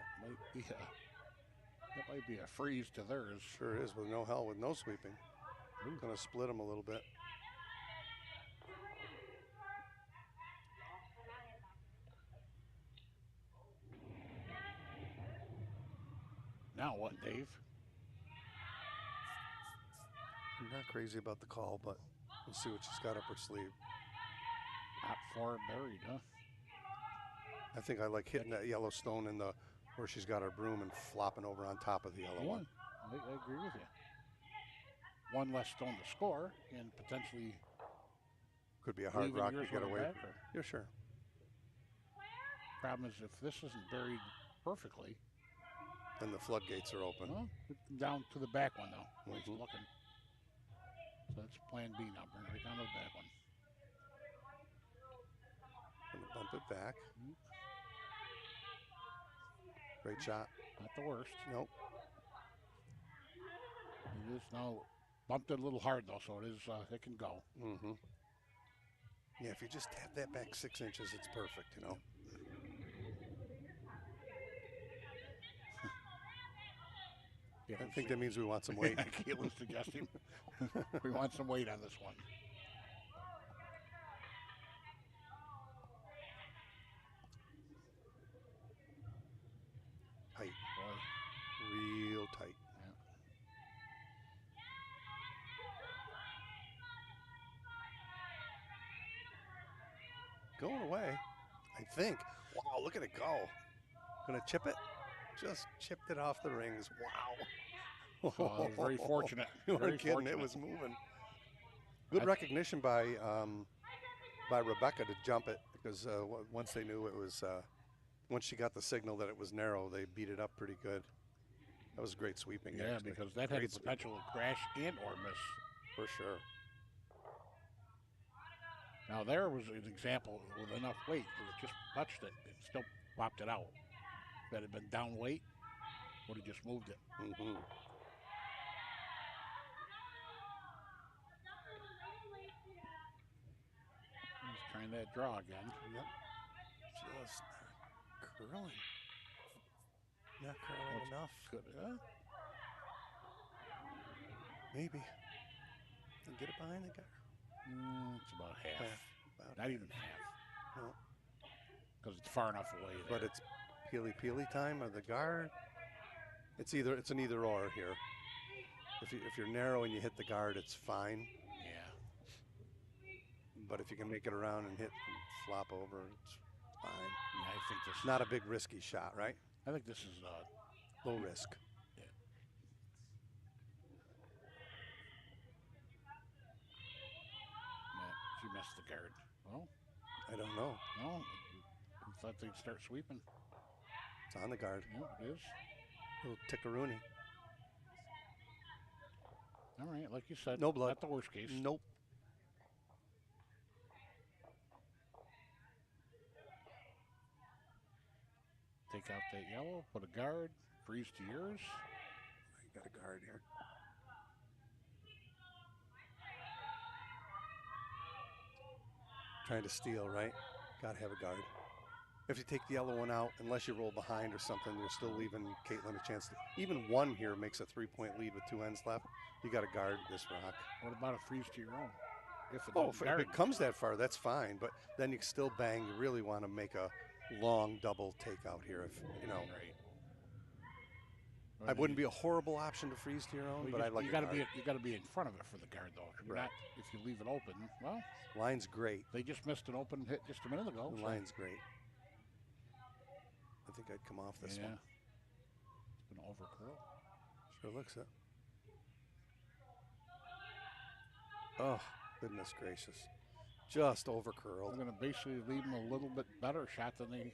That might be a freeze to theirs. Sure is, with no hell, with no sweeping. Going to split them a little bit. Now what, Dave? I'm not crazy about the call, but we'll see what she's got up her sleeve. Top 4 buried, huh? I think I like hitting that yellow stone in the where she's got her broom and flopping over on top of the yellow one. I agree with you. One less stone to score, and potentially could be a hard rock to get away. Yeah, sure. Problem is, if this isn't buried perfectly, then the floodgates are open. Well, down to the back one, though. He's looking. So that's plan B now. Bring it right down to the back one. Gonna bump it back. Great shot. Not the worst. Nope. It is now bumped it a little hard, though, so it is. It can go. Yeah, if you just tap that back 6 inches, it's perfect, you know. I think that means we want some weight. Keelan's suggesting we want some weight on this one. Tight. Real tight. Yeah. Going away, I think. Wow, Wow, look at it go. Gonna chip it? Just chipped it off the rings. Wow. So it was very fortunate. You Very weren't kidding. fortunate. It was moving. Good recognition by Rebecca to jump it, because once they knew it was, once she got the signal that it was narrow, they beat it up pretty good. That was great sweeping. Yeah, actually. because that had the potential to crash and or miss. For sure. Now there was an example with enough weight, because it just touched it, it still popped it out. If it had been down weight, would have just moved it. Mm-hmm. He's trying that draw again. Yep. Just curling. Not curling enough. Good. Maybe. And get it behind the guy. It's about half. About Not even half. No. Because it's far enough away there. But it's peely time of the guard. It's an either or here. If you're narrow and you hit the guard, it's fine. Yeah. But if you can make it around and hit and flop over, it's fine. Yeah, I think this is Not a big risky shot, right? I think this is Low risk. Yeah. Yeah, she missed the guard. Well, I don't know. no, I thought they'd start sweeping. It's on the guard. Yeah, it is. Little tickaroony. All right, like you said, No blood. Not the worst case. Nope. Take out that yellow, put a guard, freeze to yours. You got a guard here. Trying to steal, right? Gotta have a guard. If you take the yellow one out, unless you roll behind or something, you're still leaving Caitlin a chance to. Even one here makes a 3-point lead with 2 ends left. You got to guard this rock. What about a freeze to your own? If it comes that far, that's fine. But then you can still bang. You really want to make a long double takeout here. If you know, right. I wouldn't be a horrible option to freeze to your own, but I'd like you a got to guard. be you got to be in front of it for the guard though. If you're Right. not, if you leave it open, well, Line's great. they just missed an open hit just a minute ago. The so- line's great. I think I'd come off this yeah. one. It's gonna overcurl. Sure looks it. Oh, goodness gracious. Just overcurled. I'm gonna basically leave them a little bit better shot than they.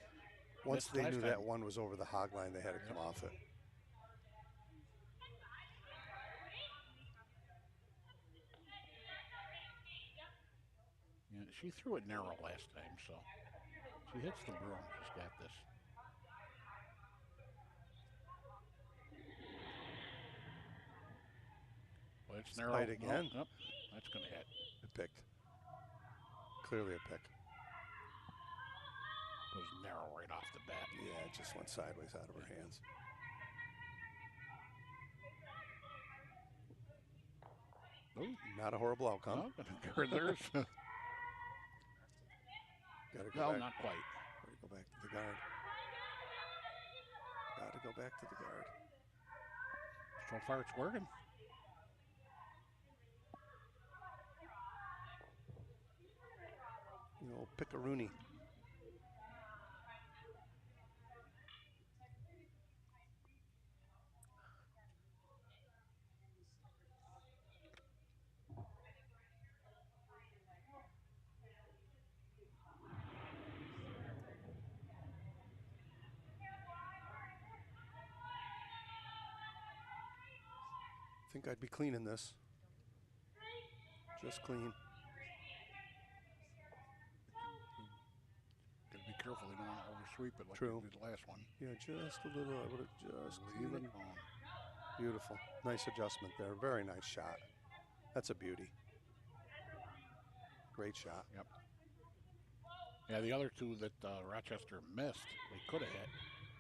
Once missed they last knew time. that one was over the hog line, they had to come off it. Yeah, she threw it narrow last time, so she hits the broom. She's got this. Well, it's narrow Tight again. Yep, that's gonna hit. It picked. Clearly a pick. Goes narrow right off the bat. Yeah, it just went sideways out of her hands. Ooh, Not a horrible outcome. no, there's. Gotta go No, back. not quite. Gotta go back to the guard. Gotta go back to the guard. So far, it's working. You know, pick-a-rooney. I think I'd be cleaning this. Just clean. Gotta be careful. They don't want to oversweep it like True. they did the last one. Yeah, just a little. I would have just Leave cleaned it it. alone. Beautiful. Nice adjustment there. Very nice shot. That's a beauty. Great shot. Yep. Yeah, the other two that Rochester missed, they could have hit.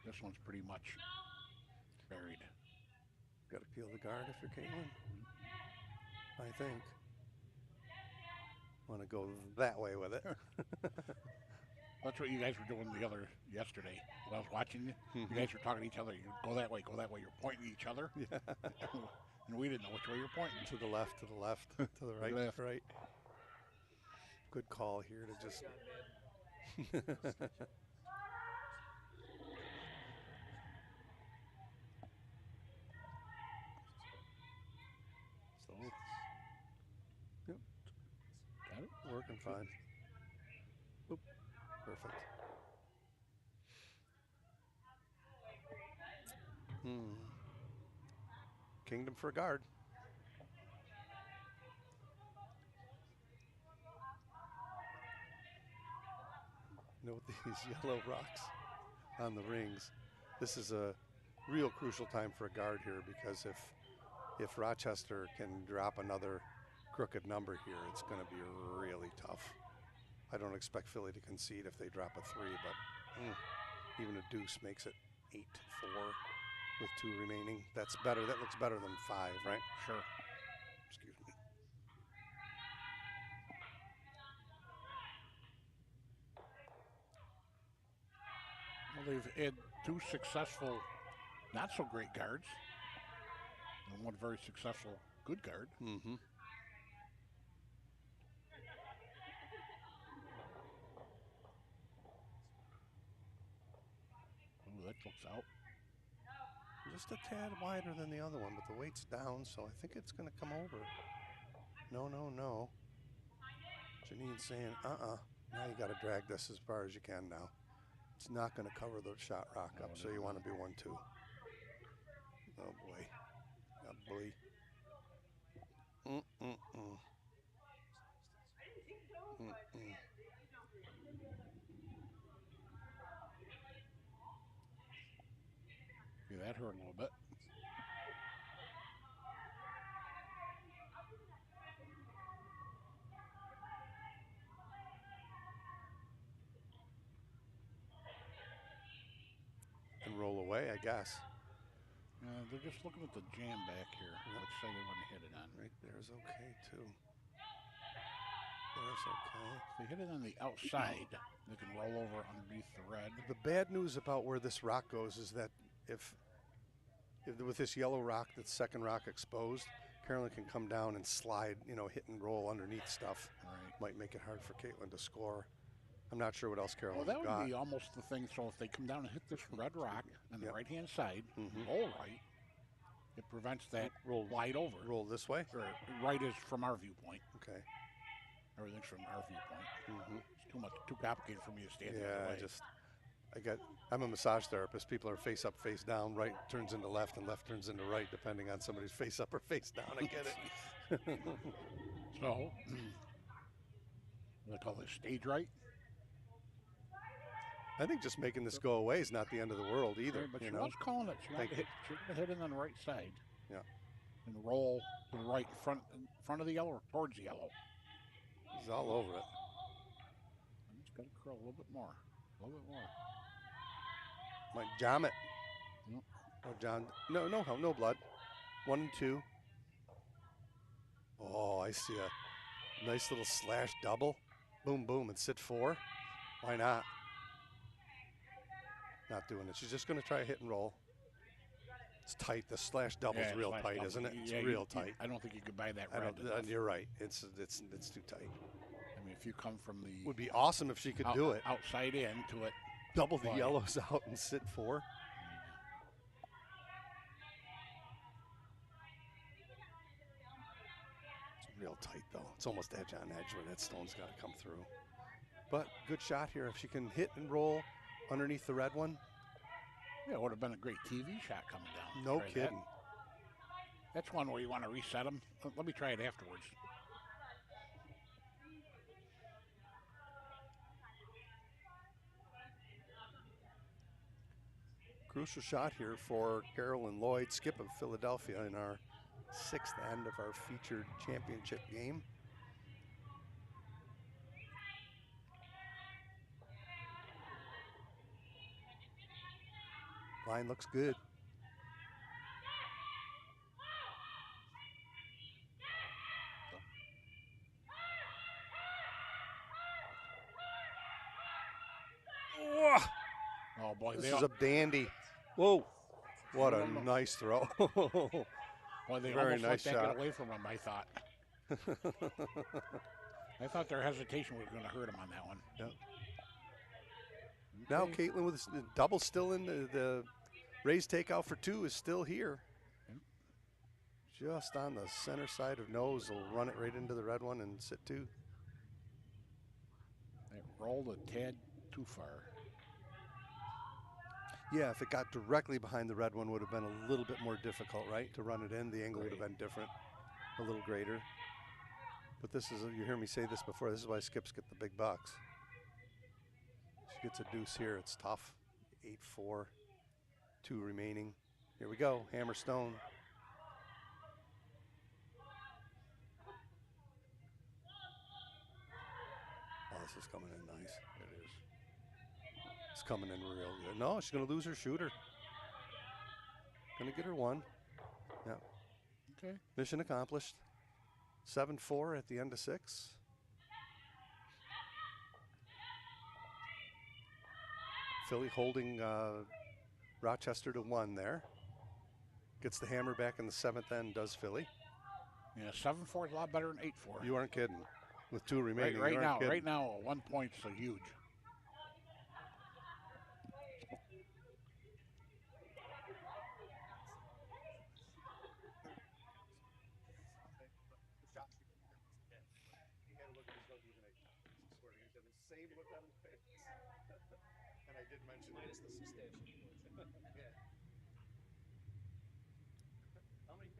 This one's pretty much buried. Got to peel the guard if you're Caitlin. I think. Want to go that way with it. That's what you guys were doing the other yesterday. When I was watching you, you guys were talking to each other. You go that way, go that way. You're pointing at each other. Yeah. And we didn't know which way you're pointing. To the left, to the left, to the right, left. right. Good call here to just. working fine. Oop. Perfect. Kingdom for a guard. Note these yellow rocks on the rings. This is a real crucial time for a guard here, because if Rochester can drop another crooked number here, it's going to be really tough. I don't expect Philly to concede if they drop a 3, but even a deuce makes it 8-4 with 2 remaining. That's better. That looks better than 5, right? Sure. Excuse me. Well, they've had 2 successful, not so great guards, and 1 very successful good guard. Mm-hmm. Ooh, that looks out. Just a tad wider than the other one, but the weight's down, so I think it's going to come over. No, no, no. Janine's saying, Now you got to drag this as far as you can now. It's not going to cover the shot rock up, so you want to be 1-2. Oh, boy. Oh, boy. Yeah, that hurt a little bit. And roll away, I guess. They're just looking at the jam back here. Let's say they want to hit it on. Right there's okay, too. There's okay. If they hit it on the outside, they can roll over underneath the red. The bad news about where this rock goes is that if with this yellow rock, that's second rock exposed, Carolyn can come down and slide, hit and roll underneath stuff. Right. Might make it hard for Caitlin to score. I'm not sure what else Carolyn's got. Well, that would got. be almost the thing. So if they come down and hit this red rock on the right-hand side, Mm-hmm. roll right, it prevents that roll wide over. Roll this way? Or right is from our viewpoint. Okay. Everything's from our viewpoint. Mm-hmm. It's too complicated for me to stand the other way. I'm a massage therapist. People are face up, face down. Right turns into left, and left turns into right, depending on somebody's face up or face down. I get it. So, they call this stage right. I think just making this go away is not the end of the world either. Yeah, but she was calling it. She's going to hit it on the right side. Yeah. And roll to the right, front of the yellow or towards the yellow. He's all over it. It's got to curl a little bit more. A little bit more. Might jam it. Nope. Oh, John. No blood. 1 and 2. Oh, I see a nice little slash double. Boom, boom, and sit 4. Why not? Not doing it. She's just going to try a hit and roll. It's tight. The slash double's real tight, isn't it? It's real tight. I don't think you could buy that red. You're right. It's too tight. I mean, if you come from the... Would be awesome if she could do it. Outside in to it. Double the yellows out and sit 4. It's real tight, though. It's almost edge on edge where that stone's got to come through. But good shot here. If she can hit and roll underneath the red one. Yeah, it would have been a great TV shot coming down. No kidding. That's one where you want to reset them. Let me try it afterwards. Crucial shot here for Carolyn Lloyd, skip of Philadelphia, in our 6th end of our featured championship game. Line looks good. Oh boy, this is a dandy. Whoa, what a nice throw. Boy, they very almost nice let that shot. get away from him, I thought. I thought their hesitation was going to hurt him on that one. Yep. Now Caitlin with the double still in the raised takeout for 2 is still here. Just on the center side of nose, will run it right into the red one and sit 2. rolled a tad too far. Yeah, if it got directly behind the red one, would have been a little bit more difficult, right? To run it in, the angle would have been different, a little greater. But this is, you hear me say this before, this is why skips get the big bucks. She gets a deuce here, it's tough. 8-4, 2 remaining. Here we go, hammer stone. Oh, this is coming in nice. It is. It's coming in real good. No, she's gonna lose her shooter. Gonna get her one. Yeah. Okay. Mission accomplished. 7-4 at the end of 6. Philly holding Rochester to 1 there. Gets the hammer back in the 7th end, does Philly. Yeah, 7-4 is a lot better than 8-4. You aren't kidding. With 2 remaining, Right now, kidding. right now, 1 point's so huge. And I did mention minus the station. Yeah. How many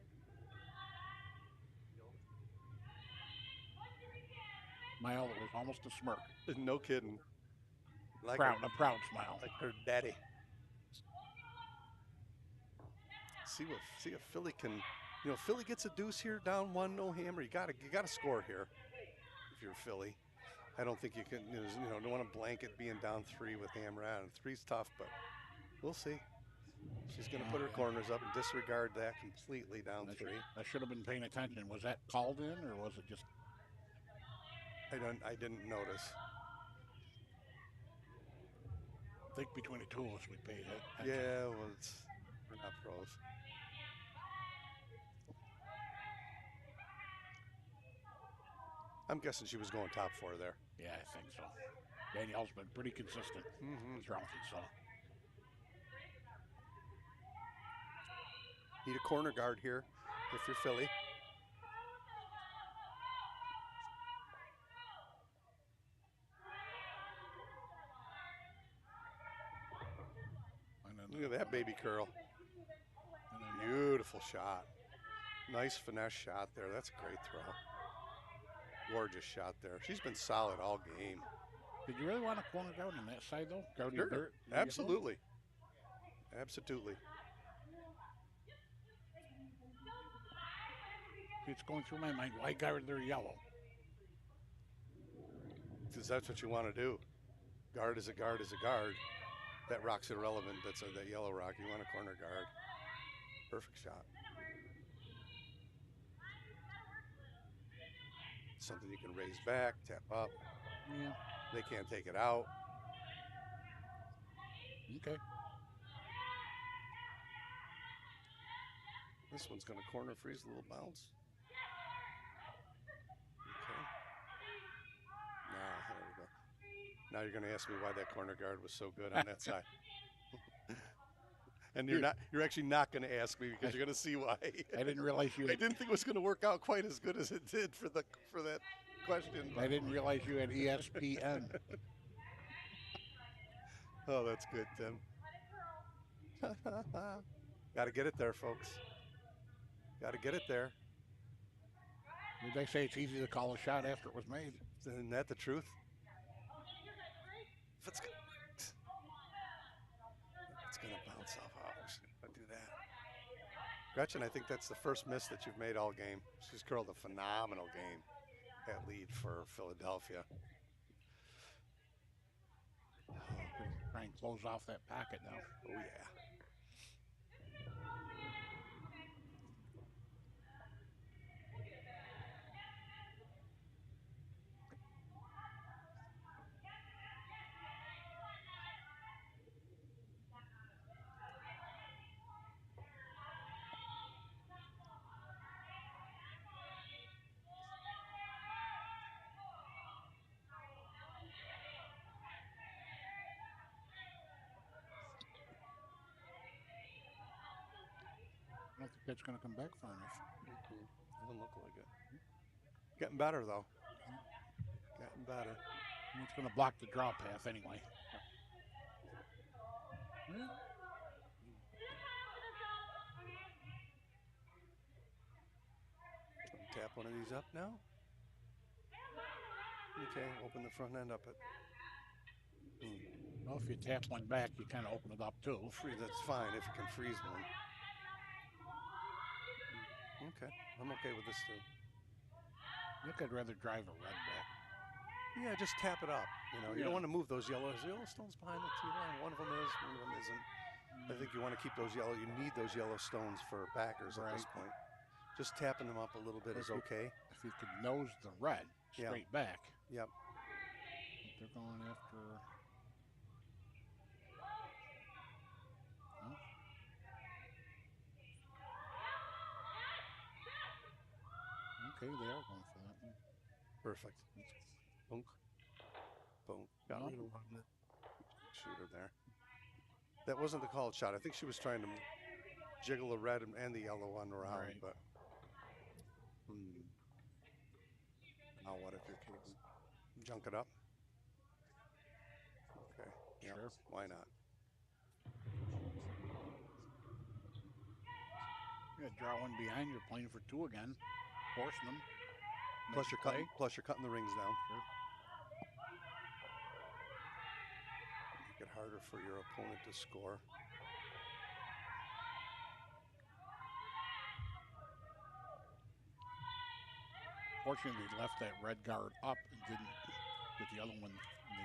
Smile that was almost a smirk. No kidding. Like a proud smile. Like her daddy. See if Philly can, Philly gets a deuce here, down 1, no hammer. You gotta score here if you're Philly. I don't think you can, don't want to blanket being down 3 with hammer out. 3's tough, but we'll see. She's going to put her corners up and disregard that completely down 3. I should have been paying attention. Was that called in or was it just? I didn't notice. I think between the two of us we paid it. Yeah, well, we're not pros. I'm guessing she was going top 4 there. Yeah, I think so. Danielle's been pretty consistent with Ralphie, so. Need a corner guard here if you're Philly. Look at that baby curl. Beautiful shot. Nice finesse shot there. That's a great throw. Gorgeous shot there. She's been solid all game. Did you really want a corner guard on that side, though? Sure. Dirt? Absolutely. Absolutely. It's going through my mind. Why guard their yellow? Because that's what you want to do. Guard is a guard is a guard. That rock's irrelevant. That's that yellow rock. You want a corner guard. Perfect shot. Something you can raise back, tap up. Yeah. They can't take it out. Okay. This one's going to corner freeze, a little bounce. Okay. Now, there we go. Now you're going to ask me why that corner guard was so good on that side. And you're actually not going to ask me because you're going to see why. I didn't realize you. I didn't think it was going to work out quite as good as it did for that question. I didn't realize you had ESPN. Oh, that's good, Tim. Got to get it there, folks. Got to get it there. Did they say it's easy to call a shot after it was made? Isn't that the truth? If it's going to bounce off. I'll do that. Gretchen, I think that's the first miss that you've made all game. She's curled a phenomenal game at lead for Philadelphia. Try and close off that pocket now. Oh, yeah. I don't think that's going to come back far enough. Doesn't look like it. Getting better, though. Getting better. It's going to block the draw path anyway. Tap one of these up now. Okay, open the front end up it. Well, if you tap one back, you kind of open it up too. That's fine if you can freeze one. Okay, I'm okay with this too. I think I'd rather drive a red back. Yeah, just tap it up. You don't want to move those yellow stones behind the tee line. One of them is, one of them isn't. I think you want to keep those yellow. You need those yellow stones for backers at this point. Just tapping them up a little bit is okay. If you could nose the red straight back. Yep. But they're going after. Huh? Okay, they are going for that one. Perfect. Boom. Boom. Got rid of one. Shooter there. That wasn't the called shot. I think she was trying to jiggle the red and the yellow one around, but now what if you're keeping junk it up? Okay. Yep. Sure. Why not? Yeah, draw one behind. You're playing for two again, forcing them. Plus you're cutting the rings down. Sure. Make it harder for your opponent to score. Fortunately, they left that red guard up and didn't get the other one. They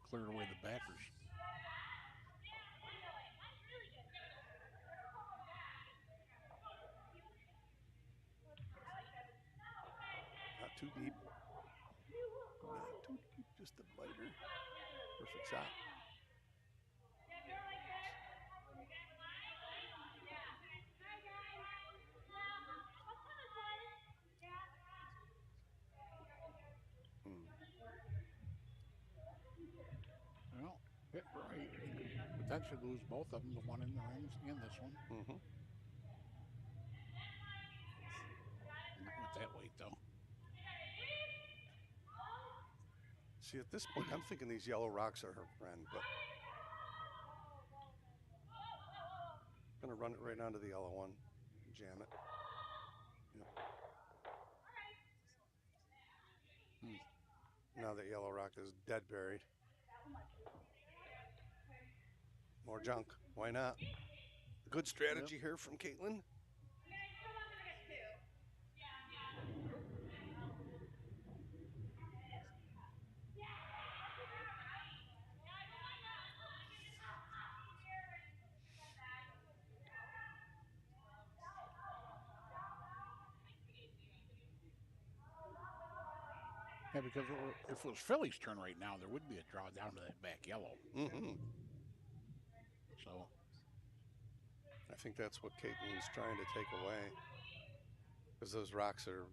cleared away the backers. Not too deep. Not too deep, just a biter. Perfect shot. Well, hit right. You could potentially lose both of them, the one in the rings and this one. Not with that weight, though. See, at this point, I'm thinking these yellow rocks are her friend, but I'm going to run it right onto the yellow one, jam it. Yep. Now that yellow rock is dead buried. More junk. Why not? Good strategy here from Caitlin. Yeah, because if it was Philly's turn right now, there would be a draw down to that back yellow. So I think that's what Caitlin's trying to take away. Because those rocks are,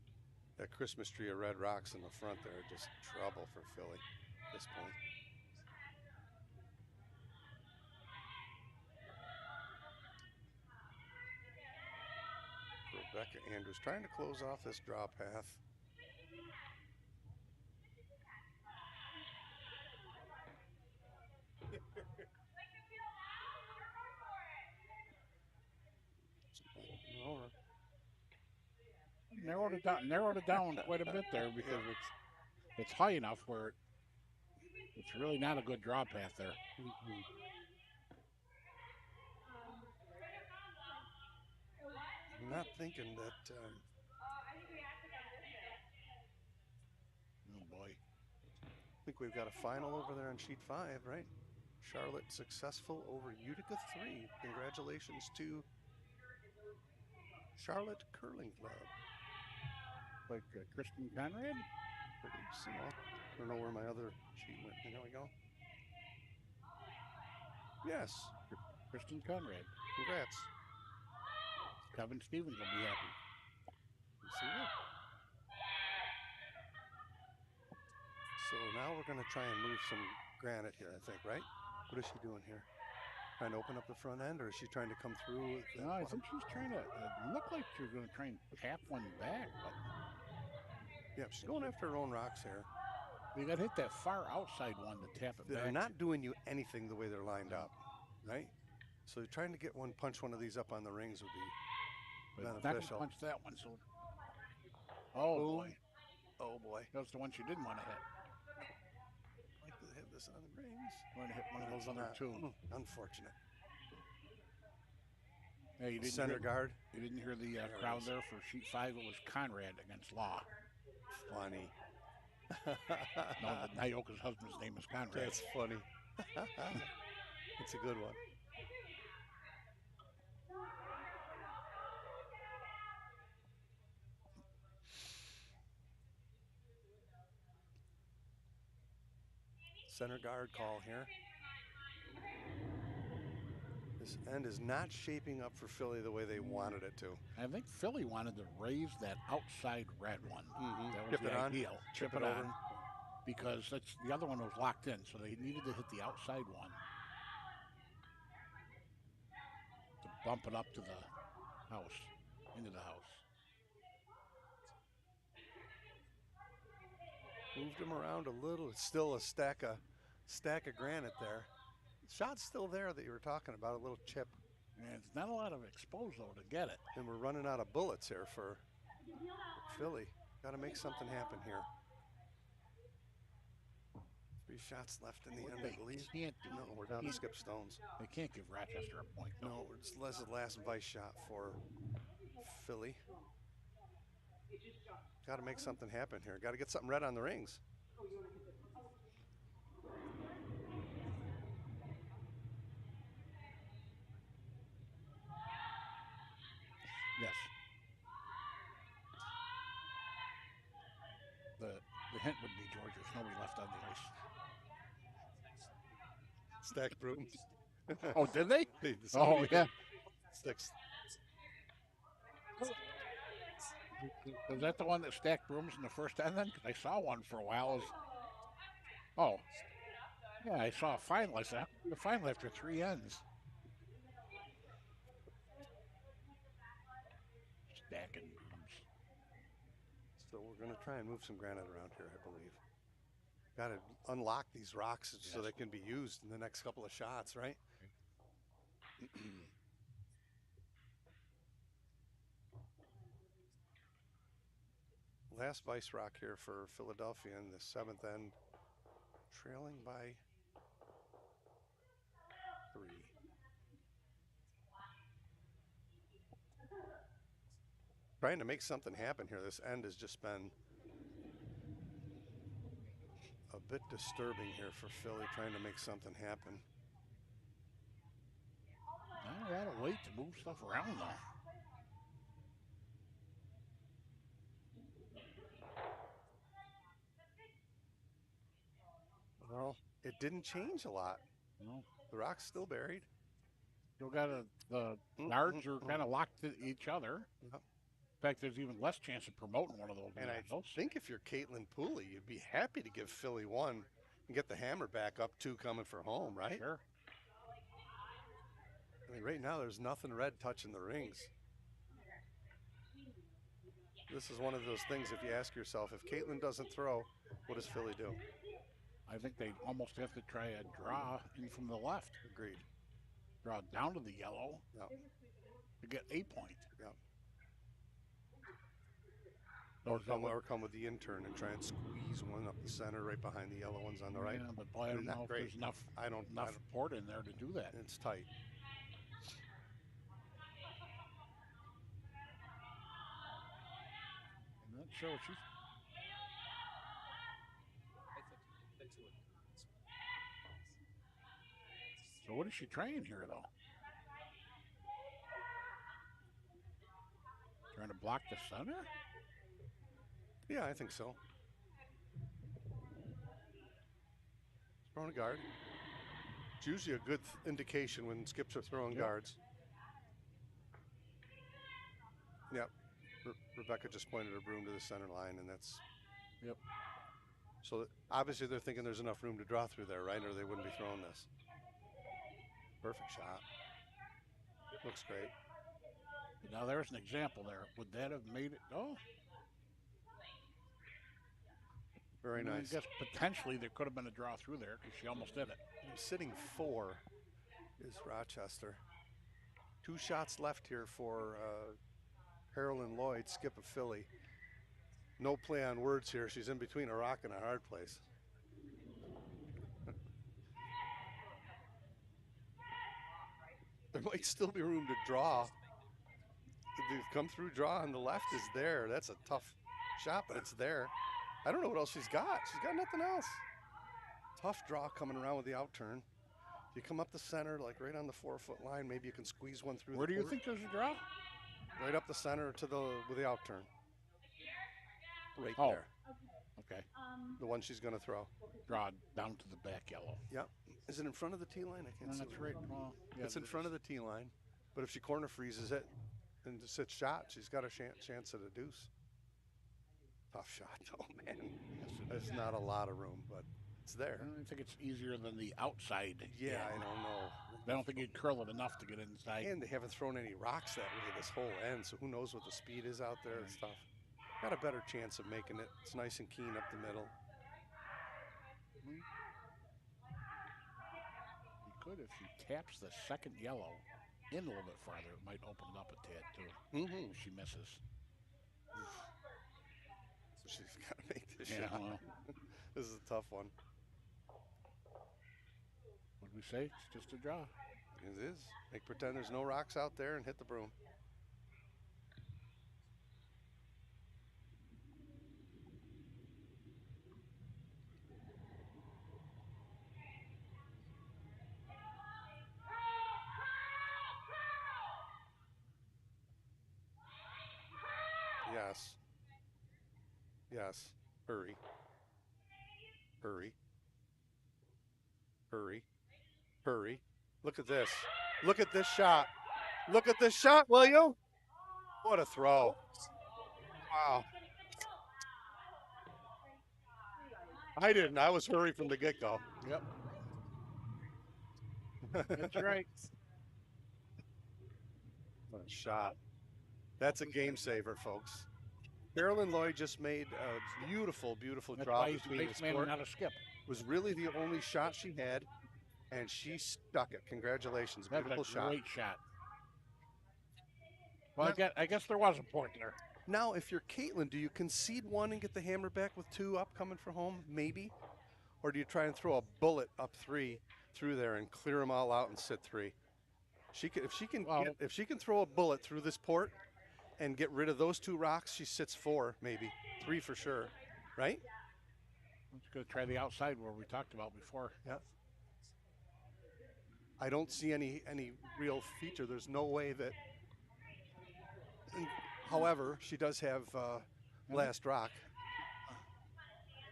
that Christmas tree of red rocks in the front there are just trouble for Philly at this point. Rebecca Andrews trying to close off this draw path. Narrowed it down quite a bit there because it's high enough where it's really not a good draw path there. I'm not thinking that. Oh boy! I think we've got a final over there on sheet 5, right? Charlotte successful over Utica 3. Congratulations to Charlotte Curling Club. Like Kristen Conrad? I don't know where my other sheet went. There we go. Yes. Kristen Conrad. Congrats. Kevin Stevens will be happy. See that? So now we're going to try and move some granite here, I think, right? What is she doing here? Trying to open up the front end, or is she trying to come through? No, I think she's trying to look like she's going to try and tap one back. But yeah, she's going after her own rocks here. You got to hit that far outside one to tap it They're back. not doing you anything the way they're lined up, right? So trying to punch one of these up on the rings would be But not going to beneficial. punch that one. So, oh Boom. boy, Oh boy. that's the one she didn't want to hit. I'd like to hit this on the rings. Going to hit one of those other Not- two. Unfortunate. Hey, you didn't Center hear, guard. You didn't hear the There it crowd is. there for sheet 5. It was Conrad against Law. Funny. No, Nyoka's husband's name is Conrad. That's funny. It's a good one. Center guard call here. This end is not shaping up for Philly the way they wanted it to. I think Philly wanted to raise that outside red one. That was Chip the it on. ideal. Chip Chip it it over. on. Because that's the other one was locked in, so they needed to hit the outside one to bump it up to the house, into the house. Moved him around a little. It's still a stack of granite there. Shot's still there that you were talking about, a little chip. And it's not a lot of exposed though to get it. And we're running out of bullets here for Philly. Got to make something happen here. 3 shots left in the end, I believe. No, we're down to skip stones. They can't give Rochester a point. No, it's the last vice shot for Philly. Got to make something happen here. Got to get something red on the rings. Yes. The hint would be, George, there's nobody left on the ice. Stacked brooms. Oh, did they? Somebody Oh, yeah. Sticks. Was that the one that stacked brooms in the first end then? Because I saw one for a while. Oh. Yeah, I saw a final. I said, the final after 3 ends. Stacking brooms. So we're going to try and move some granite around here, I believe. Got to unlock these rocks so they can be used in the next couple of shots, right? Last vice rock here for Philadelphia in the 7th end, trailing by 3. Trying to make something happen here. This end has just been a bit disturbing here for Philly, trying to make something happen. I gotta wait to move stuff around though. Well, it didn't change a lot. No. The rock's still buried. Still got the guards are kind of locked to each other. Yep. In fact, there's even less chance of promoting one of those. And I think if you're Caitlin Pooley, you'd be happy to give Philly 1 and get the hammer back up 2 coming for home, right? Sure. I mean, right now there's nothing red touching the rings. This is one of those things, if you ask yourself, if Caitlin doesn't throw, what does Philly do? I think they almost have to try a draw in from the left. Agreed. Draw down to the yellow Yep. to get a point. Yep. Or come with the intern and try and squeeze one up the center right behind the yellow ones on the right. Yeah, but boy, I don't know if there's enough support in there to do that. It's tight. I'm not sure what she's... So what is she trying here, though? Trying to block the center? Yeah, I think so. Throwing a guard. It's usually a good indication when skips are throwing guards. Yep. Rebecca just pointed her broom to the center line, and that's... Yep. So obviously they're thinking there's enough room to draw through there, right? Or they wouldn't be throwing this. Perfect shot. Looks great. Now there's an example there. Would that have made it? Oh. Very And nice. I guess potentially there could have been a draw through there because she almost did it. Sitting 4 is Rochester. 2 shots left here for Carolyn Lloyd, skip of Philly. No play on words here. She's in between a rock and a hard place. There might still be room to draw. The come through draw on the left is there. That's a tough shot, but it's there. I don't know what else she's got. She's got nothing else. Tough draw coming around with the out turn. If you come up the center, like right on the 4-foot line, maybe you can squeeze one through. Where do you think there's a draw? Right up the center to the with the out turn. Right Oh. there. Okay. The one she's going to throw. Draw down to the back yellow. Yep. Is it in front of the tee line? I can't And see. that's right. Well, yeah, It's in front of the tee line. But if she corner freezes it and just hits shot, she's got a chance at a deuce. Tough shot, though, man. There's not a lot of room, but it's there. I think it's easier than the outside. Yeah, I don't know. I don't think you'd curl it enough to get inside. And they haven't thrown any rocks that way this whole end, so who knows what the speed is out there and stuff. Got a better chance of making it. It's nice and keen up the middle. You could, if she taps the second yellow in a little bit farther, it might open it up a tad too. If she misses. So she's got to make this Yeah, shot. well. This is a tough one. What did we say? It's just a draw. It is. Make pretend there's no rocks out there and hit the broom. Yes. Yes. Hurry. Hurry. Hurry. Hurry. Look at this. Look at this shot. Look at this shot, will you? What a throw. Wow. I didn't. I was hurry from the get-go. Yep. That's right. What a shot. That's a game saver, folks. Carolyn Lloyd just made a beautiful, beautiful That's drop why he's between base the man sport. and not a skip. Was really the only shot she had, and she stuck it. Congratulations. That was Beautiful a shot. great shot. Well, I guess there was a point there. Now, if you're Caitlin, do you concede one and get the hammer back with 2 up coming for home? Maybe. Or do you try and throw a bullet up 3 through there and clear them all out and sit 3? If she can throw a bullet through this port and get rid of those 2 rocks, she sits 4, maybe 3 for sure, right? Let's go try the outside where we talked about before. Yeah. I don't see any real feature. There's no way that. However, she does have last rock.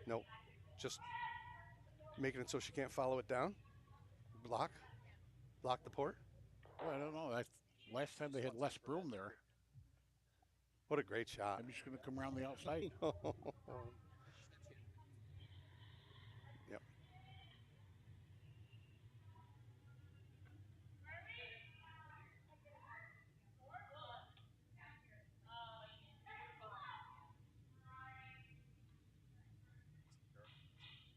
Nope. Just making it so she can't follow it down. Block the port. Well, I don't know. Last time they had less broom there. What a great shot. I'm just going to come around the outside. Yep.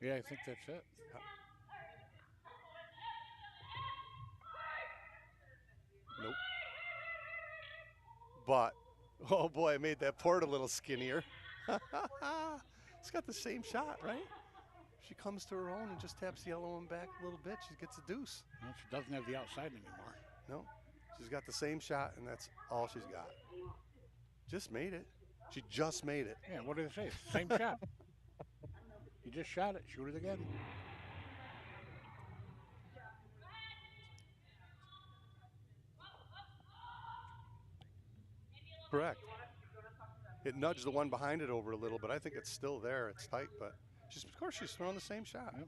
Yeah, I think that's it. Nope. But, oh boy, I made that port a little skinnier. It's got the same shot, right? She comes to her own and just taps the yellow one back a little bit. She gets a deuce. Well, she doesn't have the outside anymore. No, she's got the same shot, and that's all she's got. Just made it. She just made it. Yeah, what did it say? Same shot. You just shot it. Shoot it again. Correct. It nudged the one behind it over a little, but I think it's still there. It's tight, but of course she's throwing the same shot. Yep.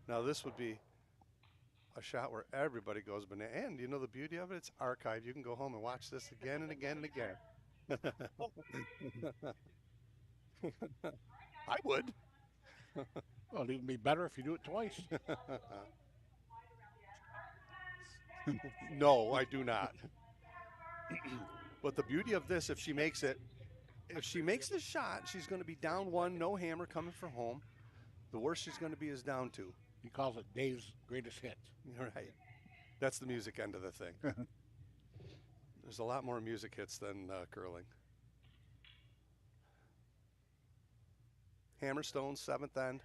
Now this would be a shot where everybody goes banana. And you know the beauty of it? It's archived. You can go home and watch this again and again and again. I would. Well, it'd even be better if you do it twice. No, I do not. But the beauty of this, if she makes it, if she makes the shot, she's going to be down 1, no hammer coming for home. The worst she's going to be is down 2. He calls it Dave's greatest hit. Right. That's the music end of the thing. There's a lot more music hits than curling. Hammerstone, 7th end.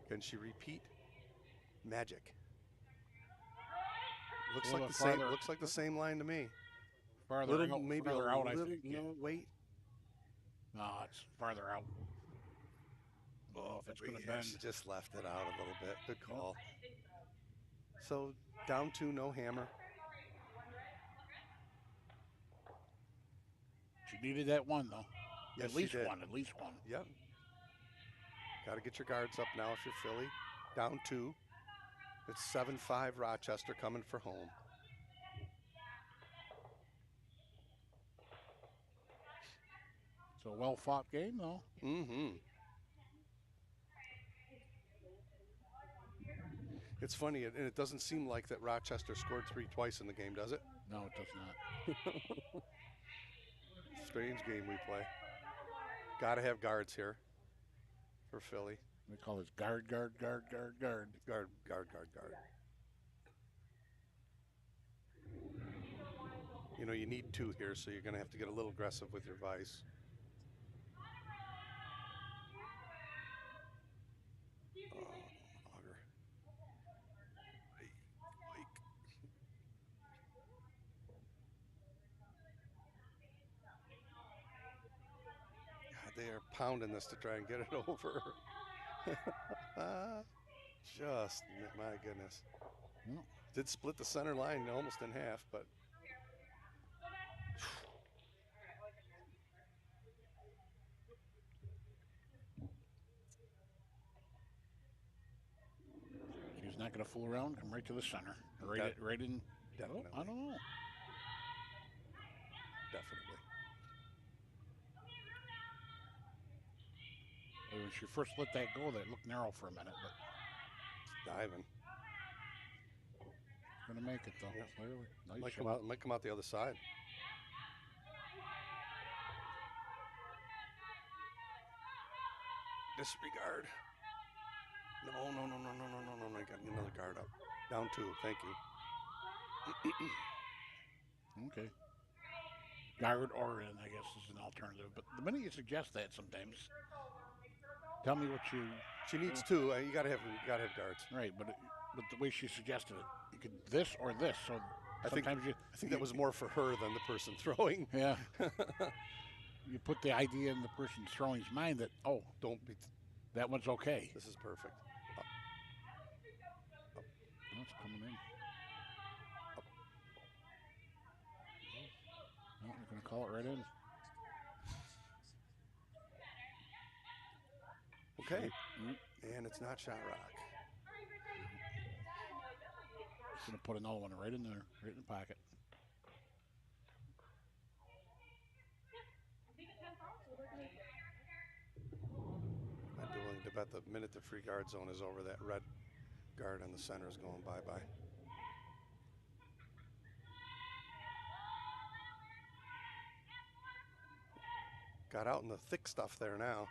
Can she repeat magic? Looks like the same. Looks like the same line to me. Farther out, maybe farther a out. little. I think. No, wait. No, it's farther out. Oh, if it's going to bend. She just left it out a little bit. Good call. So down 2, no hammer. She needed that one though. Yes, at least she did. one. At least one. Yep. Got to get your guards up now if you're Philly. Down 2. It's 7-5 Rochester coming for home. It's a well-fought game, though. Mm-hmm. It's funny, and it doesn't seem like that Rochester scored 3 twice in the game, does it? No, it does not. Strange game we play. Got to have guards here for Philly. We call this guard. Guard. You know, you need 2 here, so you're going to have to get a little aggressive with your vice. God, they are pounding this to try and get it over. Just, my goodness. Well, did split the center line almost in half, but she's not going to fool around. Come right to the center. Right in. Definitely. Oh, I don't know. Definitely. When she first let that go, that looked narrow for a minute, but diving. Gonna make it though. Yeah. Clearly. Nice Might come out the other side. Disregard. No. I got another guard up. Down 2. Thank you. Okay. Guard or in, I guess, is an alternative. But the minute you suggest that, sometimes, tell me what you. She needs 2. You gotta have guards. Right, but the way she suggested it, you could this or this. So I think that was more for her than the person throwing. Yeah. You put the idea in the person throwing's mind that don't be. That one's okay. This is perfect. Up. Oh, it's coming in. Up. No, they're going to call it right in. Okay. And it's not shot rock. Going to put another one right in there, right in the pocket. I'd be willing to bet the minute the free guard zone is over, that red guard on the center is going bye-bye. Got out in the thick stuff there now.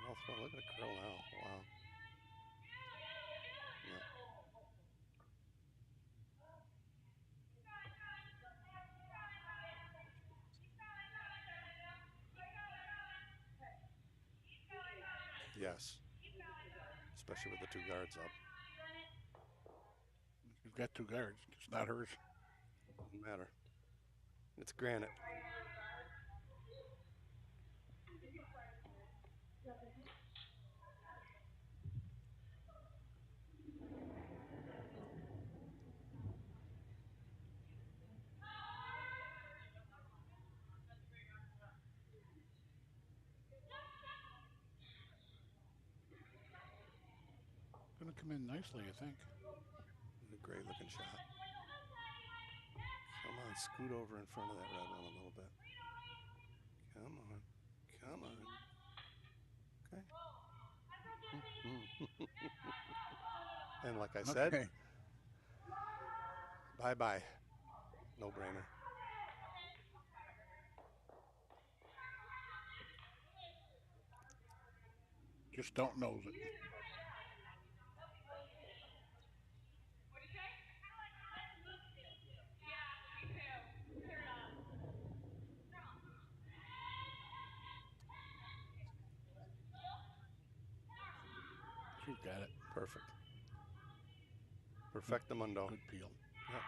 Oh, look at the curl now. Wow. Yes. Especially with the 2 guards up. She's got 2 guards. It's not hers. Doesn't matter. It's granite. Going to come in nicely, I think. A great looking shot. Come on, scoot over in front of that red one a little bit. Come on. Okay. And like I said, bye-bye. No brainer. Just don't nose it. She's got it. Perfect. Perfectamundo. Good peel. Yeah.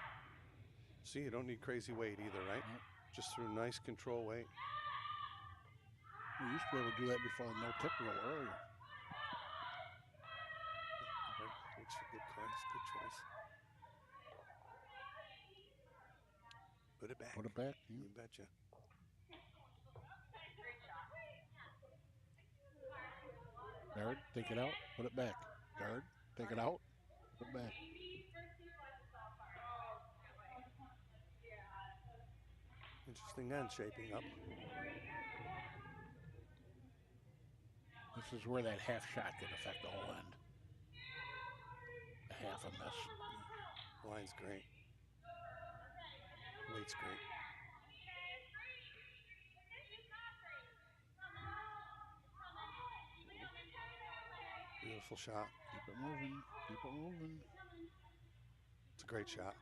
See, you don't need crazy weight either, right? Nope. Just through nice control weight. We used to be able to do that before the no-tip rule earlier. Good choice. Good choice. Put it back. Put it back. You betcha. Guard, take it out. Put it back. Guard, take it out. Put it back. Interesting end shaping up. This is where that half shot could affect the whole end. A half a miss. Line's great. Weight's great. Beautiful shot. Keep it moving. Keep it moving. It's a great shot.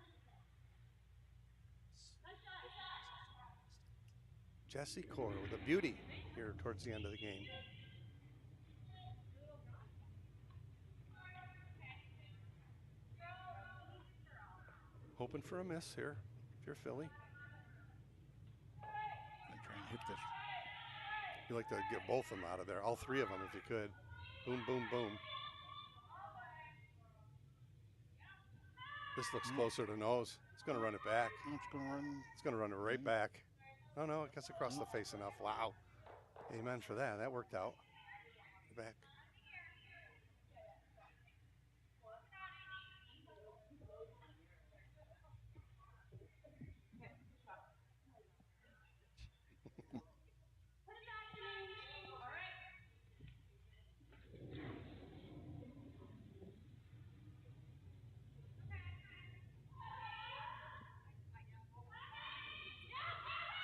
Jesse Core with a beauty here towards the end of the game. Hoping for a miss here, if you're Philly. And try and hit this. You like to get both of them out of there, all three of them if you could. Boom, boom, boom. This looks closer to nose. It's going to run it back. It's going to run. It's going to run it right back. Oh, no, it gets across the face enough. Wow. Amen for that. That worked out. Back.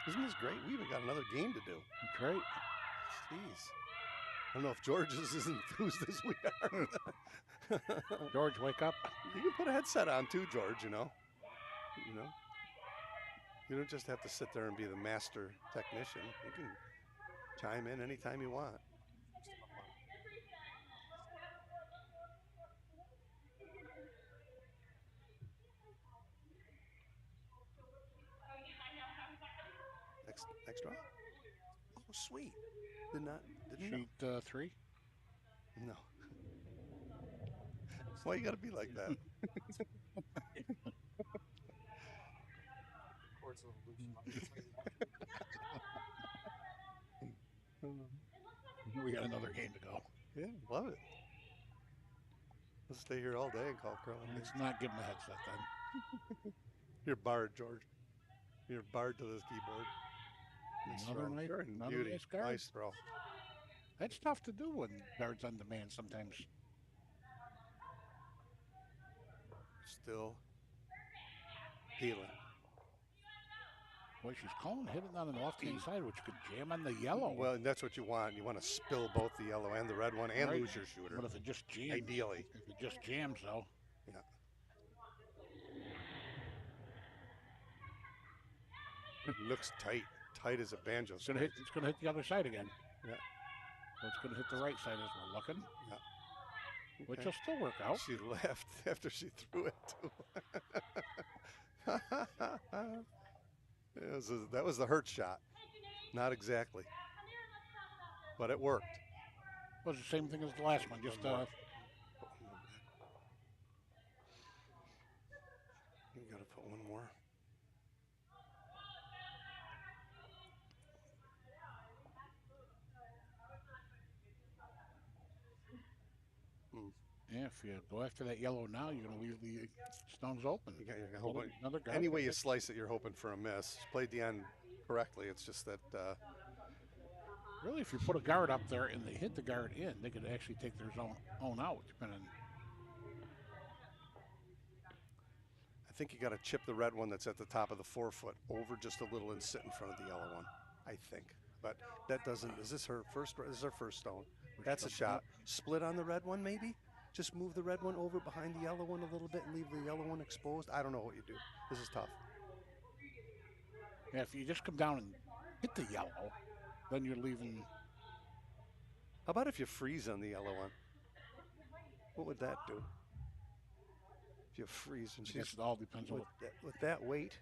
Isn't this great? We even got another game to do. That's right. Jeez. I don't know if George is as enthused as we are. George, wake up. You can put a headset on too, George, you know. You don't just have to sit there and be the master technician. You can chime in anytime you want. Next draw? Oh, sweet. Didn't Sheet 3? No. Why you gotta be like that? We got another game to go. Yeah, love it. Let's stay here all day and call curling. Let's not give him a headset then. You're barred, George. You're barred to this keyboard. Another nice guard. Nice throw. That's tough to do when guard's on demand sometimes. Still healing. Boy, she's calling hitting on the left-hand side, which could jam on the yellow. Well, that's what you want. You want to spill both the yellow and the red one and lose your shooter. But if it just jams. Ideally. If it just jams, though. Yeah. It looks tight. Tight as a banjo. It's gonna hit the other side again. Yeah. So it's gonna hit the right side as we're looking. Yeah. Which will still work out. She laughed after she threw it too. That was the hurt shot. Not exactly. But it worked. It was the same thing as the last one. Just You gotta put one more. Yeah, if you go after that yellow now, you're going to leave the stones open. Another guard. Any way you slice it, you're hoping for a miss. She played the end correctly. It's just that... really, if you put a guard up there and they hit the guard in, they could actually take their own out, depending. I think you got to chip the red one that's at the top of the 4-foot over just a little and sit in front of the yellow one. I think, but that doesn't. Is this her first? This is her first stone. That's a shot. Split on the red one, maybe. Just move the red one over behind the yellow one a little bit and leave the yellow one exposed. I don't know what you do. This is tough. Yeah, if you just come down and hit the yellow, then you're leaving. How about if you freeze on the yellow one? What would that do? If you freeze and I guess it all depends on with that weight.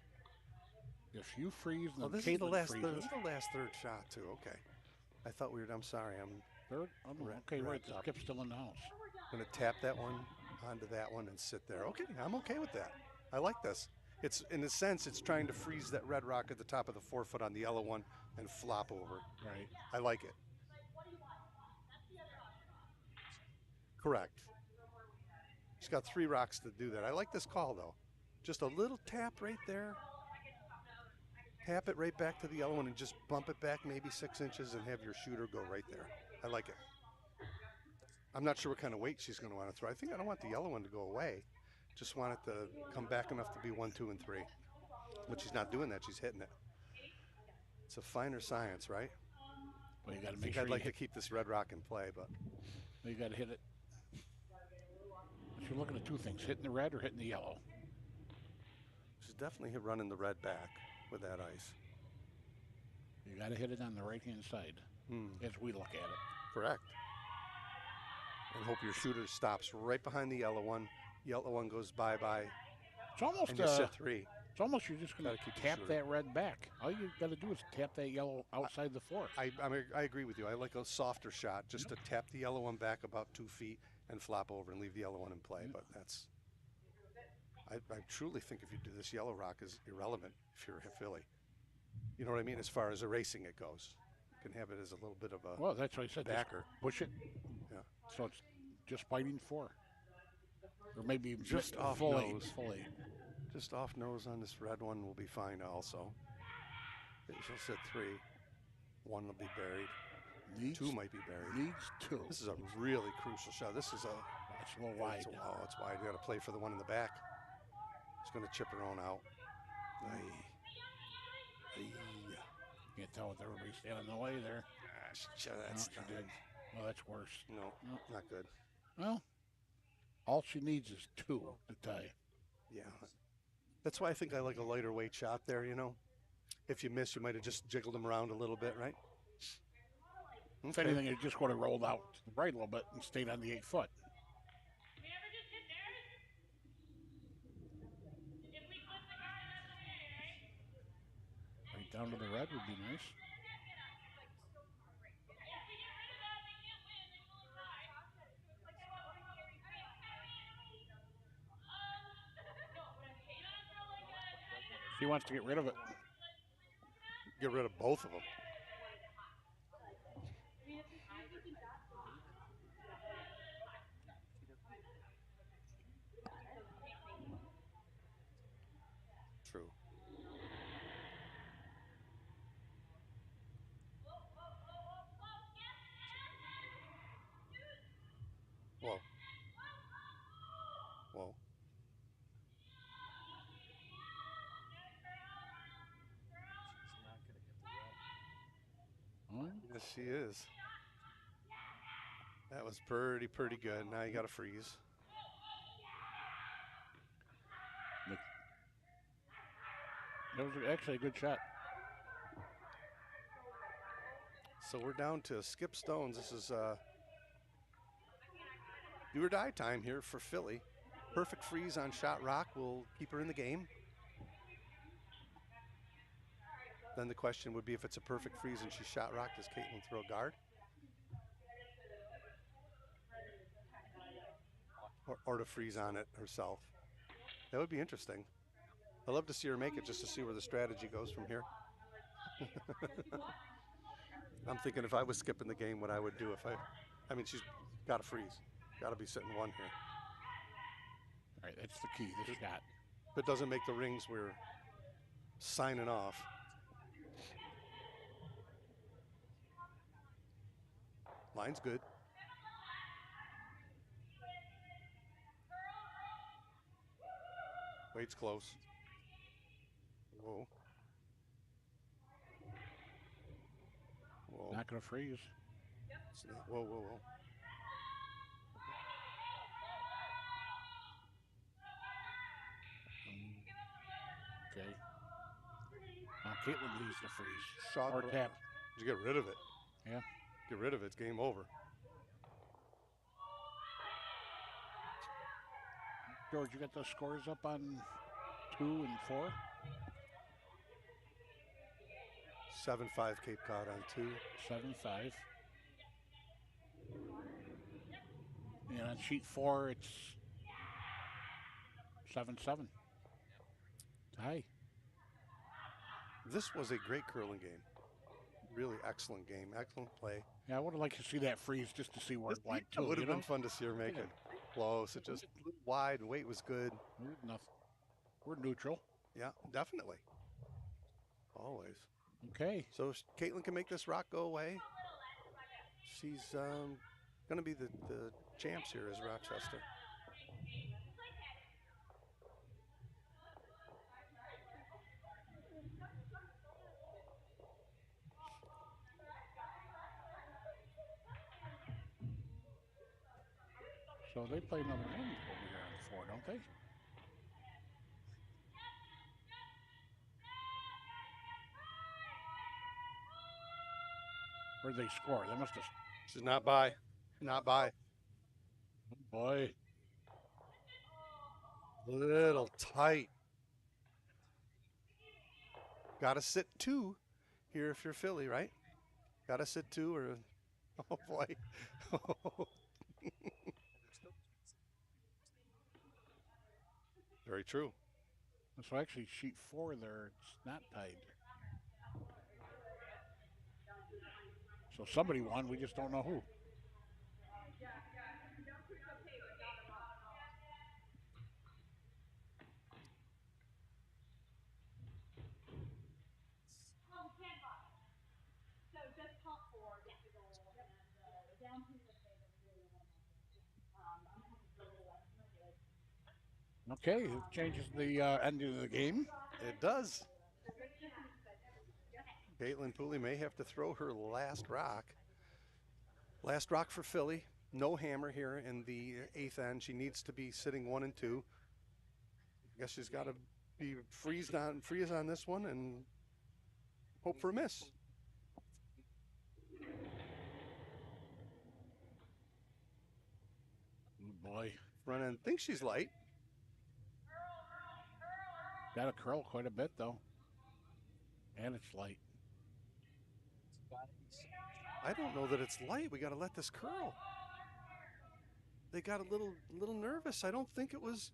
If you freeze, then this is the last freezes. This is the last third shot too. Okay, I thought we were. I'm sorry. I'm third. Oh, no. Okay, right. The skip's still in the house. I'm gonna tap that one onto that one and sit there. Okay, I'm okay with that. I like this. It's in a sense, it's trying to freeze that red rock at the top of the 4-foot on the yellow one and flop over. Right. I like it. Correct. She's got 3 rocks to do that. I like this call though. Just a little tap right there. Tap it right back to the yellow one and just bump it back maybe 6 inches and have your shooter go right there. I like it. I'm not sure what kind of weight she's going to want to throw. I think I don't want the yellow one to go away. Just want it to come back enough to be 1, 2, and 3. But she's not doing that. She's hitting it. It's a finer science, right? Well, you got to make sure. I'd like to keep this red rock in play, but you got to hit it. But you're looking at 2 things: hitting the red or hitting the yellow. She's definitely running the red back with that ice. You got to hit it on the right-hand side as we look at it. Correct. And hope your shooter stops right behind the yellow one. Yellow one goes bye-bye. It's almost and you sit 3. It's almost you're just going to tap that red back. All you got to do is tap that yellow outside the 4. I agree with you. I like a softer shot, just to tap the yellow one back about 2 feet and flop over and leave the yellow one in play. But that's. I truly think if you do this, yellow rock is irrelevant if you're a Philly. You know what I mean? As far as erasing it goes, you can have it as a little bit of a. Well, that's what I said. Backer. Push it. Yeah. So it's just fighting 4, or maybe just off full nose. 8, full 8. Just off nose on this red one will be fine also. She'll sit 3. 1 will be buried. 2 might be buried. Needs 2. This is a really crucial shot. This is a. It's a little wide. It's wide. You got to play for the one in the back. It's going to chip her own out. Can't tell with everybody standing in the way there. That's she did. Well, that's worse. No, not good. Well, all she needs is 2 to tie. Yeah. That's why I think I like a lighter weight shot there, you know. If you miss, you might have just jiggled them around a little bit, right? If anything, it just would have rolled out to the right a little bit and stayed on the 8-foot. Right down to the red would be nice. She wants to get rid of it. Get rid of both of them. True. Whoa. Whoa. Yes, she is. That was pretty good. Now you got to freeze. That was actually a good shot. So we're down to skip stones. This is do or die time here for Philly. Perfect freeze on shot rock will keep her in the game. Then the question would be, if it's a perfect freeze and she's shot rock, does Caitlin throw guard? Or to freeze on it herself. That would be interesting. I'd love to see her make it just to see where the strategy goes from here. I'm thinking if I was skipping the game, what I would do if I mean, she's got to freeze. Got to be sitting 1 here. All right, that's the key, this shot. If it doesn't make the rings, we're signing off. Line's good. Weight's close. Whoa. Whoa. Not going to freeze. Whoa, whoa, whoa. Okay. Now Caitlin needs to freeze. Shot Or tap. Did you get rid of it? Yeah. Get rid of it. It's game over. George, you got those scores up on 2 and 4? 7-5 Cape Cod on 2. 7-5. And on sheet 4, it's 7-7. Tie. This was a great curling game. Really excellent game. Excellent play. Yeah, I would have liked to see that freeze just to see where it went to. It would have been fun to see her make it close. It just wide. Weight was good. Nothing. We're neutral. Yeah, definitely. Always. Okay. So Caitlin can make this rock go away. She's going to be the champs here as Rochester. So they play another end over here on 4, don't they? Where'd they score? They must have. She's not by. Not by. Oh boy. Little tight. Got to sit 2 here if you're Philly, right? Got to sit 2 or. Oh boy. Very true. So actually, sheet 4 there, it's not tied. So somebody won, we just don't know who. Okay, it changes the end of the game. It does. Caitlin Pooley may have to throw her last rock. Last rock for Philly. No hammer here in the 8th end. She needs to be sitting 1 and 2. I guess she's got to be freeze on this one and hope for a miss. Oh boy. Front end thinks she's light. Got to curl quite a bit though. And it's light. I don't know that it's light. We got to let this curl. They got a little nervous. I don't think it was.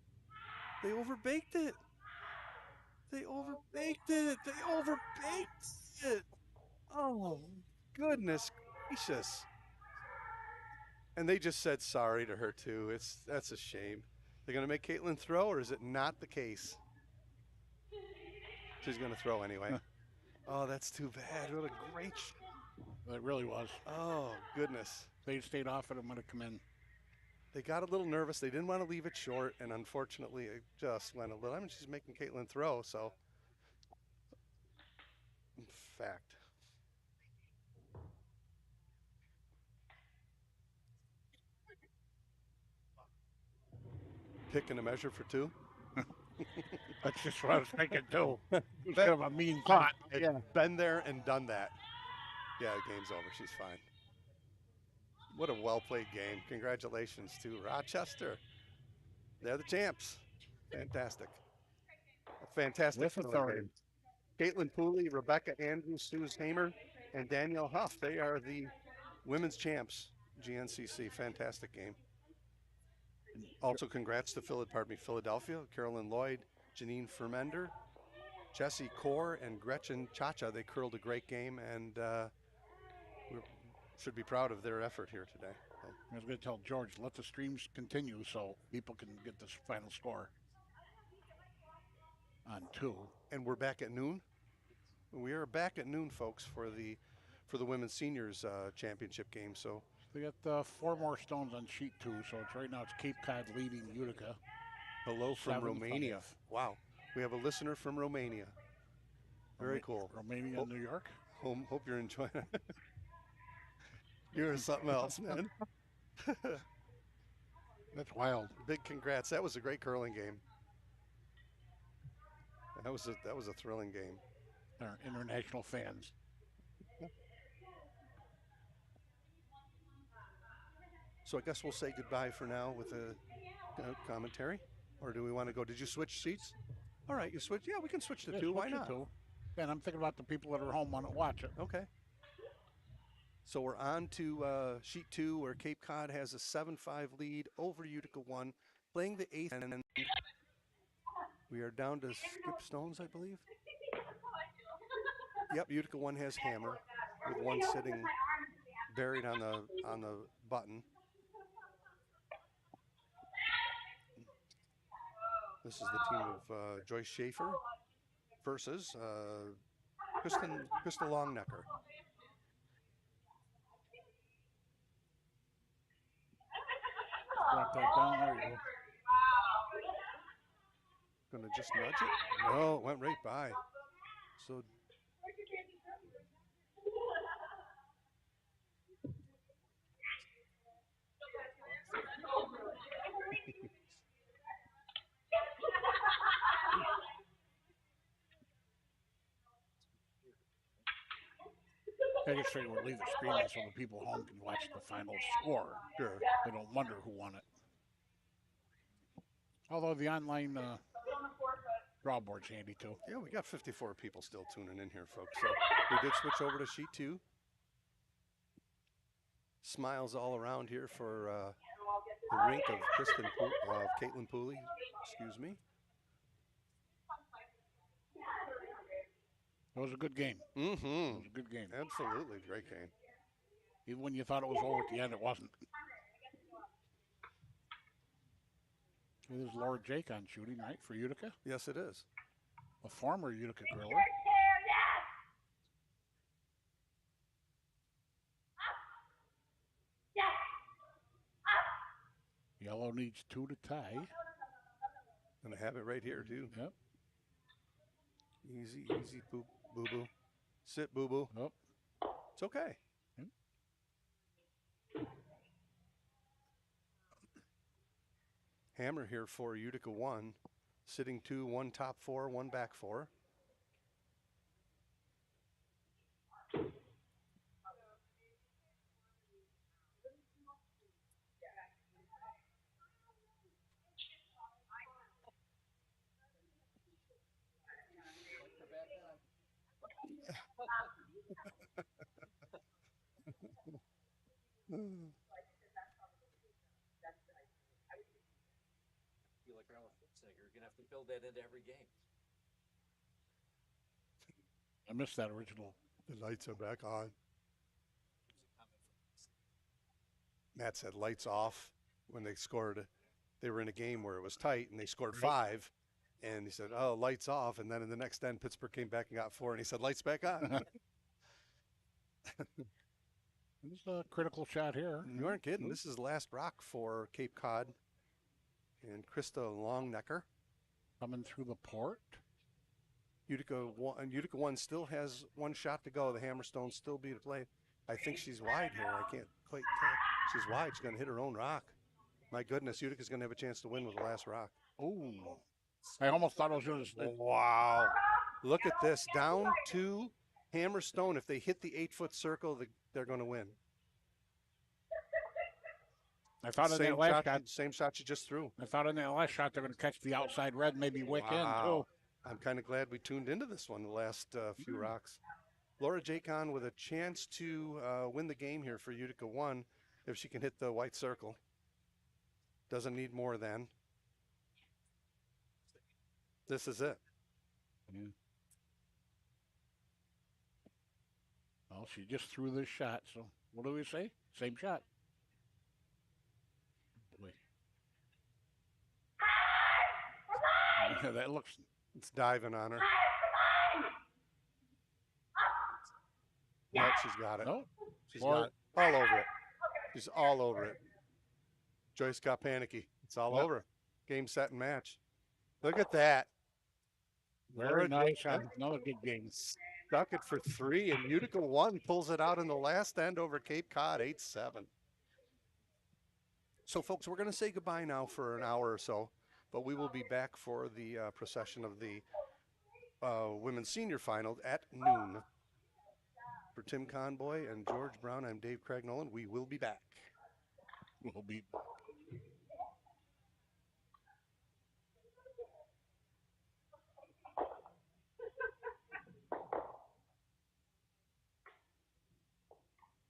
They overbaked it. They overbaked it. They overbaked it. Oh, goodness gracious. And they just said sorry to her too. That's a shame. They're going to make Caitlin throw, or is it not the case? She's going to throw anyway. Oh, that's too bad. What a great. It really was. Oh, goodness. If they'd stayed off it, it might have come in. They got a little nervous. They didn't want to leave it short, and unfortunately, it just went a little. I mean, she's making Caitlin throw, so. In fact. Picking a measure for 2. That's just what I was thinking too. It was kind of a mean thought. Yeah. Been there and done that. Yeah, the game's over. She's fine. What a well-played game. Congratulations to Rochester. They're the champs. Fantastic. A fantastic. With authority. Caitlin Pooley, Rebecca Andrews, Suze Hamer, and Danielle Huff. They are the women's champs, GNCC. Fantastic game. Also, congrats to Philadelphia, Carolyn Lloyd, Janine Fermender, Jessie Core, and Gretchen Chacha. They curled a great game, and we should be proud of their effort here today. I was going to tell George, let the streams continue so people can get this final score on 2. And we're back at noon. We are back at noon, folks, for the women's seniors championship game. So they got 4 more stones on sheet 2. So it's right now it's Cape Cod leading Utica Hello from Romania. 7-5. Wow. We have a listener from Romania. Very cool. Romania, New York. Hope you're enjoying it. You're something else, man. That's wild. Big congrats. That was a great curling game. That was a thrilling game. Our international fans. So I guess we'll say goodbye for now with a commentary, or do we want to go? Did you switch seats? All right, you switch. Yeah, we can switch to two. Why not? And I'm thinking about the people that are home want to watch it. Okay. So we're on to sheet 2, where Cape Cod has a 7-5 lead over Utica 1, playing the 8th end. We are down to skip stones, I believe. Yep, Utica 1 has hammer, with one sitting buried on the button. This is the team of Joyce Schaefer versus Krista Longnecker. Drop that down. There you go. Gonna just nudge it. No, it went right by. So I just figured we'll leave the screen on so the people home can watch the final score. sure. They don't wonder who won it. Although the online draw board's handy too. Yeah, we got 54 people still tuning in here, folks. So we did switch over to sheet 2. Smiles all around here for the rink of Caitlin Pooley. Excuse me. It was a good game. Mm-hmm. It was a good game. Absolutely, great game. Even when you thought it was over at the end, it wasn't. This is Laura Jacon shooting, right, for Utica? Yes, it is. A former Utica griller. Yellow needs 2 to tie. Gonna have it right here, too. Yep. Easy, boo-boo. Sit, boo-boo. Yep. It's okay. Yep. Hammer here for Utica 1. Sitting 2, 1 top 4, 1 back 4. You're gonna have to build that into every game. I missed that original. The lights are back on. Matt said lights off when they scored. They were in a game where it was tight and they scored 5. And he said, oh, lights off. And then in the next end, Pittsburgh came back and got 4. And he said, lights back on. This is a critical shot here. You aren't kidding. This is the last rock for Cape Cod and Krista Longnecker. Coming through the port. Utica 1 still has 1 shot to go. The Hammerstone still be to play. I think she's wide here. I can't quite tell. She's wide. She's going to hit her own rock. My goodness, Utica's going to have a chance to win with the last rock. Oh, I almost thought I was going to. Wow. Look at this. Down to Hammerstone. If they hit the 8-foot circle, they're going to win. I thought in that last shot. Same shot you just threw. I thought in that last shot they're going to catch the outside red, maybe wick in too. I'm kind of glad we tuned into this one the last few rocks. Laura Jacon with a chance to win the game here for Utica 1 if she can hit the white circle. Doesn't need more than. This is it. Yeah. Well, she just threw this shot, so what do we say? Same shot. Boy. That looks. It's diving on her. Nope, she's got it. No. She's got it. All over it. She's all over it. Joyce got panicky. It's all over. Game, set, and match. Look at that. Very Lord, nice that on another good game. stuck it for 3, and Utica 1 pulls it out in the last end over Cape Cod, 8-7. So, folks, we're going to say goodbye now for an hour or so, but we will be back for the procession of the women's senior final at noon. For Tim Conboy and George Brown, I'm Dave Craig Nolan. We will be back. We'll be